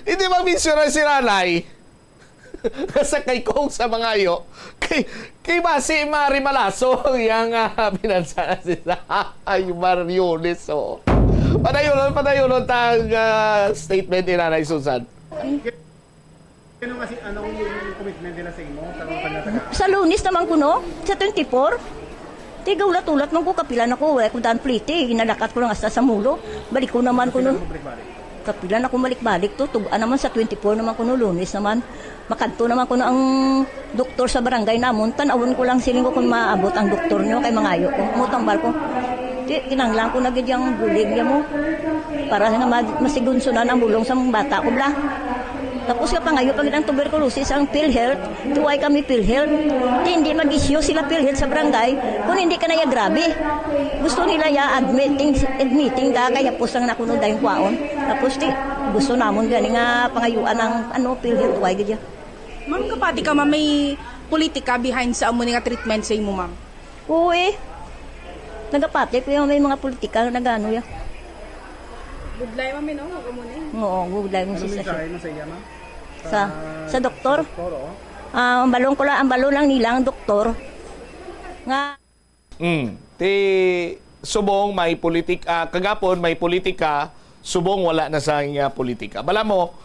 Hindi ba mention si nanay? Sa kay kong sa mga ayo. Kay basi Mari Malaso yang pinansa sila ay Mariones so. Padayon tang statement ni Nanay Susan.
Anong yung commitment nila sa imo sa mga panataga?
Sa Lunes naman ko no, sa 24. Tigaw ulat man ko kapilan ako, wala ko daan plite, ginalakat ko lang hasta sa mulo. Balik ko naman ko no. Kapilan ako balik-balik to, tugaan naman sa 24 naman ko no, Lunes naman. Makanto naman ko na ang doktor sa barangay namon, tanawon ko lang siling ko kung maabot ang doktor nyo kay mangayo ko. Mutambal ko. Kinanglang ko na gidyang bulig niya mo. Para nga masigunsunan ang bulong sa mga bata ko bla. Tapos ka pa ngayon, pag ang tuberculosis, ang PhilHealth, tuway kami PhilHealth. Hindi mag-issue sila PhilHealth sa barangay kung hindi ka na ya grabe. Gusto nila ya admitting da, kaya po sang nakunod da yung kwaon. Tapos gusto namon gani nga pangayuan ng PhilHealth, tuway gadya.
Ma'am, kapati ka ma'am, may politika behind sa amo nga treatment sa imo, ma'am?
Uy, nagapati ko yung may mga politika na nagano ya.
Budlay ma'am, no? Huwag mo na
Oo, budlay mo
Ano
sa
mensahe mo sa iya, ma'am?
Sa doktor?
Ang
balong lang nila ang doktor. Nga.
Ti subong may politika, kagapon may politika, subong wala na sa politika. Bala mo,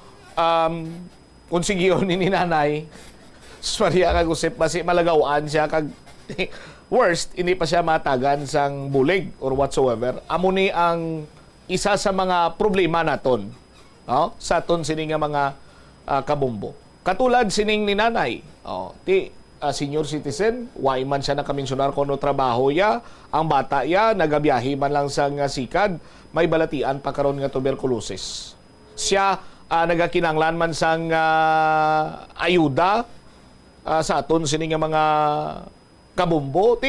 kung sigiyon ni nanay, Maria kag usip basi malagawaan siya kag worst, hindi pa siya matagan sang bulig or whatsoever. Amo ni ang isa sa mga problema naton. Sa aton sining mga kabumbo. Katulad sining ni nanay. Senior citizen, why man siya nakamensionar kung ano trabaho ya, ang bata ya, nagabiyahe man lang sa sikad, may balatian pa karon nga tuberculosis. Siya nagakinanglan man sang ayuda sa aton sining mga kabumbo.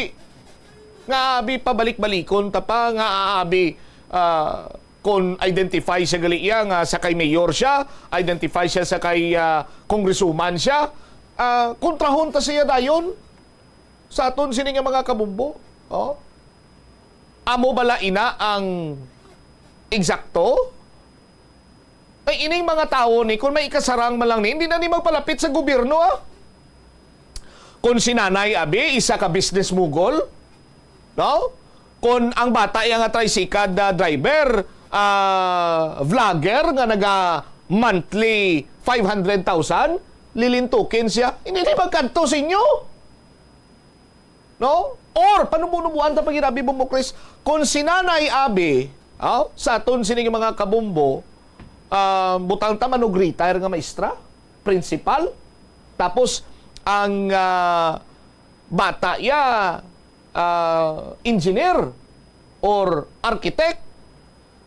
Nga abi pabalik-balikon ta pa nga abi kung identify siya gali iya nga sa kay mayor siya, identify siya sa kay congresswoman siya, kontrahon ta siya dayon sa aton sini nga mga kabumbo. Amo bala ina ang eksakto? Ay ining mga tao ni kung may ikasarang man lang ni, hindi na ni magpalapit sa gobyerno Kung si nanay abi isa ka business mogul, no? Kung ang bata yang tricycle driver, vlogger nga naga monthly 500,000, lilintukin siya, hindi na magkanto sa inyo. No? Or, panubunubuan ta pagirabi mo, Chris, kung si Nanay Abi, Sa aton sini nga mga kabumbo, butang ta manog retire nga maestra, principal, tapos ang bata ya engineer or architect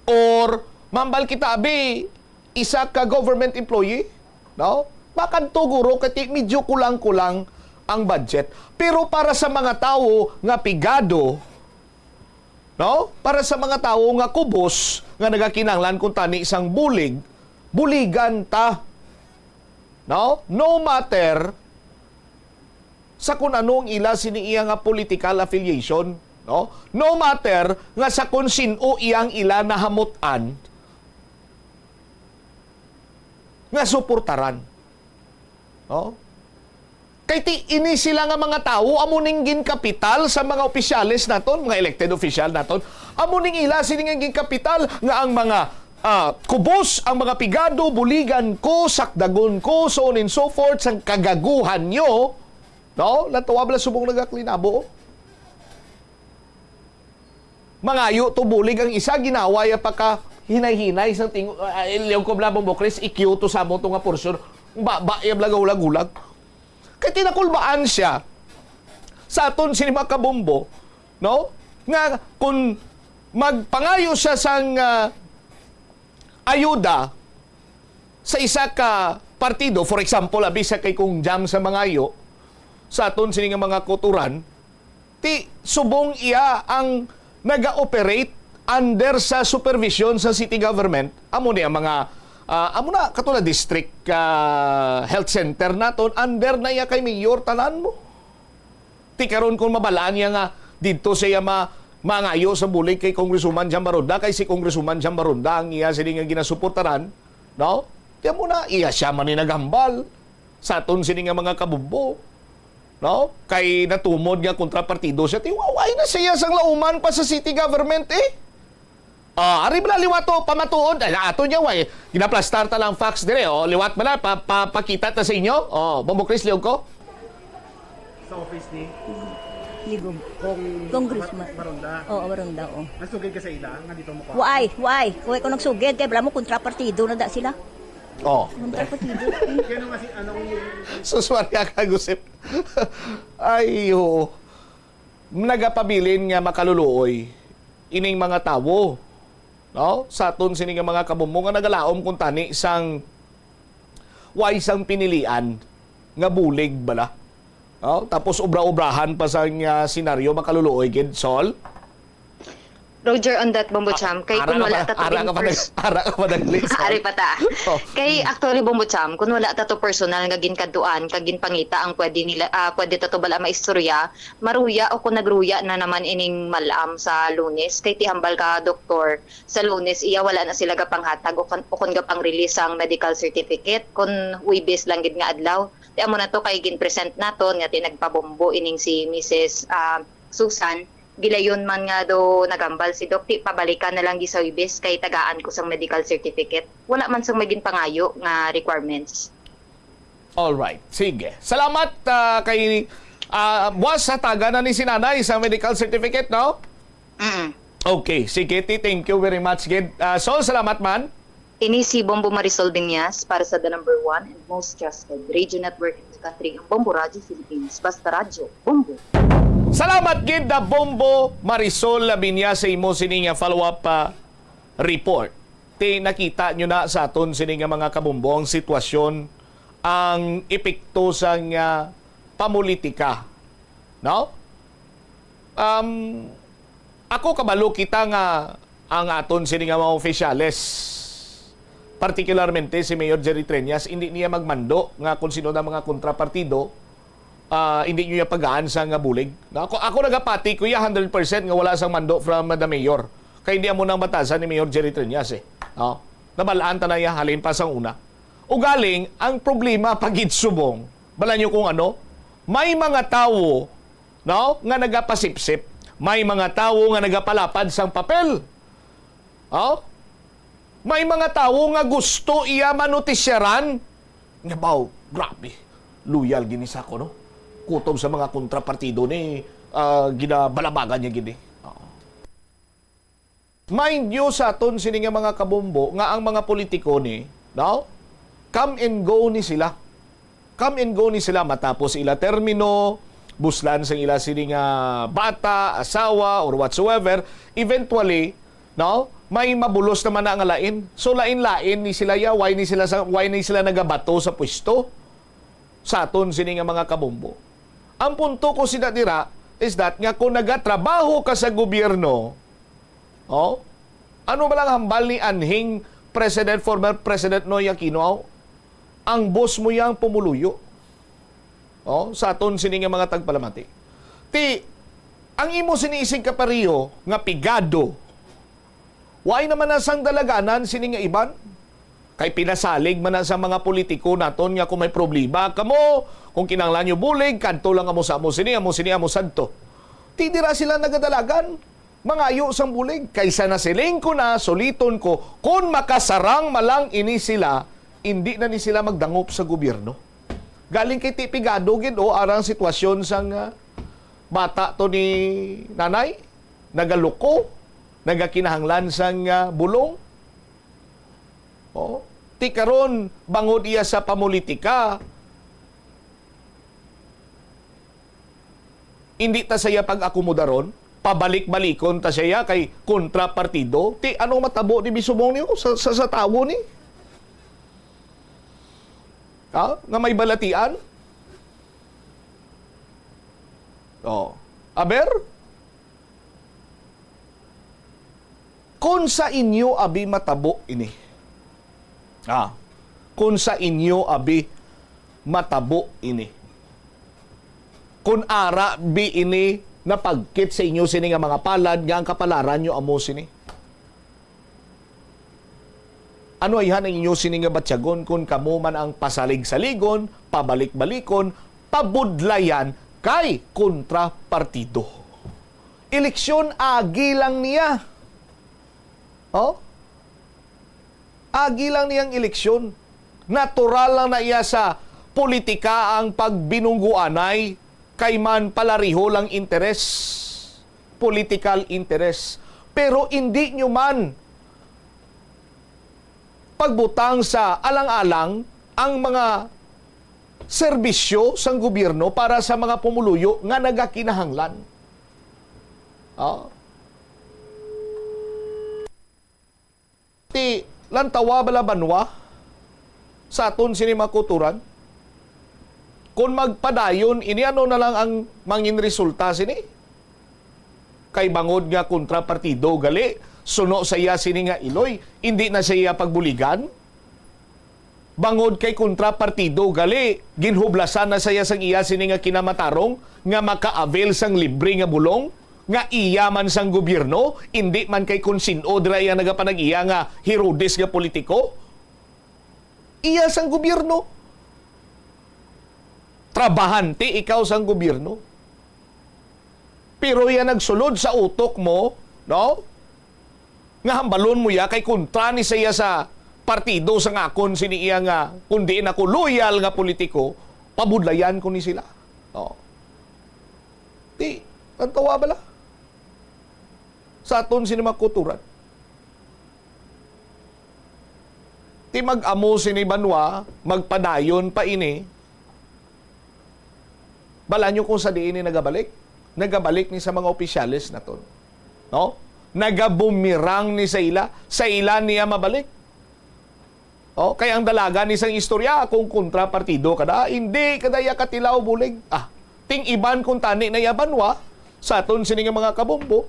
or mambal kita abi isa ka government employee, no? Bakad to guro kati medyo kulang-kulang ang budget. Pero para sa mga tao nga pigado, no? Para sa mga tao nga kubos nga nagakinahanglan kung tani isang bulig, buligan ta. No? No matter sa kung anong ila siniiya nga political affiliation, no? No matter nga sa kung sino iyang ila nahamutan nga suportaran. No? Kay ti ini sila nga mga tao amuning gin kapital sa mga opisyales naton, mga elected official naton. Amuning ila sining gin kapital nga ang mga kubos, ang mga pigado, buligan ko, sakdagon ko, so on and so forth, sang kagaguhan nyo, no? Latuwa bala subong nagaklinabo. Mangayo to bulig ang isa, ginaway pa ka hinay-hinay sang tingo, liyaw ko blabong bokres, ikiyo to sa mo to nga porsyon, ba-ba-yab lagaw-lagulag. Kaya tinakulbaan siya sa aton sinima kabombo, no? Nga kung magpangayo siya sang ayuda sa isa ka partido, for example, abisa kay kung jam sa mangayo, sa aton sini nga mga kuturan, ti subong iya ang naga-operate under sa supervision sa city government, amo ni ang mga amo na katulad district health center naton under na iya kay mayor tanan mo. Ti karon kung mabalaan niya nga didto siya mangayo sa bulig kay Congresswoman Jan Barunda, kay si Congresswoman Jan Barunda ang iya sini nga ginasuportaran, no? Ti amo na iya siya man ni nagambal sa aton sini nga mga kabumbo. No? Kay natumod nga kontrapartido siya, ti waway na siya sang lauman pa sa city government ari bala liwato pamatuod ato niya way ginaplastar ta lang fax dire liwat bala papakita ta sa inyo Bombo Chris liog ko
Sa office ni
Ligog.
kung
Congressman.
Barunda.
Oo, Barunda, oo.
Nagsugid ka sa ila nga dito mo ko.
Why ko nagsugid kay bala mo kontrapartido na da sila. Kontrapartido.
Kano nga si anong
suswarya ka gusip ayo nagapabilin nga makaluluoy ining mga tawo, no? Sa aton sini nga mga kabumbo nga nagalaom kung tani isang isang pinilian nga bulig bala, no? Tapos obra-obrahan pa sa senaryo makaluluoy gid Sol.
Roger, on that, Bombo Cham, kay kung wala ta to
ara ka pa nag-list.
Ari pa ta. Kay actually Bombo Cham, kung wala ta to personal nga ginkaduan, kag ginpangita ang pwede nila pwede ta to bala maistorya, maruya o kung nagruya na naman ining malam sa Lunes, kay tihambal ka doktor sa Lunes iya wala na sila gapanghatag o kung gapang release ang medical certificate kun Huwebes lang gid nga adlaw. Di amo na to kay gin-present naton nga tinagpabombo ining si Mrs. Susan. Gilayon man nga do nagambal si Dokti, pabalikan na lang gi sa Huwebes kay tagaan ko sang medical certificate. Wala man sang maging pangayo nga requirements.
All right, sige. Salamat kay boss sa taga na ni sinanay sa medical certificate, no? Okay, sige, thank you very much. Sol, salamat man.
Ini si Bombo Marisol Binyas para sa the number 1 and most trusted radio network in the country, ang Bombo Radio Philippines. Basta radyo, Bombo.
Salamat gid na Bombo Marisol Binyas sa imo sini nga follow-up report. Ti nakita nyo na sa aton sini nga mga kabumbo ang sitwasyon, ang epekto sa nga pamulitika, no? Ako kabalo kita nga ang aton sini nga mga opisyales, particularmente si Mayor Jerry Treñas, hindi niya magmando nga kung sino na mga kontrapartido, hindi niya pagaan sa nga bulig. Ako nagapati ko 100% nga wala sang mando from the mayor. Kaya hindi mo nang batasan ni Mayor Jerry Treñas No? Nabalaan ta na ya halin pa sang una. Ugaling ang problema pagid subong. Bala niyo kung ano? May mga tawo, no, nga nagapasipsip. May mga tawo nga nagapalapad sang papel. May mga tawo nga gusto iya manotisyaran. Nga baw, grabe. Loyal ginisa ko, no? Kutob sa mga kontrapartido ni ginabalabagan niya gini. Mind you sa aton sini nga mga kabombo nga ang mga politiko ni, no? Come and go ni sila. Come and go ni sila matapos ila termino, buslan sa ila sini nga bata, asawa or whatsoever, eventually, no? May mabulos naman na nga lain. So lain-lain ni sila ya, why ni sila nagabato sa pwesto sa aton sini nga mga kabombo. Ang punto ko sinadira is that nga kung nagatrabaho ka sa gobyerno, ano ba lang hambal ni anhing former President Noy Aquino? Ang boss mo yang pumuluyo. Sa aton sini nga mga tagpalamati. Ang imo sinisig kapariyo nga pigado. Why naman nasang dalaganan sini nga iban? Kay pinasalig man na sa mga politiko naton nga kung may problema kamo, kung kinanglan nyo bulig, kanto lang amo sa amo sini, amo santo. Tidira sila nagadalagan. Mangayo sang bulig. Kaysa nasiling ko na, soliton ko, kung makasarang malang ini sila, hindi na ni sila magdangop sa gobyerno. Galing kay tipigado gid arang sitwasyon sang bata to ni nanay, nagaluko, nagakinahanglan sang bulong. Ti karon bangod iya sa pamulitika, hindi ta saya pag-akomodaron, pabalik-balikon ta siya kay kontrapartido. Ti anong matabo ni bisumong niyo sa tawo ni? Nga may balatian? Aber? Kung sa inyo abi matabo ini. Kung sa inyo abi matabo ini. Kung ara bi ini napagkit sa inyo sini nga mga palad nga ang kapalaran nyo amo sini. Ano ayhan ang inyo sini nga batyagon kung kamo man ang pasalig-saligon, pabalik-balikon, pabudlayan kay kontrapartido. Eleksyon agi lang niya. Agi lang niyang eleksyon. Natural lang na iya sa politika ang pagbinungguanay kay man palariho lang interes. Political interest. Pero hindi nyo man pagbutang sa alang-alang ang mga serbisyo sang gobyerno para sa mga pumuluyo nga nagakinahanglan. Ti lantawa bala banwa sa aton sini makuturan. Kung magpadayon, ini ano na lang ang mangin resulta sini? Kay bangod nga kontrapartido gali, suno sa iya sini nga Iloy, hindi na sa iya pagbuligan. Bangod kay kontrapartido gali, ginhublasan na sa iya sang iya sini nga kinamatarong, nga maka-avail sang libre nga bulong, nga iya man sang gobyerno, hindi man kay konsino dira iya nagapanag-iya nga Herodes nga politiko. Iya sang gobyerno. Trabahante ikaw sang gobyerno. Pero yan nagsulod sa utok mo, no? Nga hambalon mo ya kay kontra ni saya sa partido sa ngakon sini iya nga kundi ako loyal nga politiko, pabudlayan ko ni sila. Ang tawa bala? Sa aton sini makuturan. Ti mag-amo sini banwa, magpadayon pa ini, bala nyo kung sa diin ni nagabalik? Nagabalik ni sa mga opisyalis na to. No? Nagabumirang ni sa ila niya mabalik. Kaya ang dalaga ni sang istorya, kung kontrapartido kada, hindi kadaya katilaw bulig. Ting iban kung tani na yabanwa, sa aton sini nga mga kabombo,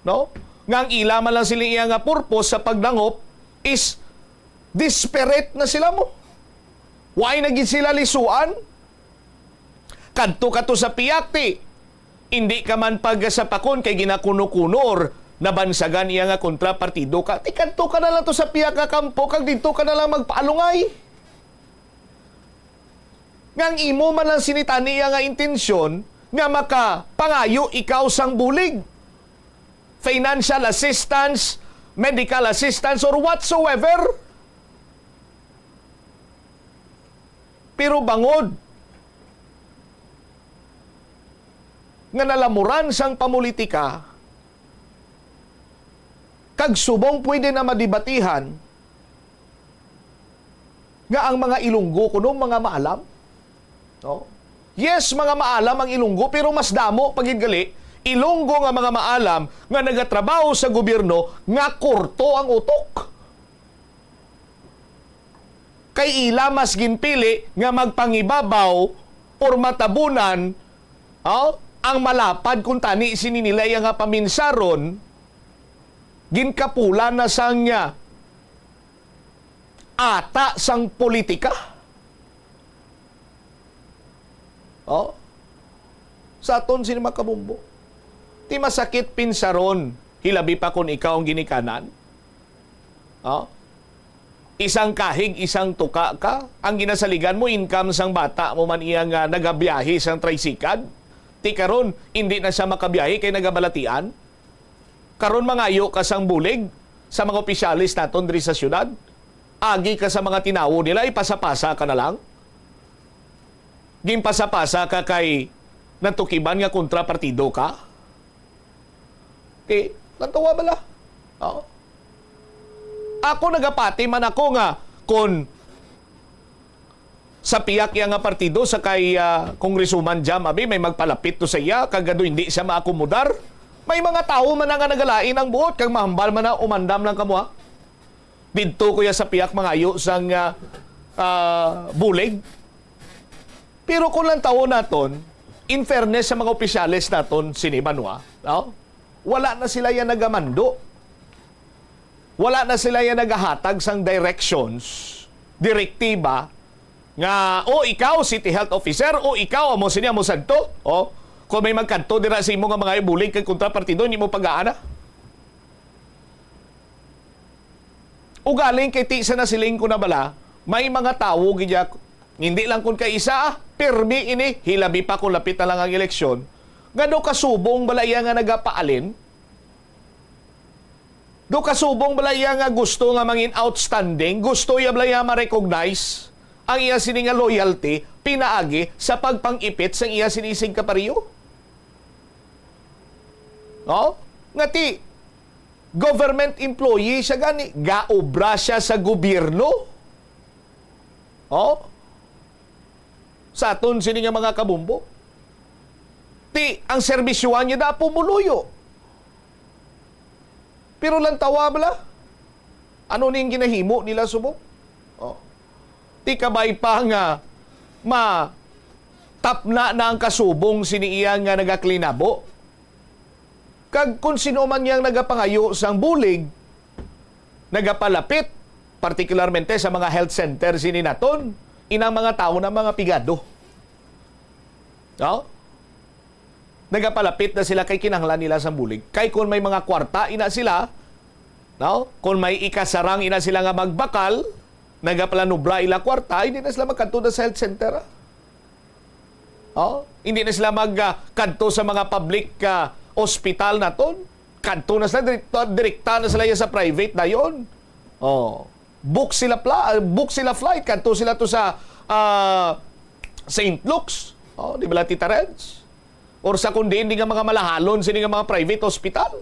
no? Ngang ila man lang sila iya nga purpose sa pagdangop is desperate na sila mo. Why naging sila lisuan? Kadto kato sa piyakti. Hindi ka man pag sa pakon kay ginakuno-kunor na bansagan iya nga kontrapartido ka. Ti kadto ka na lang to sa piyak nga kampo kag dito ka na lang magpaalungay. Ngang imo man lang sinitani iya nga intensyon nga makapangayo ikaw sang bulig. Financial assistance, medical assistance, or whatsoever. Pero bangod nga nalamuran sang pamulitika, kag subong pwede na madibatihan nga ang mga Ilonggo kuno mga maalam. No? Yes, mga maalam ang Ilonggo, pero mas damo pagid gali Ilonggo nga mga maalam nga nagatrabaho sa gobyerno nga kurto ang utok. Kay ila mas ginpili nga magpangibabaw or matabunan ang malapad kung tani sininilay nga paminsaron ginkapula na sang niya ata sang politika. Sa aton sini makabumbo. Ti masakit pinsaron, hilabi pa kung ikaw ang ginikanan. Isang kahig, isang tuka ka. Ang ginasaligan mo, income sang bata mo man iya nga nagabiyahe sang tricycad. Ti karon hindi na siya makabiyahe kay nagabalatian. Karon mangayo ka sang bulig sa mga opisyalis naton diri sa syudad. Agi ka sa mga tinawo nila, ipasapasa ka na lang. Gimpasapasa ka kay natukiban nga kontrapartido ka. Okay, nantawa bala. Ako nagapati man ako nga kung sa piyak yang nga partido sa kay Congresswoman Jam abi may magpalapit to sa iya kagado hindi siya maakomodar. May mga tao man nga nagalain ang buot kag mahambal man na umandam lang kamo ha. Didto kuya sa piyak mangayo sang bulig. Pero kung lang tao naton, in fairness sa mga opisyalis naton sinibanwa, wala na sila yan nagamando. Wala na sila yan nagahatag sang directions, direktiba, nga, ikaw, city health officer, ikaw, amo siya mo sadto, kung may magkanto, dira sa imo nga mga ibulig kay kontrapartido, hindi mo pag-aana. Ugaling kay ti sa nasiling ko na bala, may mga tao, hindi lang kung kay isa, pirmi ini, hilabi pa kung lapit na lang ang eleksyon, nga do kasubong balaya nga nagapaalin, do kasubong balaya nga gusto nga mangin outstanding, gusto ya balaya ma-recognize ang iya sini nga loyalty, pinaagi sa pagpangipit sa iya sinisig kapariyo. Nga ti, government employee siya gani, gaobra siya sa gobyerno. Sa aton sini nga mga kabumbo. Ti, ang serbisyuan niya da pumuluyo. Pero lang tawa bala. Ano ning ginahimo nila subok? Ti kabay pa nga tapna na ang kasubong siniiya nga nagaklinabo. Kag kung sino man yang nagapangayo sang bulig, nagapalapit, partikularmente sa mga health center sini naton, inang mga tao na mga pigado. Nagapalapit na sila kay kinahanglan nila sa bulig. Kay kung may mga kwarta, ina sila, kung may ikasarang, ina sila nga magbakal, nagapalanubra ila kwarta, hindi na sila magkanto sa health center. Hindi na sila magkanto sa mga public hospital naton. Kanto na sila, direkta na sila sa private na yon. Book sila flight, kanto sila to sa St. Luke's, di ba Tita Reds? Or sa kundi hindi nga mga malahalon sini nga mga private hospital.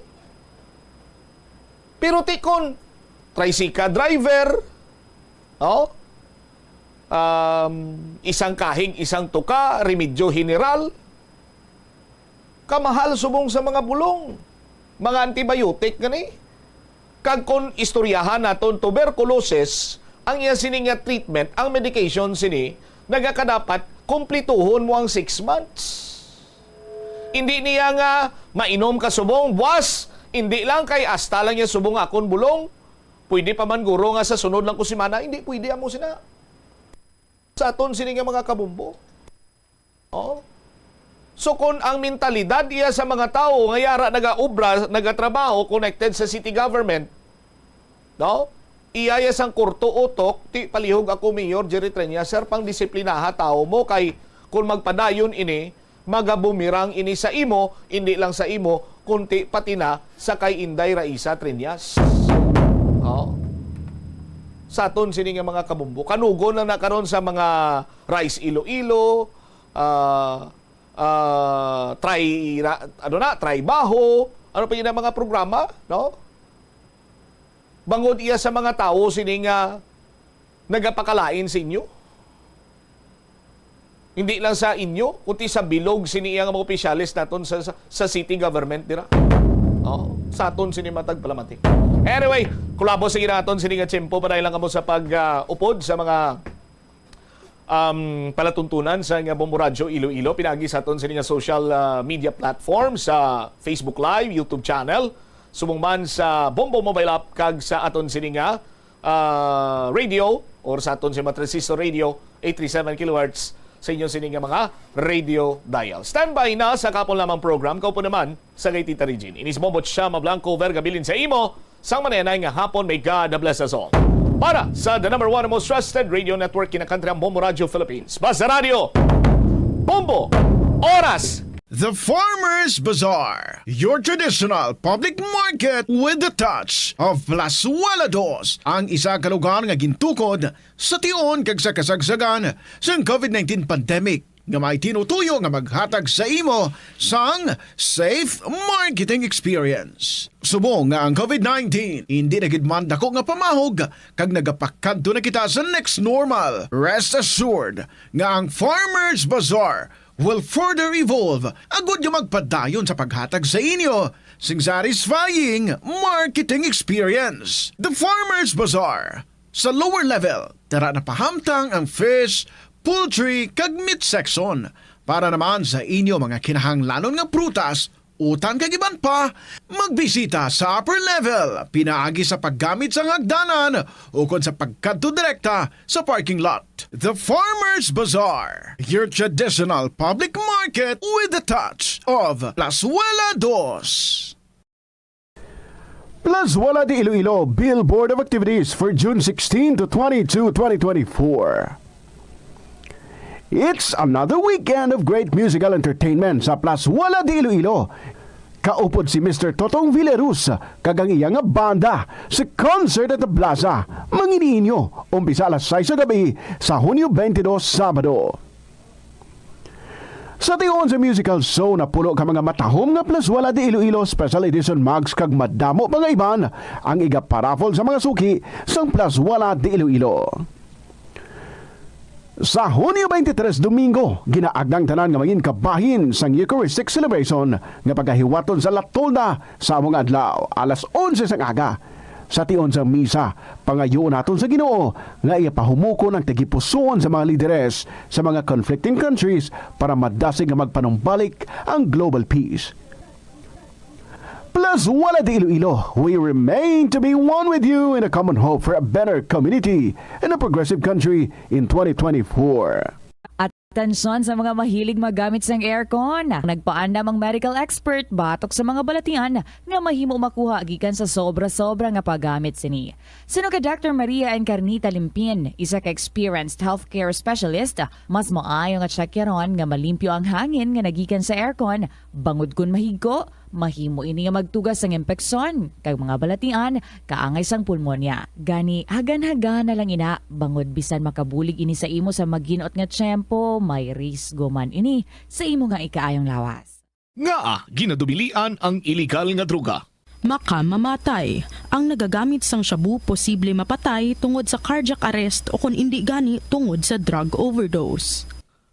Pero tikon tricycle driver, isang kahig, isang tuka, remedyo general, kamahal subong sa mga bulong, mga antibiotic gani. Kag kon istoryahan naton tuberculosis, ang iya sini nga treatment, ang medication sini nagakadapat kumplituhon mo ang 6 months. Hindi niya nga mainom ka subong, buwas, hindi lang kay hasta lang niya subong akon bulong. Pwede pa man guro nga sa sunod lang ko simana, hindi pwede amo sina. Sa aton sini nga mga kabumbo. So kung ang mentalidad iya sa mga tao nga yara nagaobra, nagatrabaho connected sa city government, iyaya sang kurto utok, ti palihog ako Mayor Jerry Trenia, sir, pang disiplinaha tao mo kay kung magpadayon ini, magabumirang ini sa imo, hindi lang sa imo, kunti pati na sa kay Inday Raisa Triñas. Sa aton sini nga mga kabumbo, kanugo na nakaroon sa mga Rice Iloilo, try baho, ano pa yun ang mga programa, Bangod iya sa mga tao sining nagapakalain sa inyo. Hindi lang sa inyo, kundi sa bilog sini iya nga mga opisyalis naton sa city government dira. Oh, sa aton sini matag palamati. Anyway, kulabo sa ginaton sini nga tiyempo para lang kamo sa pag-upod sa mga palatuntunan sa nga Bombo Radio Iloilo. Pinagi sa aton sini nga social media platform sa Facebook Live, YouTube channel, subong man sa Bombo mobile app kag sa aton sini nga radio or sa aton si Matresistor Radio 837 kHz sa inyo sini nga mga radio dial. Standby na sa kapon lamang program. Kaupo naman sa kay Tita Regine. Inis Bombot siya Mablanco Vergabilin sa imo. Sang manenay nga hapon may God bless us all. Para sa the number one and most trusted radio network kinakantri ang Bombo Radio Philippines. Basta Radio Bombo Oras.
The Farmer's Bazaar, your traditional public market with the touch of Plasualados, ang isa ka lugar nga gintukod sa tion kag sa kasagsagan sa COVID-19 pandemic nga may tinutuyo nga maghatag sa imo sang safe marketing experience. Subong nga ang COVID-19 hindi na gid man dako nga pamahog kag nagapakadto na kita sa next normal. Rest assured nga ang Farmer's Bazaar will further evolve agud nga magpadayon sa paghatag sa inyo sing satisfying marketing experience. The Farmer's Bazaar. Sa lower level, tara na pahamtang ang fish, poultry, kag meat section para naman sa inyo mga kinahanglanon nga prutas, utan kag iban pa, magbisita sa upper level, pinaagi sa paggamit sa hagdanan o kon sa pagkadto direkta sa parking lot. The Farmer's Bazaar, your traditional public market with the touch of Plazuela Dos.
Plazuela de Iloilo Billboard of Activities for June 16 to 22, 2024. It's another weekend of great musical entertainment sa Plazuela de Iloilo. Kaupod si Mr. Totong Villarus kagang iyang banda sa Concert at the Plaza. Manginiinyo, umpisa alas 6 sa gabi sa Hunyo 22, Sabado. Sa tion sa musical show na pulo ka mga matahom nga Plazuela de Iloilo Special Edition Mags kag madamo mga iban ang igaparafol sa mga suki sang Plazuela de Iloilo. Sa Hunyo 23, Domingo, ginaagdang tanan nga maging kabahin sang Eucharistic Celebration nga pagkahiwaton sa Latolda sa among adlaw, alas 11 sang aga. Sa tion sa misa, pangayoon naton sa Ginoo nga ipahumuko ng tagipusoon sa mga lideres sa mga conflicting countries para madasig nga magpanumbalik ang global peace. Plazuela de Iloilo, we remain to be one with you in a common hope for a better community and a progressive country in 2024.
Atensyon sa mga mahilig magamit sang aircon. Nagpaandam ang medical expert batok sa mga balatian nga mahimo makuha gikan sa sobra-sobra nga paggamit sini. Sino ka Dr. Maria Encarnita Limpin, isa ka experienced healthcare specialist, mas maayo nga checkyaron nga malimpyo ang hangin nga nagikan sa aircon, bangod kun mahigko, mahimo ini nga magtugas sang impeksyon kag mga balatian kaangay sang pulmonya. Gani hagan-hagan na lang ina bangod bisan makabulig ini sa imo sa maginot nga tiyempo, may risgo man ini sa imo nga ikaayong lawas.
Nga ginadubilian ang illegal nga droga.
Makamamatay. Ang nagagamit sang shabu posible mapatay tungod sa cardiac arrest o kung hindi gani tungod sa drug overdose.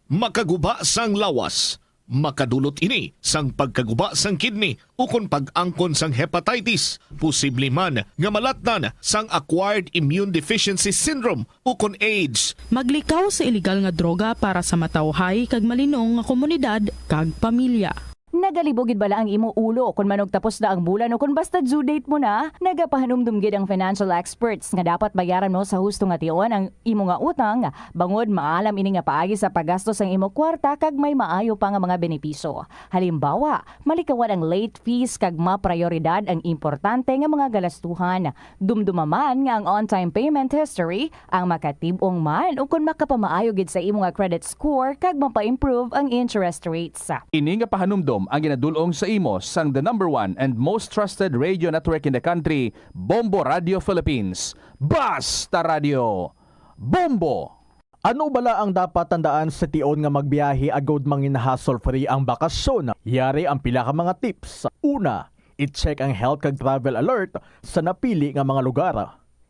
Makaguba sang lawas. Makadulot ini sang pagkaguba sang kidney o kung pag-angkon sang hepatitis, posible man nga malatnan sang acquired immune deficiency syndrome o kung AIDS.
Maglikaw sa illegal nga droga para sa matawhay kag malinong nga komunidad kag pamilya.
Nagalibogid bala ang imo ulo kung manog tapos na ang bulan o kung basta due date mo na, nagapahanumdum gid ang financial experts nga dapat bayaran mo sa husto nga tion ang imo nga utang, bangod maalam ini nga paagi sa paggastos ang imo kwarta kag may maayo pa nga mga benepisyo. Halimbawa, malikawan ang late fees kag maprioridad ang importante nga mga galastuhan. Dumdumaman nga ang on-time payment history ang makatibong man o kung makapamaayo gid sa imo nga credit score kag mapa-improve ang interest rates.
Ini nga pahanumdom ang ginadulong sa imo sang the number one and most trusted radio network in the country, Bombo Radio Philippines. Basta Radio Bombo!
Ano bala ang dapat tandaan sa tion nga magbiyahe agod mangin hassle-free ang bakasyon? Yari ang pila ka mga tips. Una, I-check ang health kag travel alert sa napili nga mga lugar.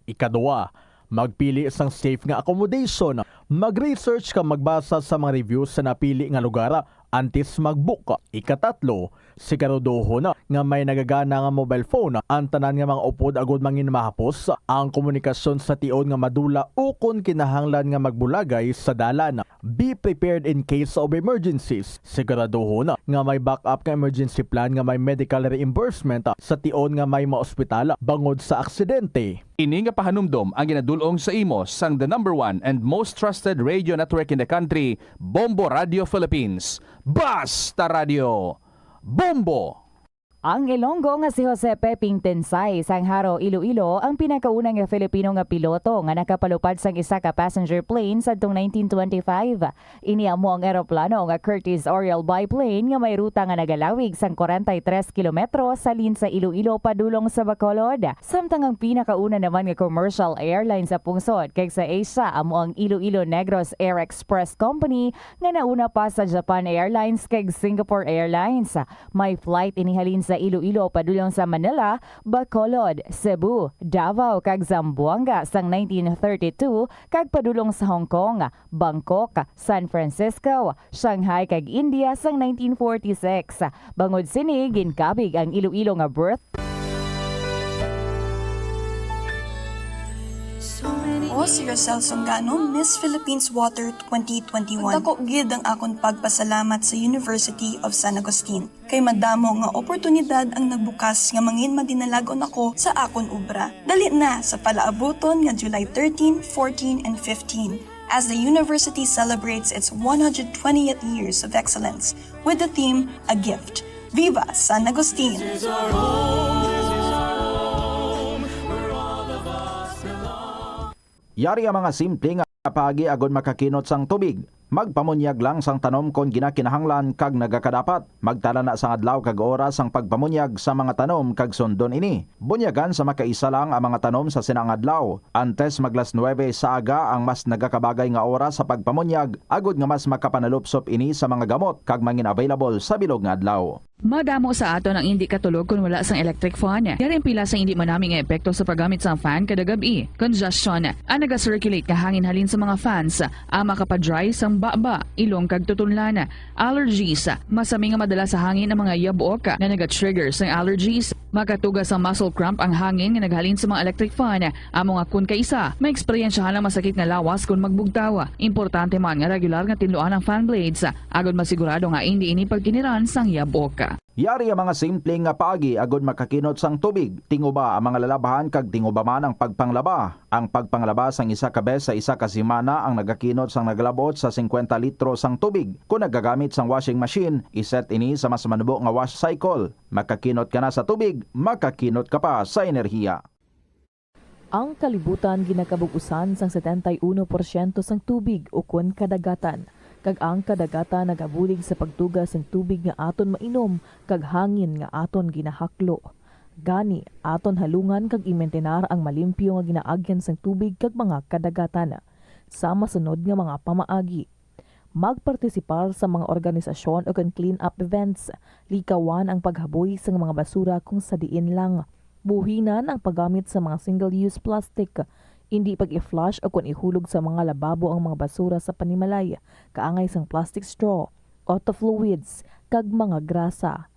Ikaduwa, magpili isang safe nga accommodation. Mag-research ka magbasa sa mga reviews sa napili nga lugar antes mag-book. Ikatatlo, siguraduhon nga may nagagana nga mobile phone. Ang tanan nga mga upod agud mangin mahapos ang komunikasyon sa tion nga madula o kung kinahanglan nga magbulagay sa dalan. Be prepared in case of emergencies. Siguraduhon nga may backup nga emergency plan nga may medical reimbursement sa tion nga may maospital bangod sa aksidente.
Ini nga pahanumdom ang ginadulong sa imo sang the #1 and most trusted radio network in the country, Bombo Radio Philippines. Basta Radio Bombo!
Ang Ilonggo nga si Jose Peping Tensay sang Haro, Iloilo ang pinakaunang nga Filipino nga piloto nga nakapalupad sang isa ka passenger plane sadtong 1925. Iniamo ang eroplano nga Curtiss Oriole biplane nga may ruta nga nagalawig sang 43 kilometro sa lin sa Iloilo padulong sa Bacolod. Samtang ang pinakauna naman nga commercial airline sa pungsod kay sa Asia amo ang Iloilo Negros Air Express Company nga nauna pa sa Japan Airlines kay Singapore Airlines. May flight inihalin sa Iloilo padulong sa Manila, Bacolod, Cebu, Davao kag Zamboanga sang 1932 kag padulong sa Hong Kong, Bangkok, San Francisco, Shanghai kag India sang 1946. Bangod sini ginkabig ang Iloilo nga birth
O si Rosel Songano, Miss Philippines Water 2021. Dako gid ang akon pagpasalamat sa University of San Agustin. Kay madamo nga oportunidad ang nagbukas nga mangin madinalagon ako sa akon obra. Dali na sa palaabuton nga July 13, 14, and 15. As the university celebrates its 120th years of excellence with the theme, A Gift. Viva San Agustin!
Yari ang mga simple nga pagi agon makakinot sang tubig. Magpamunyag lang sang tanom kon ginakinahanglan kag nagakadapat. Magtala na sang adlaw kag oras ang pagpamunyag sa mga tanom kag sundon ini. Bunyagan sa makaisa lang ang mga tanom sa sinang adlaw. Antes maglas 9 sa aga ang mas nagakabagay nga oras sa pagpamunyag agod nga mas makapanalupsop ini sa mga gamot kag mangin available sa bilog nga adlaw.
Madamo sa aton ang hindi katulog kung wala sang electric fan. Yari ang pila sa hindi manaming epekto sa paggamit sang fan kada gabi. Congestion, ang naga-circulate ka hangin halin sa mga fans, ama kapadry sang baba, ilong kag tutunlan. Allergies, masami nga madala sa hangin ang mga yabuok na naga-trigger sang allergies. Makatugas ang muscle cramp ang hangin nga naghalin sa mga electric fan. Amo nga kun kaisa, may eksperyensyahan ang masakit nga lawas kung magbugtaw. Importante man nga regular nga tinluan ang fan blades, agod masigurado nga hindi ini pagkiniran sang yabuok.
Yari ang mga simple nga paagi agod makakinot sang tubig. Tinguba ang mga lalabahan kag tinguba man ang pagpanglaba. Ang pagpanglaba sang isa ka bes sa isa ka semana ang nagakinot sang nagalabot sa 50 litro sang tubig. Kung nagagamit sang washing machine, iset ini sa mas manubo nga wash cycle. Makakinot ka na sa tubig, makakinot ka pa sa enerhiya.
Ang kalibutan ginakabugusan sang 71% sang tubig o kun kadagatan. Kag ang kadagatan nagabulig sa pagtugas ng tubig nga aton mainom kag hangin nga aton ginahaklo. Gani aton halungan kag imentenar ang malimpyo nga ginaagyan sang tubig kag mga kadagatan. Sa masunod nga mga pamaagi. Magpartisipar sa mga organisasyon o clean up events. Likawan ang paghaboy sa mga basura kung sa diin lang. Buhinan ang paggamit sa mga single-use plastic. Hindi pag-i-flush o kung ihulog sa mga lababo ang mga basura sa panimalay, kaangay sang plastic straw, auto fluids, kag mga grasa.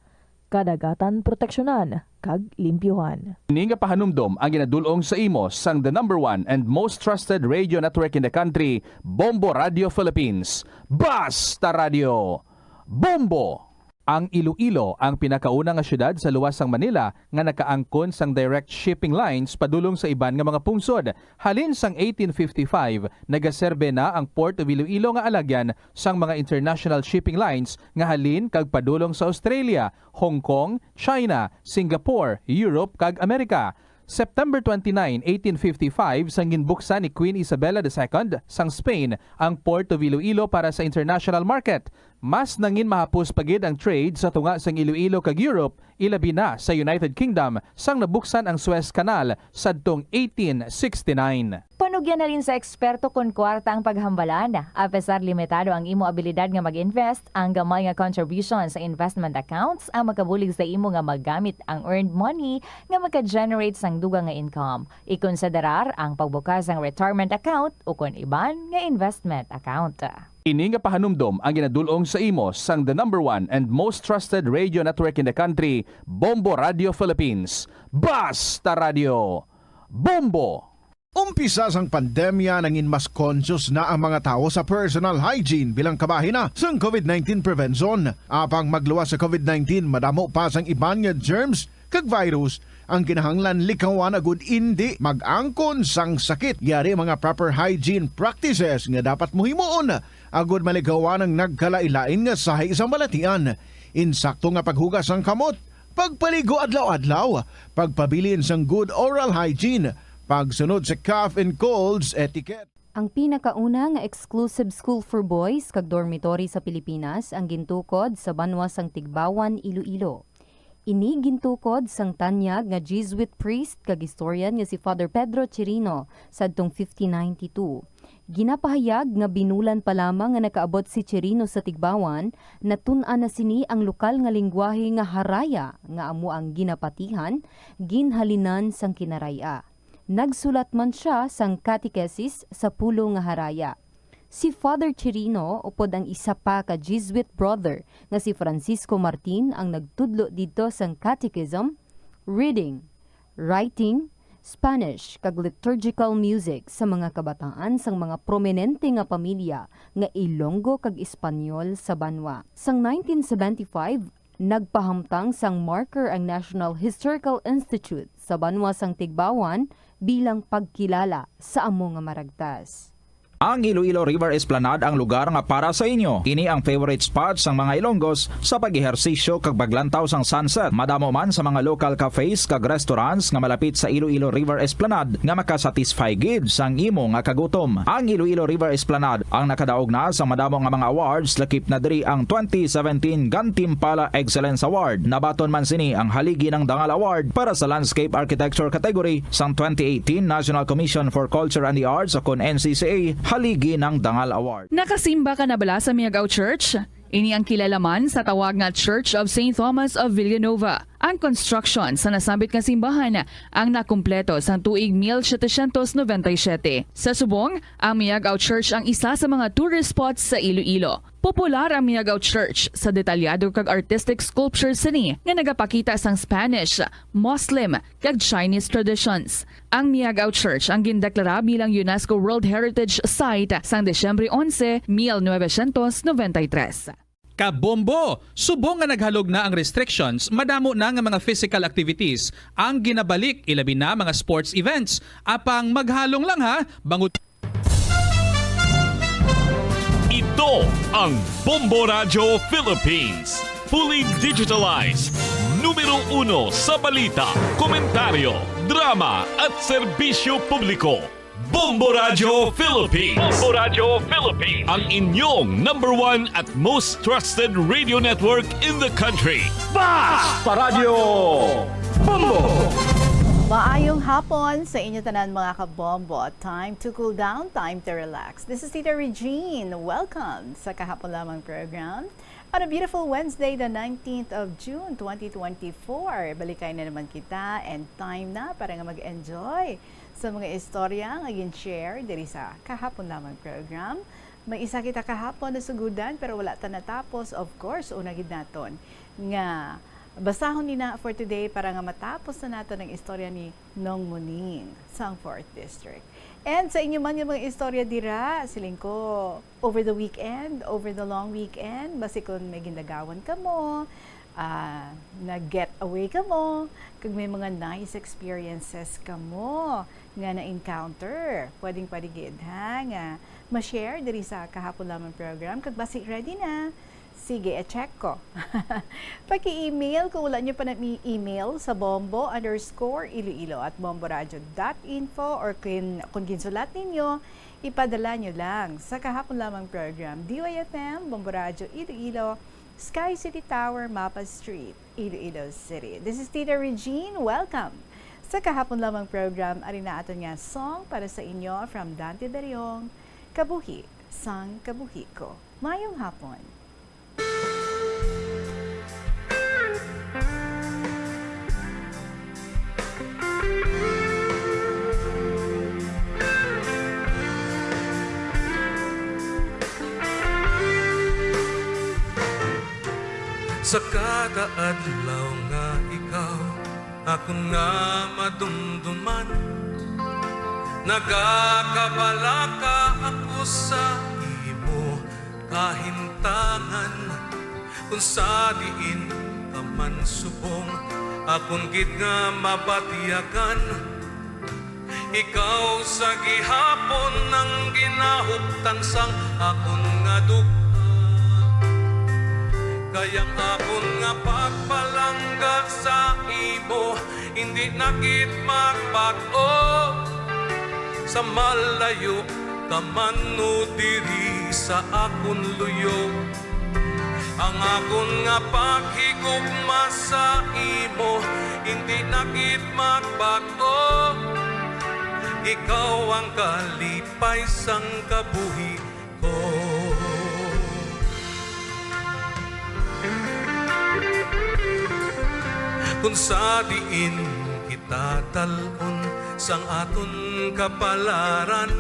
Kadagatan proteksyonan, kag limpyuhan.
Ini nga pahanumdom ang ginadulong sa imo sang the #1 and most trusted radio network in the country, Bombo Radio Philippines. Basta Radio Bombo! Ang Iloilo ang pinakauna nga syudad sa luwas sang Manila nga nakaangkon sang direct shipping lines padulong sa iban nga mga pungsod. Halin sang 1855, nagaserbe na ang Port of Iloilo nga alagyan sang mga international shipping lines nga halin kag padulong sa Australia, Hong Kong, China, Singapore, Europe kag Amerika. September 29, 1855, sang ginbuksan ni Queen Isabella II sang Spain ang Port of Iloilo para sa international market. Mas nangin mahapos pagid ang trade sa tunga sang Iloilo kag Europe, ilabi na sa United Kingdom sang nabuksan ang Suez Canal sadtong 1869.
Panugyan na rin sa eksperto kung kwarta ang paghambalan. Apesar limitado ang imo abilidad nga mag-invest, ang gamay nga contribution sa investment accounts ang makabulig sa imo nga maggamit ang earned money nga maka-generate sang dugang nga income. Ikonsiderar ang pagbukas ng retirement account o kung iban nga investment account.
Ini nga pahanumdom ang ginadulong sa imo sang the #1 and most trusted radio network in the country, Bombo Radio Philippines. Basta Radio Bombo!
Umpisa sang pandemya nangin mas conscious na ang mga tao sa personal hygiene bilang kabahina sang COVID-19 prevention. Apang magluwas sa COVID-19, madamo pa sang iban nga germs kag virus ang kinahanglan likawan agud indi mag-angkon sang sakit. Yari mga proper hygiene practices nga dapat muhimuon agud maligawan ang nagkalailain nga sahay sa balatian. Insakto nga paghugas sang kamot, pagpaligo adlaw-adlaw, pagpabilin sang good oral hygiene, pagsunod sa cough and colds etiquette.
Ang pinakauna nga exclusive school for boys kag dormitory sa Pilipinas ang gintukod sa Banwa sang Tigbawan, Iloilo. Ini gintukod sang tanyag nga Jesuit priest kag historian nga si Father Pedro Chirino sadtong 1592. Ginapahayag nga binulan pa lamang nga nakaabot si Chirino sa Tigbawan, natun-an na sini ang lokal nga lingwahe nga Haraya nga amo ang ginapatihan, ginhalinan sang Kinaraya. Nagsulat man siya sang catechesis sa pulo nga Haraya. Si Father Chirino upod ang isa pa ka Jesuit brother nga si Francisco Martin ang nagtudlo dito sang catechism, reading, writing, Spanish kag liturgical music sa mga kabataan sang mga prominente nga pamilya nga Ilonggo kag Espanyol sa Banwa. Sang 1975, nagpahamtang sang marker ang National Historical Institute sa Banwa sang Tigbawan bilang pagkilala sa amo nga maragtas.
Ang Iloilo River Esplanade ang lugar nga para sa inyo. Ini ang favorite spot sang mga Ilonggos sa pag-ehersisyo kag paglantaw sang sunset. Madamo man sa mga local cafes kag restaurants nga malapit sa Iloilo River Esplanade nga makasatisfy gid sang imo nga kagutom. Ang Iloilo River Esplanade ang nakadaog na sa madamo nga mga awards, lakip na diri ang 2017 Gantimpala Excellence Award. Nabaton man sini ang haligi ng Dangal Award para sa Landscape Architecture category sang 2018 National Commission for Culture and the Arts o NCCA haligi ng Dangal Award.
Nakasimba ka na bala sa Miagao Church? Ini ang kilalaman sa tawag nga Church of St. Thomas of Villanova. Ang construction sa nasambit nga simbahan ang nakumpleto sa tuig 1797. Sa subong, ang Miagao Church ang isa sa mga tourist spots sa Iloilo. Popular ang Miagao Church sa detalyado kag artistic sculptures sini nga nagapakita sang Spanish, Muslim kag Chinese traditions. Ang Miagao Church ang gindeklara bilang UNESCO World Heritage Site sang Desyembre 11, 1993.
Kabombo! Subong nga naghalog na ang restrictions, madamo na nga mga physical activities ang ginabalik, ilabi na mga sports events. Apang maghalong lang ha, bangot.
Ito ang Bombo Radio Philippines. Fully digitalized. Numero 1 sa balita, komentaryo, drama at serbisyo publiko. Bombo Radio Philippines. Bombo Radio Philippines. Ang inyong #1 at most trusted radio network in the country.
Basta Radio Bombo!
Maayong hapon sa inyo tanan mga kabombo. Time to cool down, time to relax. This is Tita Regine. Welcome sa Kahapon Lamang program. On a beautiful Wednesday, the 19th of June, 2024. Balikay na naman kita and time na para nga mag-enjoy sa mga istorya nga gin-share diri sa Kahapon Lamang program. May isa kita kahapon na sugudan pero wala ta natapos. Of course, una gid naton nga basahon ni na for today para nga matapos na nato ng istorya ni Nong Muning sa 4th District. And sa inyo man yung mga istorya dira, siling ko over the weekend, over the long weekend, basi kung may gindagawan ka mo, nag-get away ka mo, kung may mga nice experiences ka mo nga na-encounter, pwedeng paligid ha, nga ma-share diri sa Kahapon Lamang program. Kag basi ready na, sige, check ko. Paki-email, kung wala nyo pa na email sa bombo_iloilo@bomboradio.info or kung ginsulat ninyo, Ipadala nyo lang sa kahapon lamang program DYFM, Bombo Radio, Iloilo, Sky City Tower, Mapa Street, Iloilo City. This is Tita Regine. Welcome sa kahapon lamang program. Ari na ato nga song para sa inyo from Dante Dariong, Kabuhi, Sang Kabuhi Ko. Mayong hapon.
Sa kada adlaw nga ikaw ako nga madumduman, nagakabala ka ako sa imo kahintangan. Kung sa diin ka man subong akong gid nga mabatiyagan, ikaw sa gihapon ng ginahuptan sang akong nga dugta. Kayang akon nga pagpalangga sa imo, hindi nakit magbago. Sa malayo ka man no diri sa akon luyo, ang akon nga paghigugma sa imo, hindi nakit magbago. Ikaw ang kalipay sang kabuhi ko. Kung sa diin kita talon sang aton kapalaran,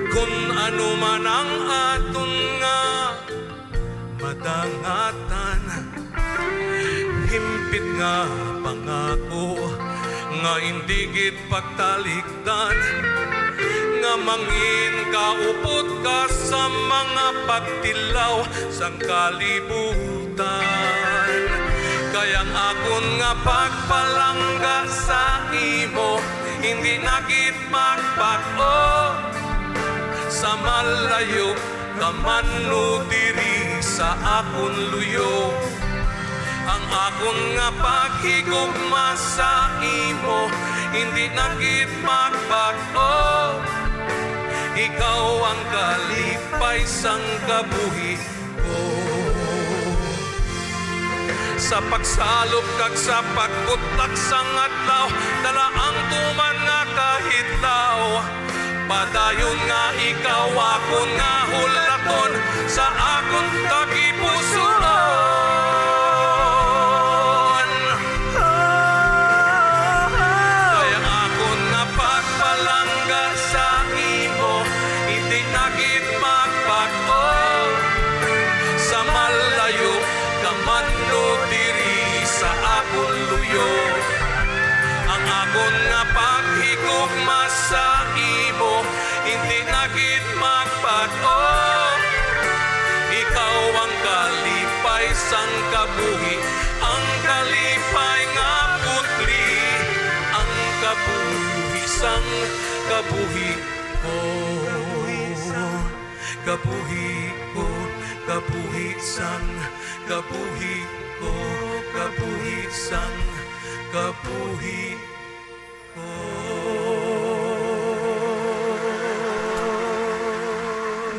kung ano man ang aton nga madangatan, himpit nga pangako nga hindi gid pagtalikdan, nga mangin kaupot ka sa mga pagtilaw sang kalibutan. Kayang akon nga pagpalangga sa imo, hindi nakit magbago. Sa malayo ka man no diri sa akon luyo, ang akon nga paghigugma sa imo, hindi nakit magbago. Ikaw ang kalipay sang kabuhi ko. Sa pagsalop kag sa pagbutak sang adlaw, dala ang tuman nga kahitlaw. Padayon nga ikaw akon nga hulaton sa akon kagipusoon. Kaya akon nga pagpalangga sa imo, hindi nakit magbago. Sa malayo ka man no diri sa akon luyo, ang akon nga paghigugma sa imo, hindi nakit magbago. Ikaw ang kalipay sang kabuhi, ang kalipay nga putli, ang kabuhi sang kabuhi ko. Kabuhi ko, kabuhi sang kabuhi ko, kabuhi sang kabuhi ko.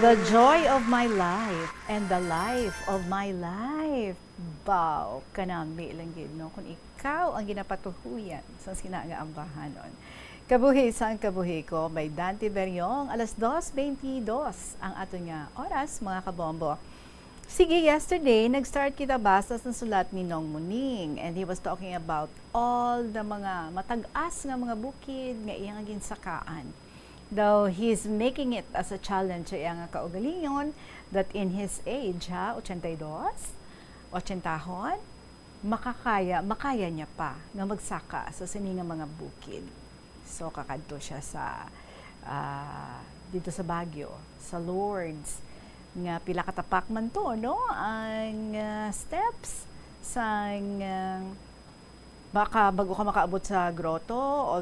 The joy of my life and the life of my life. Bow, kanami lang yun, no? Kung ikaw ang ginapatuhuyan sa sinagaambahanon. Kabuhi sang kabuhi ko, may Dante Dariong, alas 2:22 ang ato nga oras, mga kabombo. Sige, yesterday, nag-start kita basa sa sulat ni Nong Muning, and he was talking about all the mga matag-as nga mga bukid nga iyang ginsakaan. Though he's making it as a challenge sa iyang kaugalingon that in his age, 82, 80, makaya niya pa nga magsaka sa sininga mga bukid. So, kakadto siya sa dito sa Baguio, sa Lourdes, nga pila katapak man to, no? Ang steps sang baka bago ka makaabot sa grotto o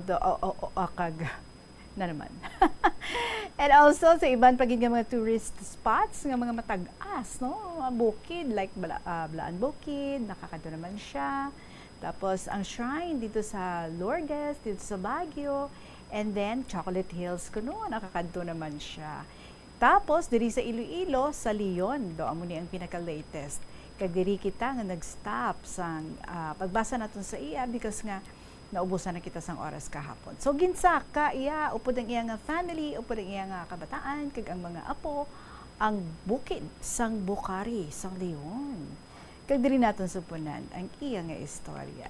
na naman. And also sa iban pagig mga tourist spots nga mga matag-as, no? Mga bukid like Blaan Bukid, nakakadto naman siya. Tapos ang shrine dito sa Lourdes, dito sa Baguio, And then, Chocolate Hills kuno, nakakadto naman siya. Tapos, diri sa Iloilo, sa Leon, do amo ni ang pinaka-latest. Kag diri kita nga nag-stop sa pagbasa naton sa iya because nga naubusan na kita sang oras kahapon. So, ginsaka iya, upod ang iya nga family, upod ang iya nga kabataan, kag ang mga apo, ang bukid sang Bukari, sang Leon. Kag diri naton supunan ang iya nga istorya.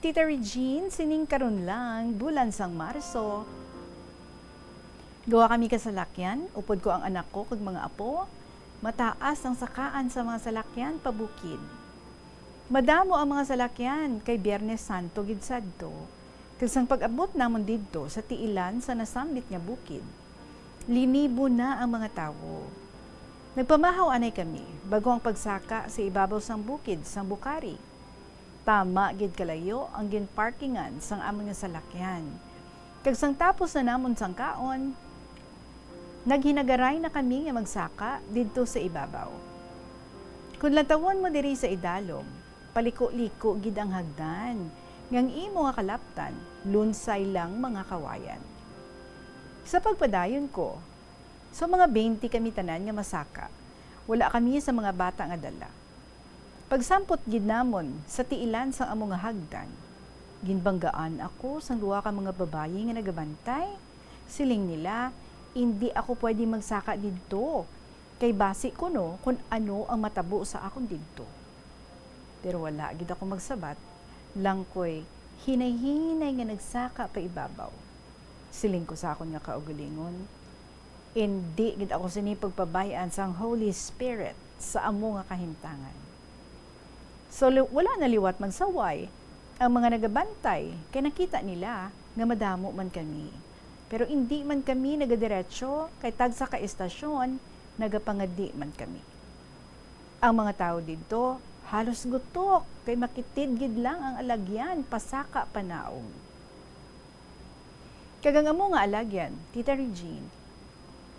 Tita Regine, sining karon lang, bulan sang Marso. Gawa kami kasalakyan, upod ko ang anak ko kag mga apo. Mataas ang sakaan sa mga salakyan pabukid. Madamo ang mga salakyan kay Biyernes Santo gid sadto. Kag sang pag-abot namon didto sa tiilan sa nasambit nga bukid. Linibo na ang mga tawo. Nagpamahaw anay kami bago ang pagsaka sa ibabaw sang bukid sang Bukari. Tama gid kalayo ang ginparkingan sang among nga salakyan. Kag sang tapos na namon sang kaon, naghinagaray na kami nga magsaka didto sa ibabaw. Kung latawon mo diri sa idalom, paliko-liko gid ang hagdan, ngang imo nga kalaptan, lunsay lang mga kawayan. Sa pagpadayon ko, so mga 20 kami tanan nga masaka, wala kami sa mga bata nga dala. Pagsampot gid namon sa tiilan sang among nga hagdan, ginbanggaan ako sang duha ka mga babayi nga nagabantay. Siling nila, hindi ako pwede magsaka didto. Kay basi ko no kung ano ang matabo sa akon didto. Pero wala gid ako magsabat, lang ko'y hinay-hinay nga nagsaka pa ibabaw. Siling ko sa akon nga kaugalingon, hindi gid ako sinipagpabayaan sang Holy Spirit sa amo nga kahintangan. So wala na liwat magsaway ang mga nagabantay kay nakita nila nga madamo man kami. Pero hindi man kami nagadiretso kay tagsa ka estasyon nagapangadi man kami. Ang mga tao dito halos gutok kay makitid gid lang ang alagyan pasaka panaong. Kagang amo nga alagyan, Tita Regine,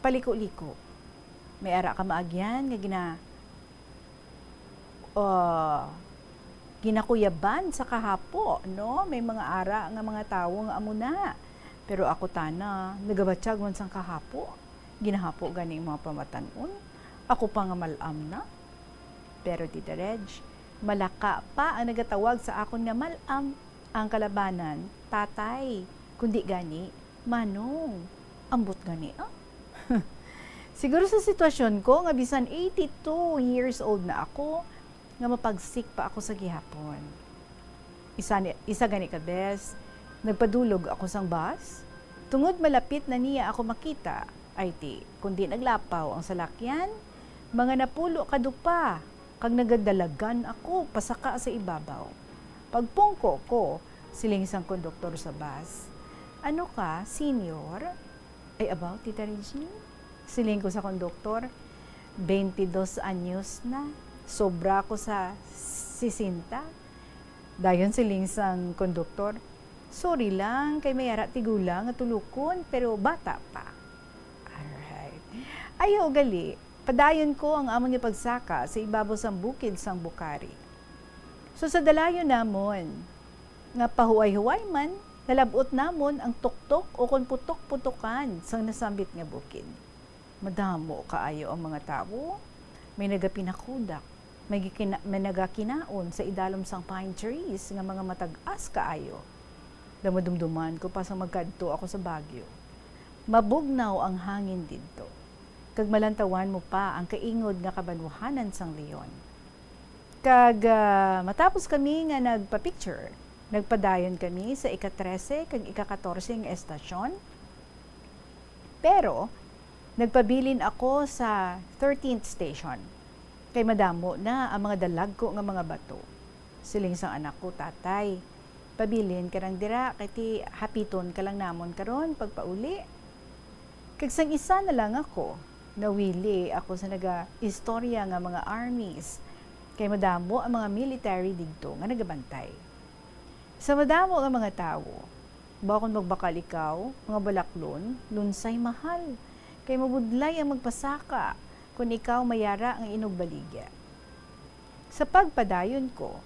paliko-liko. May ara ka maagyan nga ginakuyaban sa kahapo, no? May mga ara nga mga tawo nga amo na. Pero ako tana, nagabatsyag man sang kahapo. Ginahapo ganing mga pamatanon. Ako pa nga malam na. Pero Tita Reg, malaka pa ang nagatawag sa akon nga malam ang kalabanan, tatay. Kundi gani, manong, ambot gani, ah? Siguro sa sitwasyon ko, nga bisan 82 years old na ako, nga mapagsik pa ako sa gihapon. Isa gani ka bes, nagpadulog ako sang bus, tungod malapit na niya ako makita, ay kundi naglapaw ang salakyan, mga napulo kadupa, kag nagadalagan ako pasaka sa ibabaw. Pagpungko ko, siling isang konduktor sa bus, ano ka, senior? Ay about, Tita Regine? Siling ko sa konduktor, 22 anyos na. Sobra ko sa 60. Dayon siling sang konduktor, sorry lang, kay may ara tigulang at tulukon, pero bata pa. Alright. Ayaw gali, padayon ko ang amon nga pagsaka sa ibabaw sang bukid sang Bukari. So sa dalayon namon, nga pahuway-huway man, nalabot namon ang tuktok o kon putok-putokan sang nasambit nga bukid. Madamo kaayo ang mga tao, may nagapinakudak, may nagakinaon sa idalom sang pine trees nga mga matag-as kaayo. Damadumduman ko pa sa magkadto ako sa Baguio. Mabugnaw ang hangin didto. Kag malantawan mo pa ang kaingod nga kabanwahanan sang Leon. Kag matapos kami nga nagpa-picture, nagpadayon kami sa ika-13 kag ika-14 nga estasyon. Pero nagpabilin ako sa 13th station. Kay madamo na ang mga dalag ko nga mga bato. Siling sang anak ko, tatay, pabilin ka lang dira, kay ti hapiton ka lang namon karon pagpauli. Kag sang isa na lang ako, nawili ako sa naga-istorya nga mga armies. Kay madamo ang mga military didto nga nagabantay. Sa madamo ang mga tawo, bakon magbakal ikaw, mga balaklon, lunsay mahal. Kay mabudlay ang magpasaka, kung ikaw mayara ang inugbaligya. Sa pagpadayon ko,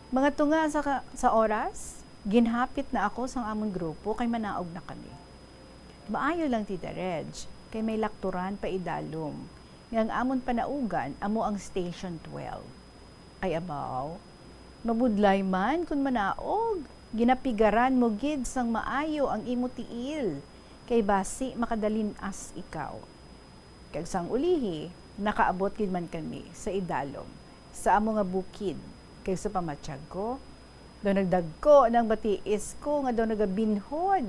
mga tunga sa oras, Ginhapit na ako sa among grupo kay manaog na kami. Maayo lang Tita Reg, kay may lakturan pa idalom. Ngang amon panaugan, amo ang Station 12. Ay abaw, mabudlay man kun manaog. Ginapigaran mo gid sang maayo ang imo tiil, kay basi makadalin as ikaw. Kag sang ulihi, nakaabot gid man kami sa idalom, sa amo nga bukid, kay sa pamatyag ko. Do nagdagko ng batiis ko nga do nagabinhod.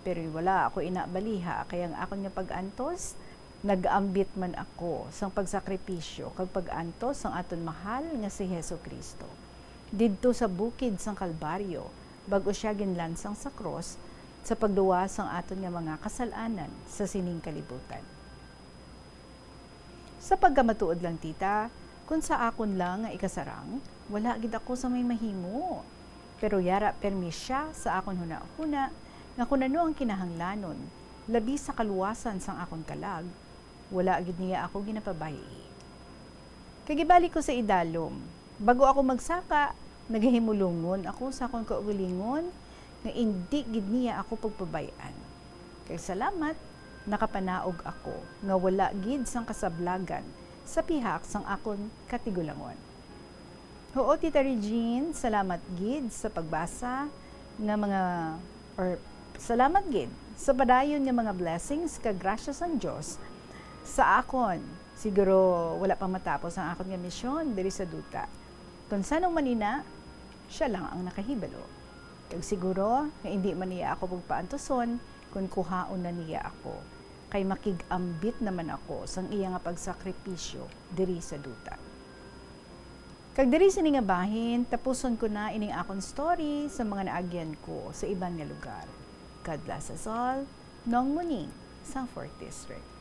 Pero wala ako inabaliha, kaya ang akon nga pag-antos, nag-ambit man ako sang pagsakripisyo kag pag-antos sang aton mahal nga si Heso Kristo. Didto sa bukid sang Kalbaryo, bago siya ginlansang sa cross sa pagduwa sang aton nga mga kasalanan sa sining kalibutan. Sa pagkamatuod lang tita, kung sa akon lang nga ikasarang, wala gid ako sa may mahimo. Pero yara permi siya sa akon huna-huna nga kung ano ang kinahanglanon, labi sa kaluwasan sang akon kalag, wala gid niya ako ginapabayi. Kagibalik ko sa idalom, bago ako magsaka, naghihimulungon ako sa akong kaugalingon nga hindi gid niya ako pagpabayan. Kay salamat, nakapanaog ako nga wala gid sang kasablagan sa pihak sang akon katigulangon. Oo, Tita Regine, salamat gid sa pagbasa nga mga salamat gid sa padayon nga mga blessings kag grasya sang Dios sa akon. Siguro wala pa matapos ang akon nga misyon diri sa duta. Kung sanong manina, siya lang ang nakahibalo. Kag siguro nga hindi man niya ako pagpaantoson kung kuhaon na niya ako. Kay makigambit naman ako sang iya nga pagsakripisyo diri sa duta. Kag diri sa nga bahin, tapuson ko na ining akon story sa mga naagyan ko sa ibang nga lugar. God bless us all. Nong Muning, sa 4th District.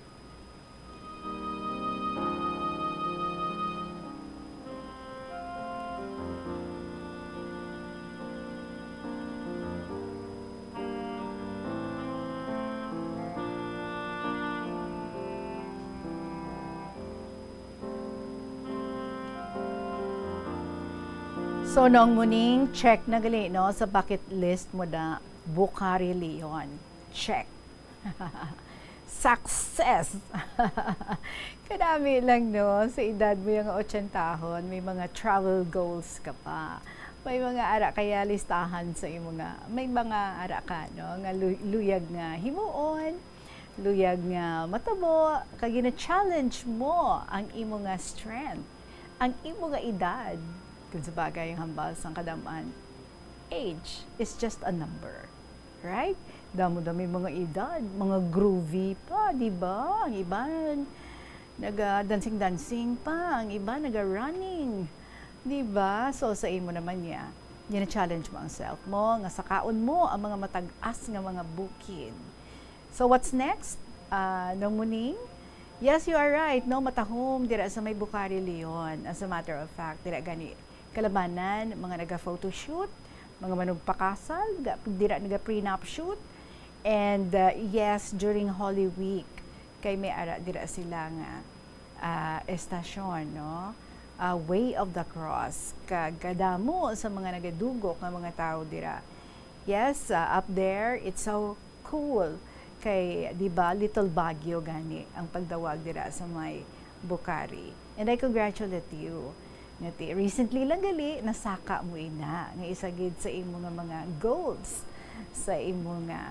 So, Nong Muning, check na gali, no? Sa bucket list mo na Bukhari Leon. Check. Success! Kadami lang, no? Sa edad mo yung 80, may mga travel goals ka pa. May mga ara kaya listahan sa imo nga. May mga ara ka, no? Nga luyag nga himuon, luyag nga matabo, kag gina-challenge mo ang imo nga strength, ang imo nga edad. Kung sa bagay ang hambal sang kadamaan, age is just a number. Right? Damo-dami mga edad, mga groovy pa, di ba? Ang iba, naga-dancing-dancing pa. Ang iba, naga-running. Di ba? So, sa imo naman niya, gina-challenge mo ang self mo, nga sakaon mo ang mga matag-as nga mga bukid. So, what's next? Nong Muning? Yes, you are right. No, matahom, dira sa may Bukhari Leon. As a matter of fact, dira gani kalabanan, mga naga-photoshoot, mga manugpakasal, dira naga-prenup shoot. And yes, during Holy Week, kay may ara dira sila nga estasyon, no? Way of the Cross. Kagadamo sa mga nagadugok nga mga tao dira. Yes, up there, it's so cool. Kay, di ba, Little Baguio gani ang pagdawag dira sa may Bukhari. And I congratulate you. Ngati, recently lang gali, nasaka mo ina, nga isagid sa imo nga mga goals, sa imo nga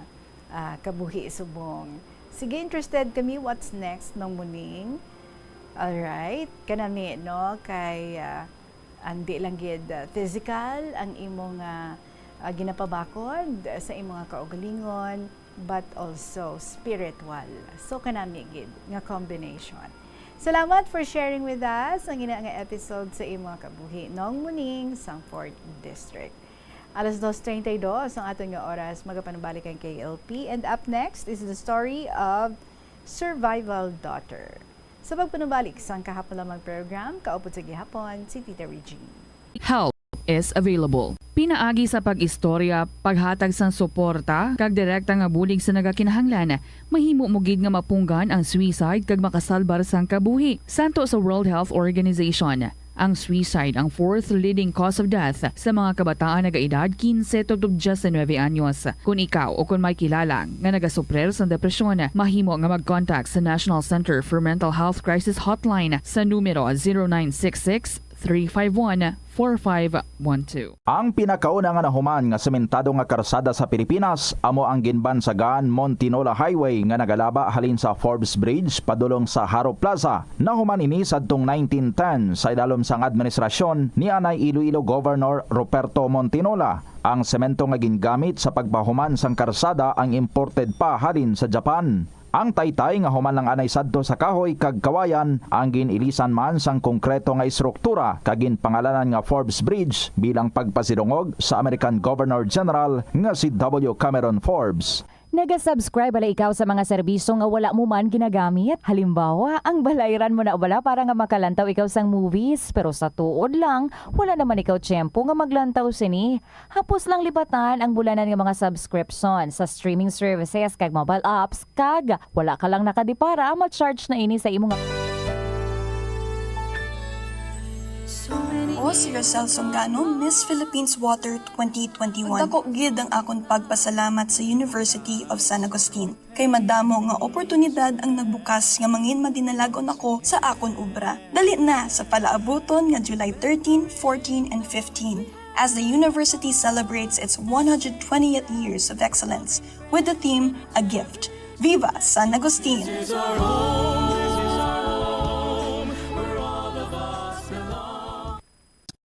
kabuhi subong. Sige, interested kami, what's next, Nong Muning? Alright, kanami, no, kay andi lang gid physical, ang imo nga ginapabakod sa imo nga kaugalingon, but also spiritual. So, kanami gid nga combination. Salamat for sharing with us ang ina nga episode sa imo kabuhi Nong Muning sang 4th District. Alas 2:32 ang aton nga oras magapanubalik ang KLP, and up next is the story of Survival Daughter. Sa pagpanubalik sang kahapon lamang program, kaupod sa gihapon si Tita Regine.
Help is available. Pinaagi sa pag-istorya, paghatag sang suporta, kag direkta nga bulig sa nagakinahanglan, mahimo mo gid nga mapunggan ang suicide kag makasalbar sang kabuhi. Santo sa World Health Organization. Ang suicide ang fourth leading cause of death sa mga kabataan nagaedad 15 to 19 anyos. Kung ikaw o kung may kilala nga nagasuprer sa depresyon, mahimo nga mag-contact sa National Center for Mental Health Crisis Hotline sa numero 0966-351-4512.
Ang pinakauna nga nahuman nga sementado nga karsada sa Pilipinas amo ang ginbansagan Montinola Highway nga nagalaba halin sa Forbes Bridge padulong sa Haro Plaza. Nahuman ini sadtong 1910 sa idalom sang administrasyon ni anay Iloilo Governor Ruperto Montinola. Ang semento nga gingamit sa pagpahuman sang karsada ang imported pa halin sa Japan. Ang taytay nga human lang anay sadto sa kahoy kag kawayan ang ginilisan man sang konkreto nga istruktura kag ginpangalanan nga Forbes Bridge bilang pagpasidungog sa American Governor General nga si W. Cameron Forbes.
Naga-subscribe bala ikaw sa mga serbisyo nga wala mo man ginagamit? Halimbawa, ang balayran mo na bala para nga makalantaw ikaw sang movies, pero sa tuod lang, wala naman ikaw tiyempo nga maglantaw sini. Hapos lang libatan ang bulanan nga mga subscription sa streaming services kag mobile apps kag wala ka lang nakadipara ma-charge na ini sa imong
O si Rosel Songano, Miss Philippines Water 2021. Dako gid ang akon pagpasalamat sa University of San Agustin. Kay madamo nga oportunidad ang nagbukas nga mangin madinalagon ako sa akon obra. Dali na sa palaabuton nga July 13, 14, and 15. As the university celebrates its 120th years of excellence with the theme A Gift. Viva San Agustin!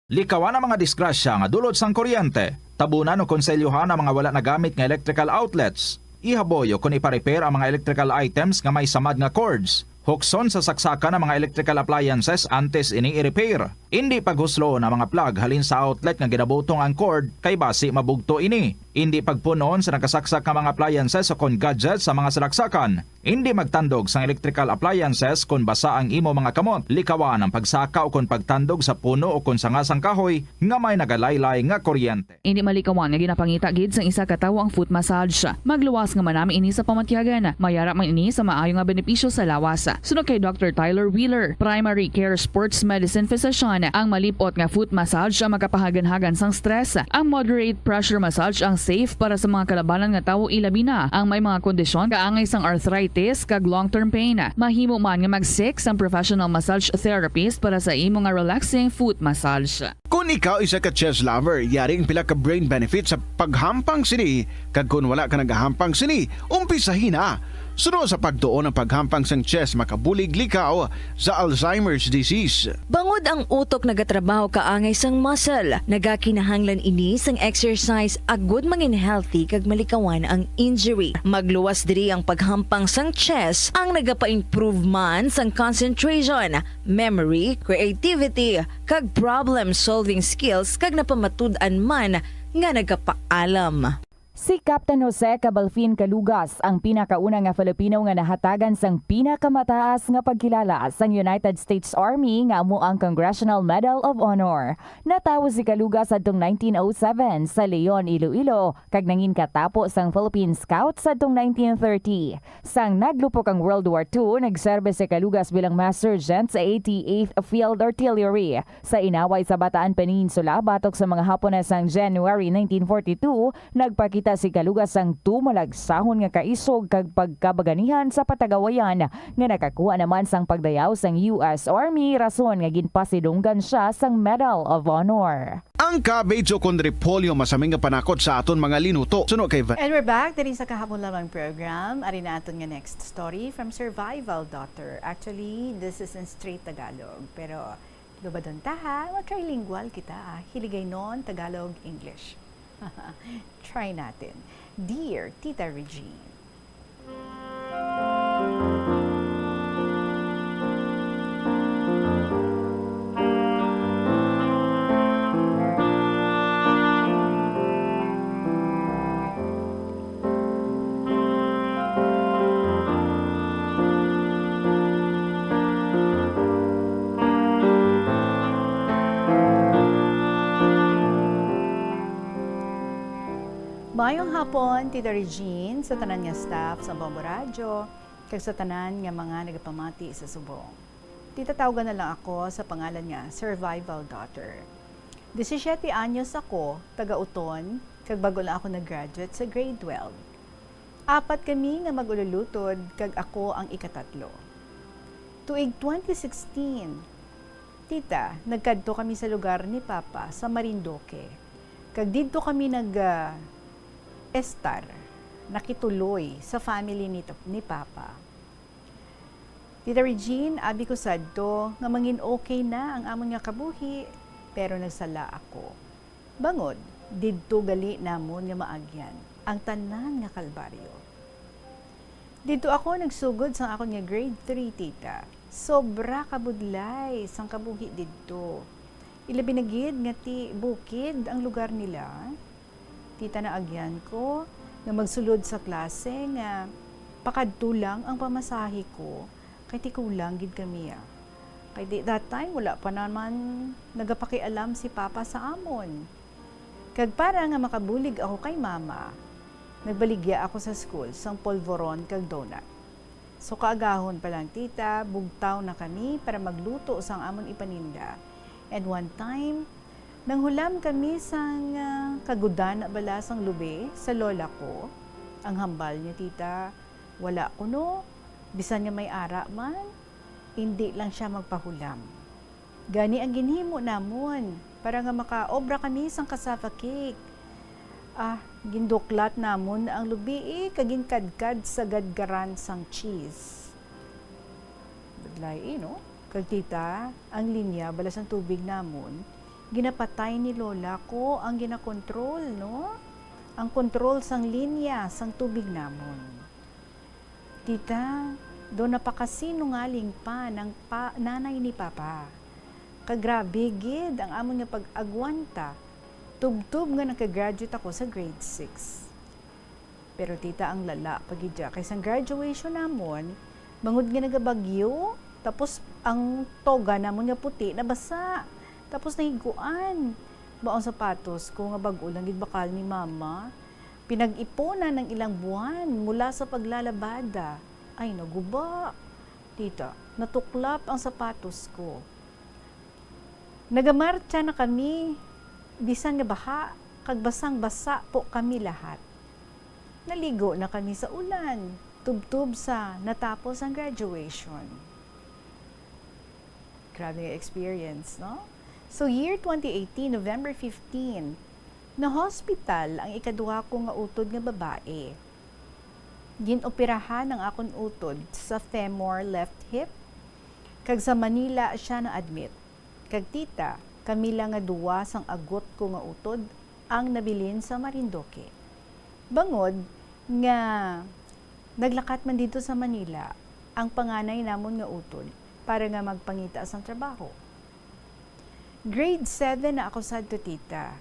Likawan ang mga disgrasya nga dulot sang kuryente. Tabunan o konselyuhan ang mga wala nagamit nga electrical outlets. Ihaboy o kung ipa-repair ang mga electrical items nga may samad nga cords. Hukson sa saksakan ng mga electrical appliances antes ini i-repair. Hindi paghuslo ng mga plug halin sa outlet nga ginabutong ang cord kay basi mabugto ini. Hindi pagpunon sa nakasaksak ng mga appliances o kon gadgets sa mga salaksakan. Hindi magtandog sa electrical appliances kung basa ang imo mga kamot. Likawan ang pagsaka o kung pagtandog sa puno o kung sangasang kahoy nga may nagalaylay nga kuryente.
Hindi malikawan nga ginapangita gid sang isa ka tawo ang foot massage. Magluwas nga manami ini sa pamatyagan. Mayara man ini sa maayo nga benepisyo sa lawas. Sunod kay Dr. Tyler Wheeler, Primary Care Sports Medicine Physician, ang malipot nga foot massage ang makapahagan-hagan sang stress. Ang moderate pressure massage ang safe para sa mga kalabanan nga tawo ilabi na ang may mga kondisyon kaangay sang arthritis kag long-term pain. Mahimo man nga mag-seek sang professional massage therapist para sa imo nga relaxing foot massage.
Kung ikaw isa ka chess lover, yaring pila ka brain benefit sa paghampang sini. Kag kung wala ka nagahampang sini, umpisahin na. Sunod sa pagtuon ng paghampang sang chess makabulig likaw sa Alzheimer's disease.
Bangod ang utok nagatrabaho kaangay sang muscle, nagakinahanglan ini sang exercise agud mangin healthy kag malikawan ang injury. Magluwas diri ang paghampang sang chess ang nagapa-improve man sang concentration, memory, creativity kag problem-solving skills kag napamatud-an man nga nagapaalam.
Si Captain Jose Cabalfin Calugas ang pinakauna nga Filipino nga nahatagan sang pinakamataas nga pagkilala sang United States Army nga amo ang Congressional Medal of Honor. Natawo si Calugas adtong 1907 sa Leon, Iloilo kag nangin katapo sang Philippine Scouts adtong 1930. Sang naglupok ang World War II, nagserbe si Calugas bilang Master Sergeant sa 88th Field Artillery. Sa inaway sa Bataan Peninsula batok sa mga Hapones sang January 1942, nagpakita si Calugas ang tumalagsahon nga kaisog kag pagkabaganihan sa patagawayan nga nakakuha naman sang pagdayaw sang US Army rason nga ginpasidunggan siya sang Medal of Honor.
Ang cabbage o kondripolyo masaming nga panakot sa aton mga linuto. Suno kay
And we're back diri sa kahapon lamang program. Ari na aton nga next story from Survival Doctor. Actually, this is in straight Tagalog. Pero lubadon ta ha, mag-trilingual kita. Hiligay non Tagalog, English. Try natin. Dear Tita Regine. Mayong hapon, Tita Regine, sa tanan nga staff sa Bombo Radio, kag sa tanan nga mga nagapamati sa subong. Tita, tawagan na lang ako sa pangalan niya, Survival Daughter. 17 anyos ako, taga-uton, kag bago lang ako nag-graduate sa grade 12. 4 kami nga mag-ululutod, kag ako ang ikatatlo. Tuig 2016, tita, nagkadto kami sa lugar ni Papa sa Marindoque. Kag dito kami estar, nakituloy sa family ni Papa. Tita Regine, abi ko sadto nga mangin okay na ang amon nga kabuhi, pero nagsala ako. Bangod, didto gali namon nga maagyan ang tanan nga kalbaryo. Dito ako nagsugod sa akon nga grade 3, tita. Sobra kabudlay sang kabuhi didto. Ilabi na gid nga ti bukid ang lugar nila. Tita, na agyan ko nga magsulod sa klase nga pakadto lang ang pamasahe ko. Kay ti kulang gid kami Kay that time wala pa naman nagapakialam si Papa sa amon. Kag para nga makabulig ako kay Mama, nagbaligya ako sa school sang polvoron kag donut. So kaagahon pa lang, tita, bugtaw na kami para magluto sang amon ipaninda. And one time, nanghulam kami sang kagudan na bala sang lube sa lola ko. Ang hambal niya, tita, wala ko no. Bisan nga may ara man, hindi lang siya magpahulam. Gani ang ginhimo namon para nga makaobra kami sang cassava cake. Ginduklat namon ang lubi kaging kadkad sa gadgaran sang cheese. Badlay no? Kag tita, ang linya balas ang tubig namon, ginapatay ni lola ko ang ginakontrol, no? Ang kontrol sang linya sang tubig namon. Tita, doon napakasinungaling pa ng nanay ni Papa. Kagrabe gid ang amon nga pag-agwanta. Tub-tub nga nakagraduate ako sa grade 6. Pero tita, ang lala pagidya kay sang graduation namon, bangod nga nagabagyo, tapos ang toga namon nga puti nabasa. Tapos nahiguan. Baong sapatos ko nga bag-o lang gid bakal ni Mama. Pinag-iponan ng ilang buwan mula sa paglalabada. Ay, naguba. Tita, natuklap ang sapatos ko. Nagamarcha na kami. Bisan nga baha, kag basang-basa po kami lahat. Naligo na kami sa ulan. Tub-tub sa natapos ang graduation. Grabe experience, no? So, year 2018, November 15, na hospital ang ikaduha ko nga utod nga babae. Ginoperahan ang akon utod sa femur left hip. Kag sa Manila siya na admit. Kag tita, kami lang nga duwa sang agot ko nga utod ang nabilin sa Marindoque. Bangod nga naglakat man dito sa Manila ang panganay namon nga utod para nga magpangita sang trabaho. Grade 7 na ako sadto, tita.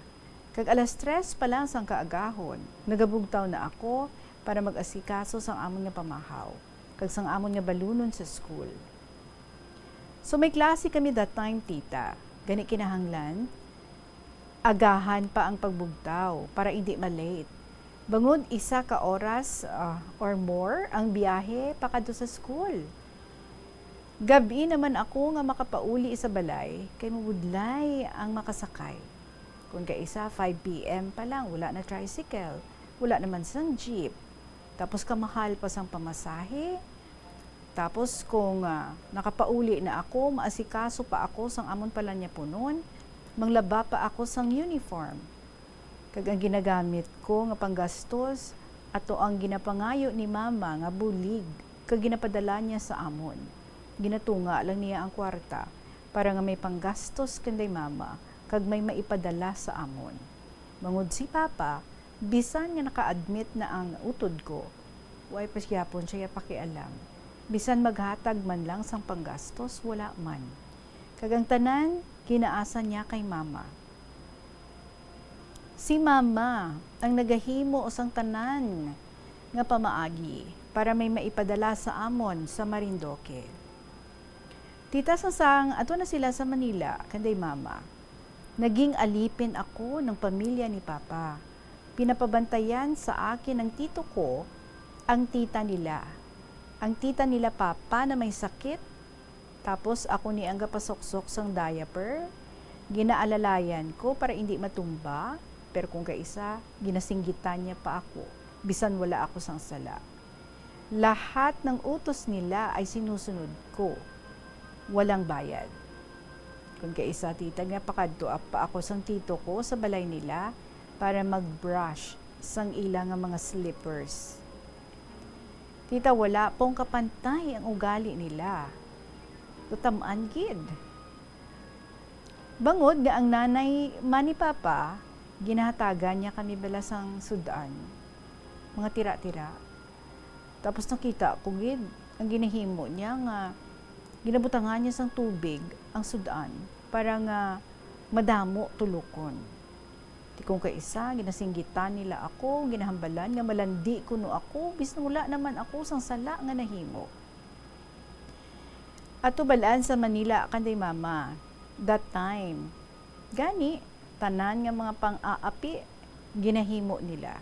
Kag alas 3 pa lang sang kaagahon, nagabugtaw na ako para mag-asikaso sang amon nga pamahaw, kag sang amon nga balunon sa school. So may klase kami that time, tita. Gani kinahanglan, agahan pa ang pagbugtaw para hindi malate. Bangod 1 ka oras or more ang biyahe pakadto sa school. Gabi naman ako nga makapauli sa balay, kay mabudlay ang makasakay. Kung kaisa 5 p.m. pa lang, wala na tricycle, wala naman sang jeep. Tapos kamahal pa sang pamasahe. Tapos kung nakapauli na ako, maasikaso pa ako sang amon pala niya punon, manglaba pa ako sang uniform. Kag ang ginagamit ko nga panggastos, ato ang ginapangayo ni Mama nga bulig, kag ginapadala niya sa amon. Ginatunga lang niya ang kwarta para nga may panggastos kanday Mama, kag may maipadala sa amon. Mangod si Papa, bisan nga naka-admit na ang utod ko, way pasyapon siya pakialam. Bisan maghatag man lang sang panggastos, wala man. Kagang tanan, ginaasa niya kay Mama. Si Mama ang nagahimo sang tanan nga pamaagi para may maipadala sa amon sa Marindoque. Tita, sang ato na sila sa Manila, kanday Mama. Naging alipin ako ng pamilya ni Papa. Pinapabantayan sa akin ng tito ko ang tita nila. Ang tita nila Papa na may sakit, Tapos ako ni ang gapasoksok sang diaper. Ginaalalayan ko para hindi matumba. Pero kung kaisa, ginasinggitan niya pa ako. Bisan wala ako sang sala. Lahat ng utos nila ay sinusunod ko. Walang bayad. Kung kaisa, tita, nga pakadto pa ako sang tito ko sa balay nila para mag-brush sang ilang mga slippers. Tita, wala pong kapantay ang ugali nila. Tutamaan gid. Bangod nga ang nanay mani papa, ginahatagan niya kami balasang sudan. Mga tira-tira. Tapos nakita ko gid, ang ginahimo niya nga, ginabutangan niya sang tubig ang sudan para nga madamo tulukon. Di kung kaisa, ginasinggitan nila ako, ginahambalan nga malandi kuno ako, bis wala naman ako sang sala nga nahimo. Ato balaan sa Manila kanday mama. That time, gani, tanan nga mga pang-aapi, ginahimo nila.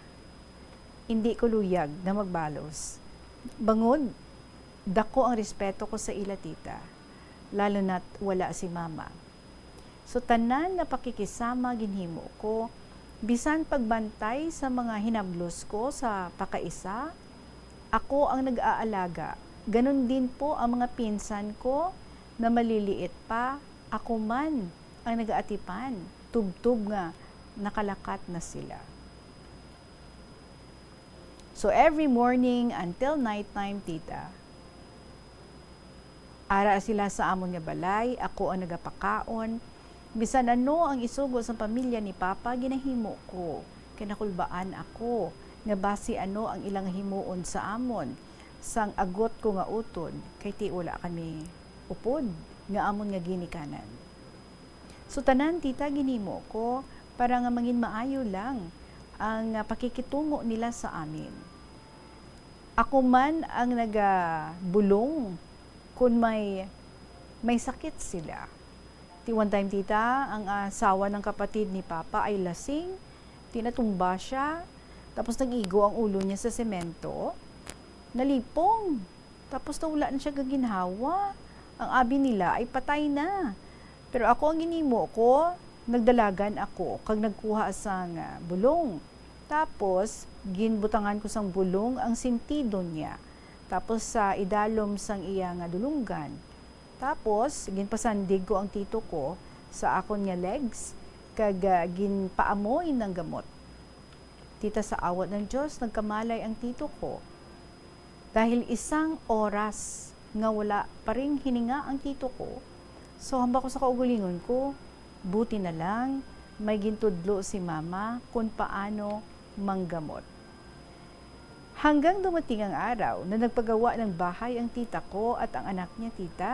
Hindi ko luyag na magbalos. Bangod, dako ang respeto ko sa ila tita, lalo na't wala si mama. So tanan nga pakikisama ginhimo ko, bisan pagbantay sa mga hinablos ko sa pakaisa, ako ang nag-aalaga. Ganon din po ang mga pinsan ko na maliliit pa, ako man ang nag-aatipan, tub-tub nga, nakalakat na sila. So every morning until nighttime, tita, ara sila sa amon nga balay, ako ang nagapakaon, bisan ano ang isugo sa pamilya ni Papa, ginahimo ko, kinakulbaan ako, nga basi ano ang ilang himuon sa amon, sang agot ko nga utod, kay ti wala kami upod, nga amon nga ginikanan. So tanan tita ginimo ko, para nga mangin maayo lang, ang pakikitungo nila sa amin. Ako man ang nagabulong kung may sakit sila. Ti one time tita, ang asawa ng kapatid ni Papa ay lasing, tinatumba siya, tapos nag-igo ang ulo niya sa semento, nalipong, tapos nawala na siya gaginhawa. Ang abi nila ay patay na. Pero ako ang ginimo ko, nagdalagan ako, kag nagkuha sang bulong. Tapos, ginbutangan ko sang bulong ang sintido niya. Tapos sa idalom sang iya nga dulunggan. Tapos, ginpasandig ko ang tito ko sa akon nga legs, kag ginpaamoy ng gamot. Tita, sa awat ng Diyos, nagkamalay ang tito ko. Dahil isang oras nga wala pa ring hininga ang tito ko, so hamba ko sa kaugalingon ko, buti na lang, may gintudlo si mama kung paano manggamot. Hanggang dumating ang araw na nagpagawa ng bahay ang tita ko at ang anak niya tita,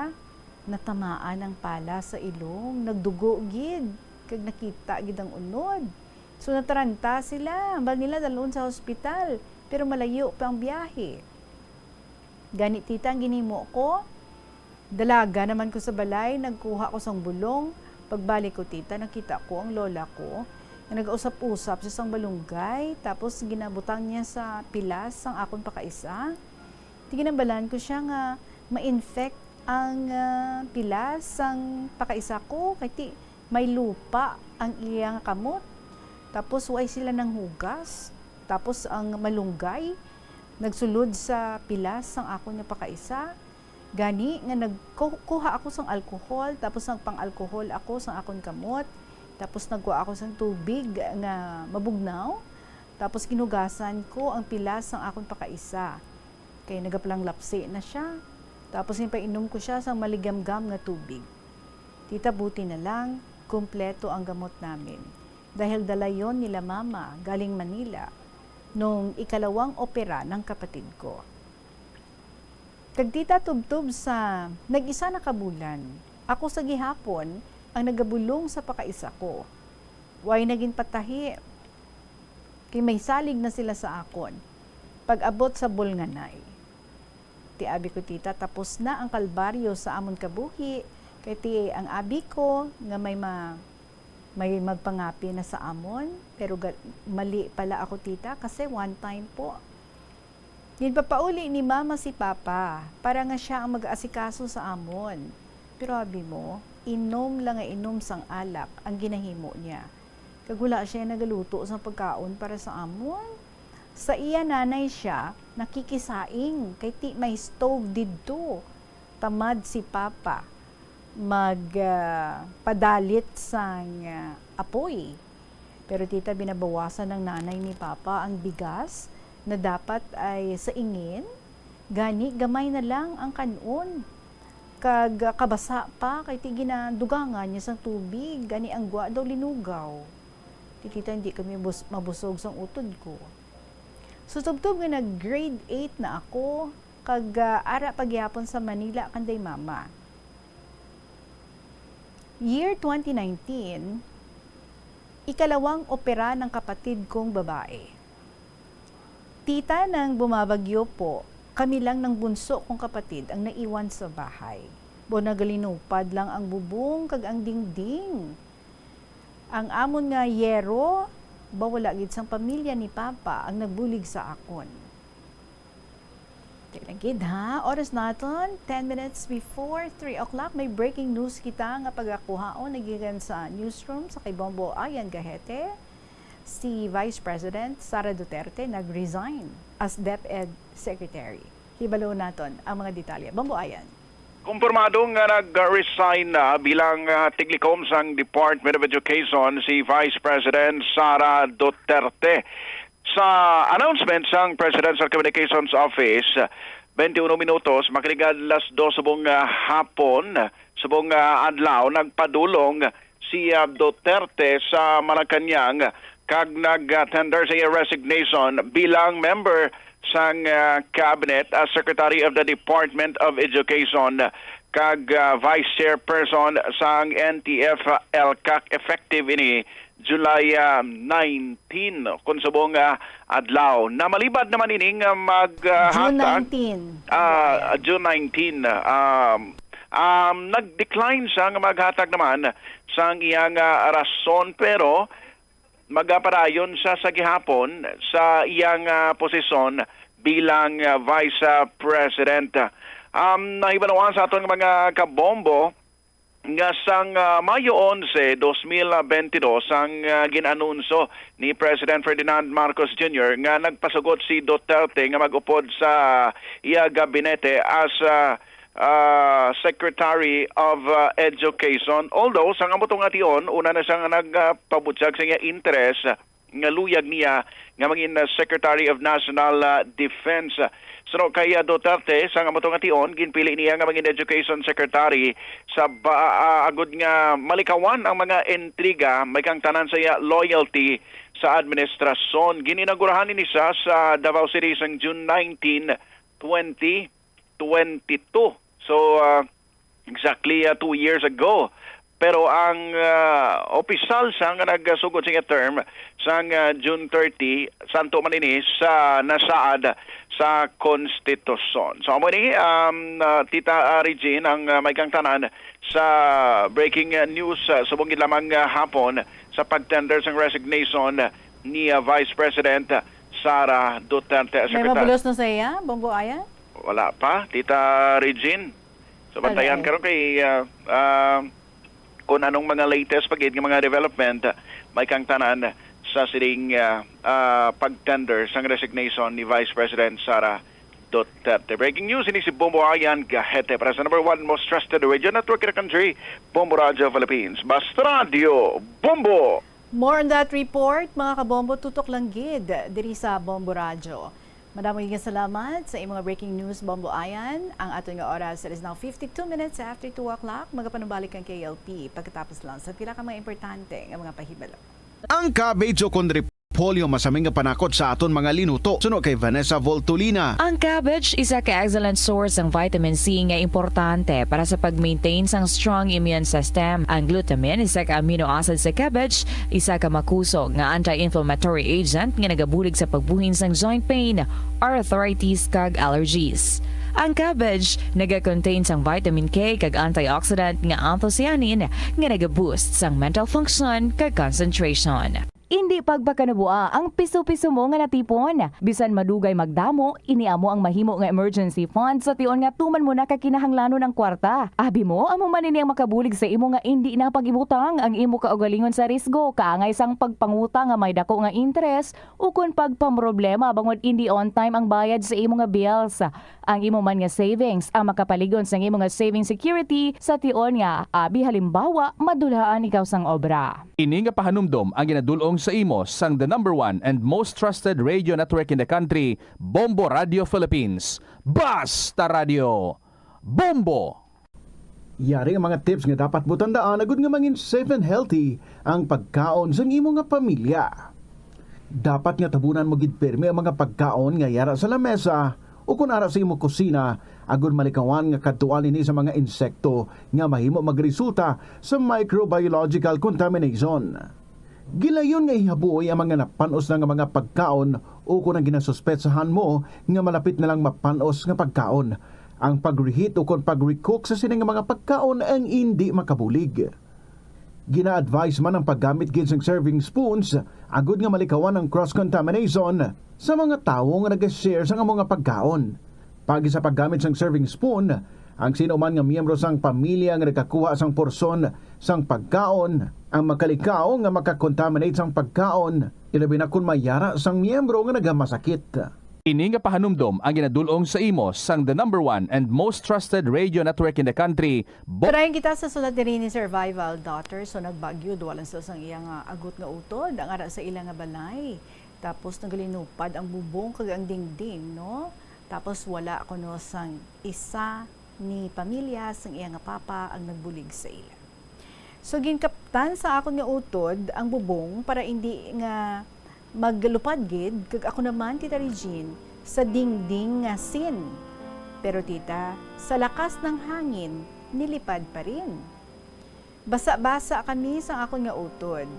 natamaan ng pala sa ilong, nagdugo gid, kag nakita gid ang unod. So nataranta sila, hambal nila dalon sa hospital, pero malayo pa ang biyahe. Ganit tita ang ginimo ko, dalaga naman ko sa balay, nagkuha ko sang bulong, pagbalik ko tita, nakita ko ang lola ko, na nag-usap-usap sa sang balunggay, tapos ginabutang niya sa pilas sang akon pakaisa. Tiginambalan ko siya nga ma-infect ang pilas sang pakaisa ko, kaya may lupa ang iyang kamot. Tapos way sila ng hugas, tapos ang malunggay, nagsulod sa pilas sang ako niya pakaisa. Gani nga nagkuha ako sang alcohol, tapos nagpang-alcohol ako sang akon kamot, tapos nagkuha ako sang tubig nga mabugnaw, tapos ginugasan ko ang pilas sang akon pakaisa. Kaya nagaplang lapsi na siya. Tapos painom ko siya sang maligamgam nga tubig. Tita, buti na lang, kumpleto ang gamot namin. Dahil dala yon nila mama galing Manila nung ikalawang opera ng kapatid ko. Kag tita tubtub sa nag-isa na kabulan, ako sa gihapon ang nagabulong sa pakaisa ko. Way naging patahi, kay may salig na sila sa akon. Pag-abot sa bulnganay, ti abi ko tita, tapos na ang kalbaryo sa amon kabuhi, kay ti ang abi ko nga may magpangapi na sa amon, pero mali pala ako tita, kasi one time po, ginpapauli ni mama si papa, para nga siya ang mag-aasikaso sa amon. Pero abi mo, inom lang nga inom sang alak ang ginahimo niya. Kagula siya nagaluto sa pagkaon para sa amon. Sa iya nanay siya, nakikisaing, kay ti may stove didto. Tamad si Papa padalit sang apoy. Pero tita, binabawasan ng nanay ni Papa ang bigas na dapat ay sa ingin. Gani, gamay na lang ang kanon. Kag kabasa pa, kay ti ginadugangan niya sang tubig. Gani ang gwa daw linugaw. Tita, hindi kami mabusog sang utod ko. So, tubtob nga nag-grade 8 na ako, kag ara pagyapon sa Manila kanday mama. Year 2019, ikalawang opera ng kapatid kong babae. Tita, nang bumabagyo po, kami lang ng bunso kong kapatid ang naiwan sa bahay. Nagalinupad lang ang bubong kag ang dingding. Ang amon nga yero, wala gid sang pamilya ni Papa ang nagbulig sa akon. Gid ha, oras naton 10 minutes before 3 o'clock. May breaking news kita nga pagakuhaon nagikan sa newsroom sa kay Bombo Ayan Gahete. Si Vice President Sara Duterte nag-resign as DepEd Secretary. Hibalo naton ang mga detalye. Bombo Ayan.
Kumpirmado nga nag-resign na bilang tiglikom sang Department of Education si Vice President Sara Duterte. Sa announcement sang Presidential Communications Office, 21 minutos, makiligad las 2 subong hapon, subong adlaw, nagpadulong si Duterte sa Malacanang kag nag-tender sa resignation bilang member sang cabinet as Secretary of the Department of Education kag Vice Chairperson sang NTF-ELCAC effective ini July 19 kung subong adlaw. Na malibad naman ining maghatag June 19 nag-decline siya nga maghatag naman sang iyang rason pero magapadayon siya sa gihapon sa iyang posisyon bilang Vice President. Nahibanawan sa atong mga kabombo nga sang Mayo 11, 2022 ang ginanunso ni President Ferdinand Marcos Jr. nga nagpasugot si Duterte nga mag-upod sa iya gabinete as Secretary of Education. Although, sa ngamutong ation, una na siyang nagpabutyag sa iya interest nga luyag niya nga maging Secretary of National Defense. So, kay Duterte, sa ngamutong ation, ginpili niya nga maging Education Secretary sa agud nga malikawan ang mga intriga, may kang tanan sa iya loyalty sa administrasyon. Gininagurahan ni siya sa Davao City sa June 19, 2022. So, exactly 2 years ago. Pero ang opisyal sang nagsugod sa term sang June 30, santo man ini sa nasaad sa konstitusyon. So, amo ni Tita Regine ang may kang tanan sa breaking news subong lamang hapon sa pagtender sang resignation ni Vice President Sara Duterte.
May mabulos na sa iya, Bombo Ayan?
Wala pa, Tita Regine. So, bantayan karon kay kung anong mga latest pagid ng mga development, may kang tanan sa siling pagtender sang resignation ni Vice President Sara Duterte. Breaking news, ini si Bombo Ayan Gahete para sa number 1 most trusted radio network in the country, Bombo Radio Philippines. Basta Radio, Bombo!
More on that report, mga kabombo, tutok lang gid diri sa Bombo Radio. Madaming salamat sa imong breaking news, Bombo Ayan. Ang ato nga oras, it is now 52 minutes after 2 o'clock. Magapanumbalik ang KLP pagkatapos lang sa pila ka mga importante nga mga pahibalo.
Ang cabbage o kon repolyo masaming nga panakot sa aton mga linuto. Suno kay Vanessa Voltolina.
Ang cabbage isa ka excellent source ng vitamin C nga importante para sa pag-maintain sang strong immune system. Ang glutamine isa ka amino acid sa cabbage, isa ka makusog nga anti-inflammatory agent nga nagabulig sa pagbuhin sang joint pain, arthritis kag allergies. Ang cabbage naga-contain sang vitamin K kag antioxidant nga anthocyanin nga naga-boost sang mental function kag concentration. Hindi pagpakanubuan ang piso-piso mo nga natipon. Bisan madugay magdamo, iniamo ang mahimo nga emergency fund sa tion nga tuman mo na kakinahanglanon ng kwarta. Abi mo, amo man ini ang makabulig sa imo nga hindi na pag-ibutang ang imo kaugalingon sa risgo, kaangay sang pagpangutang nga may dako nga interest o kun pagpamroblema bangod hindi on time ang bayad sa imo nga bills. Ang imo man nga savings ang makapaligon sa imo nga saving security sa tion nga abi halimbawa madulhaan ikaw sang obra.
Ini nga pahanumdom ang ginadulong sa imo sang the number 1 and most trusted radio network in the country, Bombo Radio Philippines. Basta Radio Bombo!
Yari ang mga tips nga dapat mo tandaan agud nga mangin safe and healthy ang pagkaon sa imo nga pamilya. Dapat nga tabunan mo gid pirmi ang mga pagkaon nga yara sa lamesa o kung ara sa imo kusina agud malikawan nga kadtuan ini sa mga insekto nga mahimo magresulta sa microbiological contamination. Gilayon nga ihabuoy ang mga napanos na nga mga pagkaon o kung ang ginasuspetsahan mo nga malapit na lang mapanos nga pagkaon. Ang pag-reheat o kung pag-recook sa sining mga pagkaon ang hindi makabulig. Gina-advise man ang paggamit gid sang serving spoons agud nga malikawan ang cross-contamination sa mga tawo nga nag-share sa mga pagkaon. Pagi sa paggamit sang serving spoon, ang sino man nga miyembro sang pamilya nga nagkakuha sang porsyon sang pagkaon ang makalikaw nga makakontaminate sang pagkaon, ilabi na kung mayara sang miyembro nga nagamasakit.
Ini nga pahanumdom ang ginadulong sa imo sang the number 1 and most trusted radio network in the country.
Tarayin kita sa sulat diri ni Survival Daughter. So nagbagyo, duwalan sa sang iyang agot nga utod, ang ara sa ilang nga balay. Tapos nagalinupad ang bubong kag ang dingding, no? Tapos wala kuno sang isa ni pamilya sang iyang nga papa ang nagbulig sa ila. So ginkaptan sa akon nga utod ang bubong para hindi nga maglupad gid kag ako naman tita Regine sa dingding nga sin. Pero tita, sa lakas ng hangin nilipad pa rin. Basa-basa kami sa akon nga utod.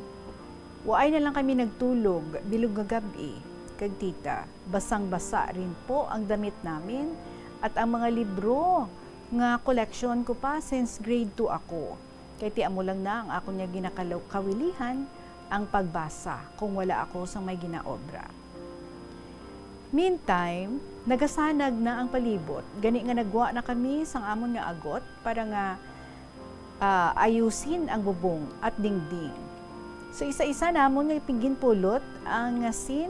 Waay na lang kami nagtulog bilog nga gabi. Kag tita, basang-basa rin po ang damit namin at ang mga libro nga collection ko pa since grade 2 ako. Kaya tiamo lang na ang ako niya ginakawilihan ang pagbasa kung wala ako sa may ginaobra. Meantime, nagasanag na ang palibot. Gani nga nagwa na kami sang amon nga agot para nga ayusin ang bubong at dingding. So isa-isa namon nga pinggin pulot ang sin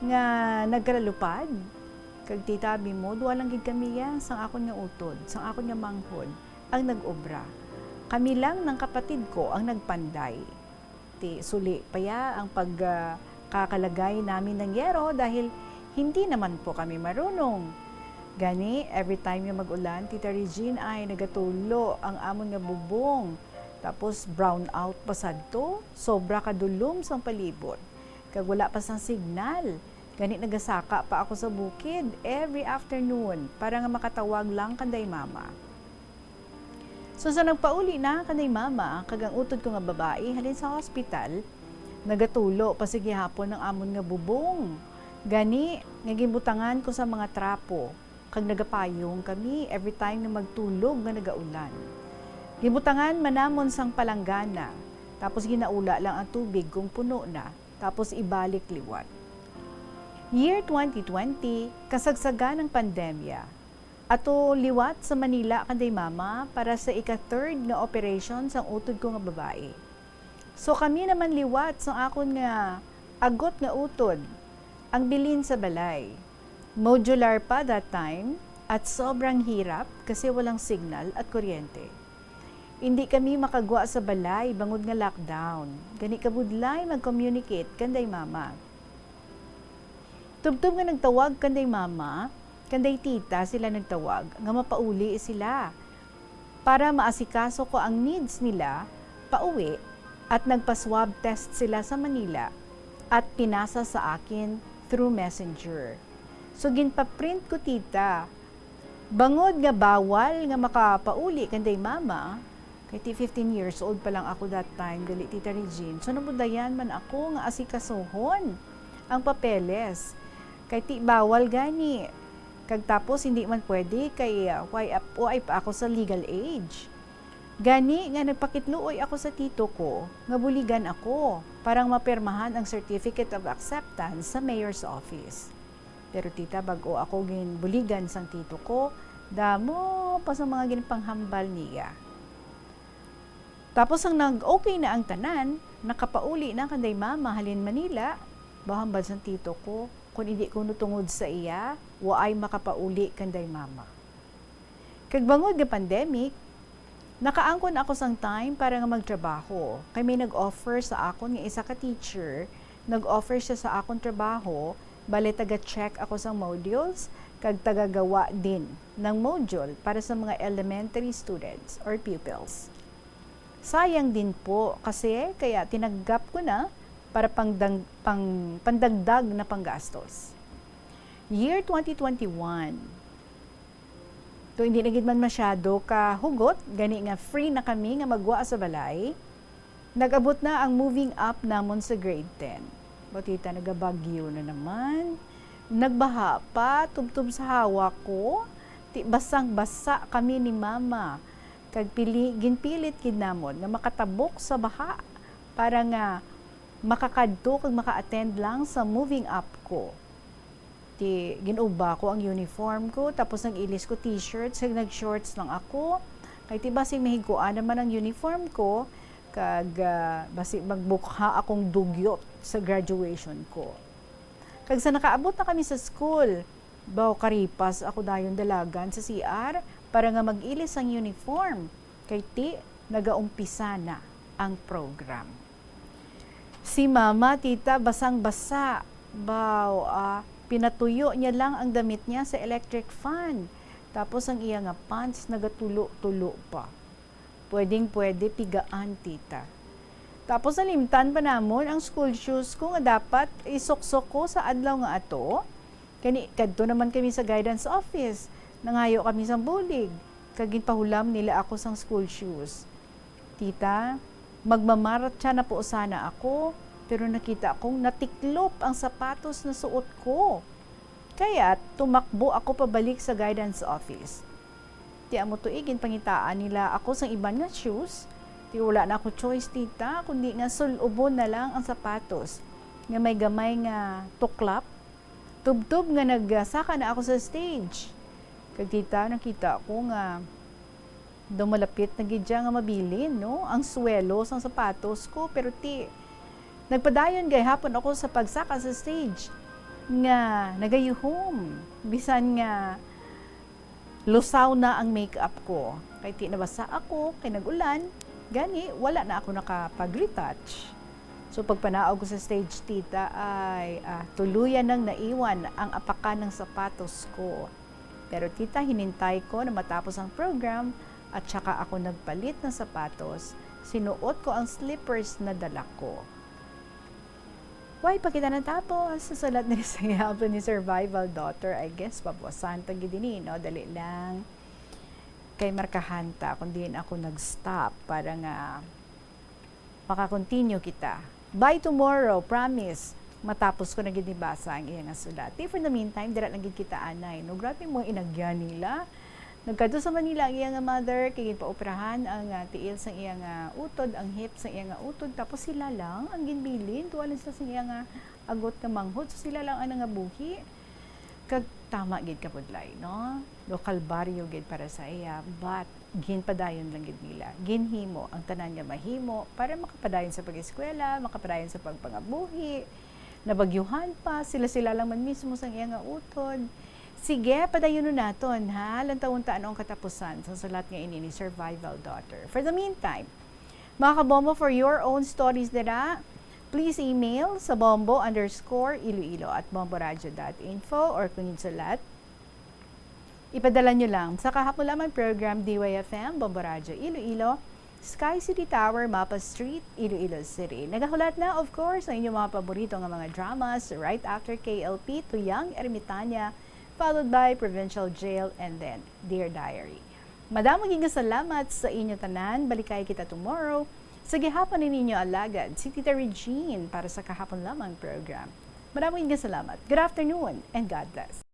nga nagkaralupad. Kag titabi mo, duwa lang gid kami yan sang akon nga utod, sang akon nga manghod ang nag-obra. Kami lang ng kapatid ko ang nagpanday. Suli pa ya ang pagkakalagay namin ng yero dahil hindi naman po kami marunong. Gani, every time yung mag-ulan, Tita Regine ay nagatulo ang amon nga bubong. Tapos brown out pasad to, sobra kadulom sang palibot. Kag wala pa sang signal. Gani nagasaka pa ako sa bukid every afternoon para nga makatawag lang kanday mama. So sa nagpauli na kanday mama, kagang utod ko nga babae, halin sa hospital, nagatulo pa sige hapon ng amon nga bubong. Gani, nagimbutangan ko sa mga trapo, kag nagapayong kami every time na magtulog nga nagaulan. Gibutangan manamon sang palanggana, tapos ginaula lang ang tubig kung puno na, tapos ibalik liwat. Year 2020, kasagsagan ng pandemya. Ato liwat sa Manila kanday mama para sa ika-third nga operation sang utod ko nga babae. So kami naman liwat sa akon nga agot nga utod ang bilin sa balay. Modular pa that time at sobrang hirap kasi walang signal at kuryente. Hindi kami makagwa sa balay bangod nga lockdown. Gani kabudlay mag-communicate kanday mama. Tubtub nga nagtawag kanday mama, kanday tita sila nagtawag nga mapauli sila para maasikaso ko ang needs nila pauwi at nagpa-swab test sila sa Manila at pinasa sa akin through messenger. So ginpa-print ko tita. Bangod nga bawal nga makapauli kanday mama, kay 15 years old pa lang ako that time, gali Tita Regine. So nabudayan man ako nga asikasohon ang papeles. Kay ti bawal gani. Kag tapos hindi man pwede kay why pa ako sa legal age. Gani nga nagpakitluoy ako sa tito ko, nga buligan ako, parang mapirmahan ang Certificate of Acceptance sa Mayor's Office. Pero tita, bago ako buligan sang tito ko, damo pa sa mga ginpanghambal niya. Tapos ang nag-okay na ang tanan, nakapauli na kanday mama halin Manila, bahambal sang tito ko, kung hindi ko nutungod sa iya, waay makapauli kanday mama. Kagbangod nga pandemic, nakaangkon ako sang time para nga magtrabaho. Kay may nag-offer sa akon nga isa ka teacher, nag-offer siya sa akon trabaho, bale taga-check ako sa modules, kag tagagawa din ng module para sa mga elementary students or pupils. Sayang din po kasi kaya tinaggap ko na para pandagdag na panggastos. Year 2021, to hindi na gid man masyado ka hugot, gani nga free na kami nga magwa sa balay, nag-abot na ang moving up namon sa grade 10. Batita, nagabagyo na naman. Nagbaha pa, tubtub sa hawak ko. Basang-basa kami ni mama. Kag ginpilit kid namon nga makatabok sa baha para nga makakadto kag maka-attend lang sa moving up ko. Ginuba ko ang uniform ko, tapos nag-ilis ko t-shirts, nag-shorts lang ako. Kay basing mahiguan naman ang uniform ko, kag basi magbukha akong dugyot sa graduation ko. Kag sa nakaabot na kami sa school, baw karipas ako dayon dalagan sa CR para nga mag-ilis ang uniform. Kay nagaumpisa na ang program. Si mama, tita, basang-basa. Baw, pinatuyo niya lang ang damit niya sa electric fan. Tapos ang iya nga pants nagatulo-tulo pa. Pwedeng-pwede pigaan, tita. Tapos nalimtan pa namon ang school shoes ko nga dapat isuksok ko sa adlaw nga ato. Kadto naman kami sa guidance office. Nangayo kami sa bulig. Ginpahulam nila ako sang school shoes. Tita, magmamarat siya na po sana ako, pero nakita akong natiklop ang sapatos na suot ko. Kaya tumakbo ako pabalik sa guidance office. Ti amo tuigin pangitaan nila ako sang iban nga shoes. Ti wala na ako choice, tita, kundi nga sulubon na lang ang sapatos nga may gamay nga tuklap. Tubtub nga nagsaka na ako sa stage. Kag tita, nakita ko nga dumalapit na gidya nga mabilin, no? Ang swelo sang sapatos ko, pero nagpadayon gay hapon ako sa pagsaka sa stage nga nagayuhom. Bisan nga lusaw na ang makeup ko. Kay nabasa ako, kay nagulan, gani, wala na ako nakapag-retouch. So pagpanaog ko sa stage, tita, ay tuluyan nang naiwan ang apakan ng sapatos ko. Pero tita, hinintay ko na matapos ang program at saka ako nagpalit ng sapatos. Sinuot ko ang slippers na dala ko. Why, pakita na tapos. Susulat na sa yapon ni Survival Daughter. I guess, pabuasan tagi din, no? Dali lang. Kay markahanta, kundi ako nag-stop para nga makakontinue kita. By tomorrow, promise, matapos ko na ginibasa ang iyang sulat. For the meantime, dira lang kita anay. No, grabe mo inagyan nila. Nagkadto sa Manila ang iyang mother, kay paoperahan ang tiil sa iyang utod, ang hip sa iyang utod. Tapos sila lang ang ginbilin, tuwalan sila sa iyang agot ka manghod. So sila lang ang buhi. Kag tama gid kapudlay, no? Do kalbaryo gid para sa iya, but ginpadayon lang gid nila. Ginhimo ang tanan nga mahimo para makapadayon sa pag-eskwela, makapadayon sa pagpangabuhi. Nabagyuhan pa, sila lang man mismo sa iyang utod. Sige, padayon naton ha. Lantaw-unta ang katapusan sa sulat nga ini ni Survival Daughter. For the meantime, mga kabombo, for your own stories dira, please email sa bombo_iloilo@bomboradio.info or kunin sulat. Ipadala nyo lang sa kahapon lamang program DYFM, Bombo Radio Iloilo, Sky City Tower, Mapa Street, Iloilo City. Nagahulat na, of course, ang inyong mga paborito ng mga dramas right after KLP to Young Ermitanya, followed by Provincial Jail, and then Dear Diary. Madam, maging salamat sa inyo tanan. Balikay kita tomorrow. Sa gihapon ninyo alagad, si Tita Regine para sa kahapon lamang program. Maraming salamat. Good afternoon and God bless.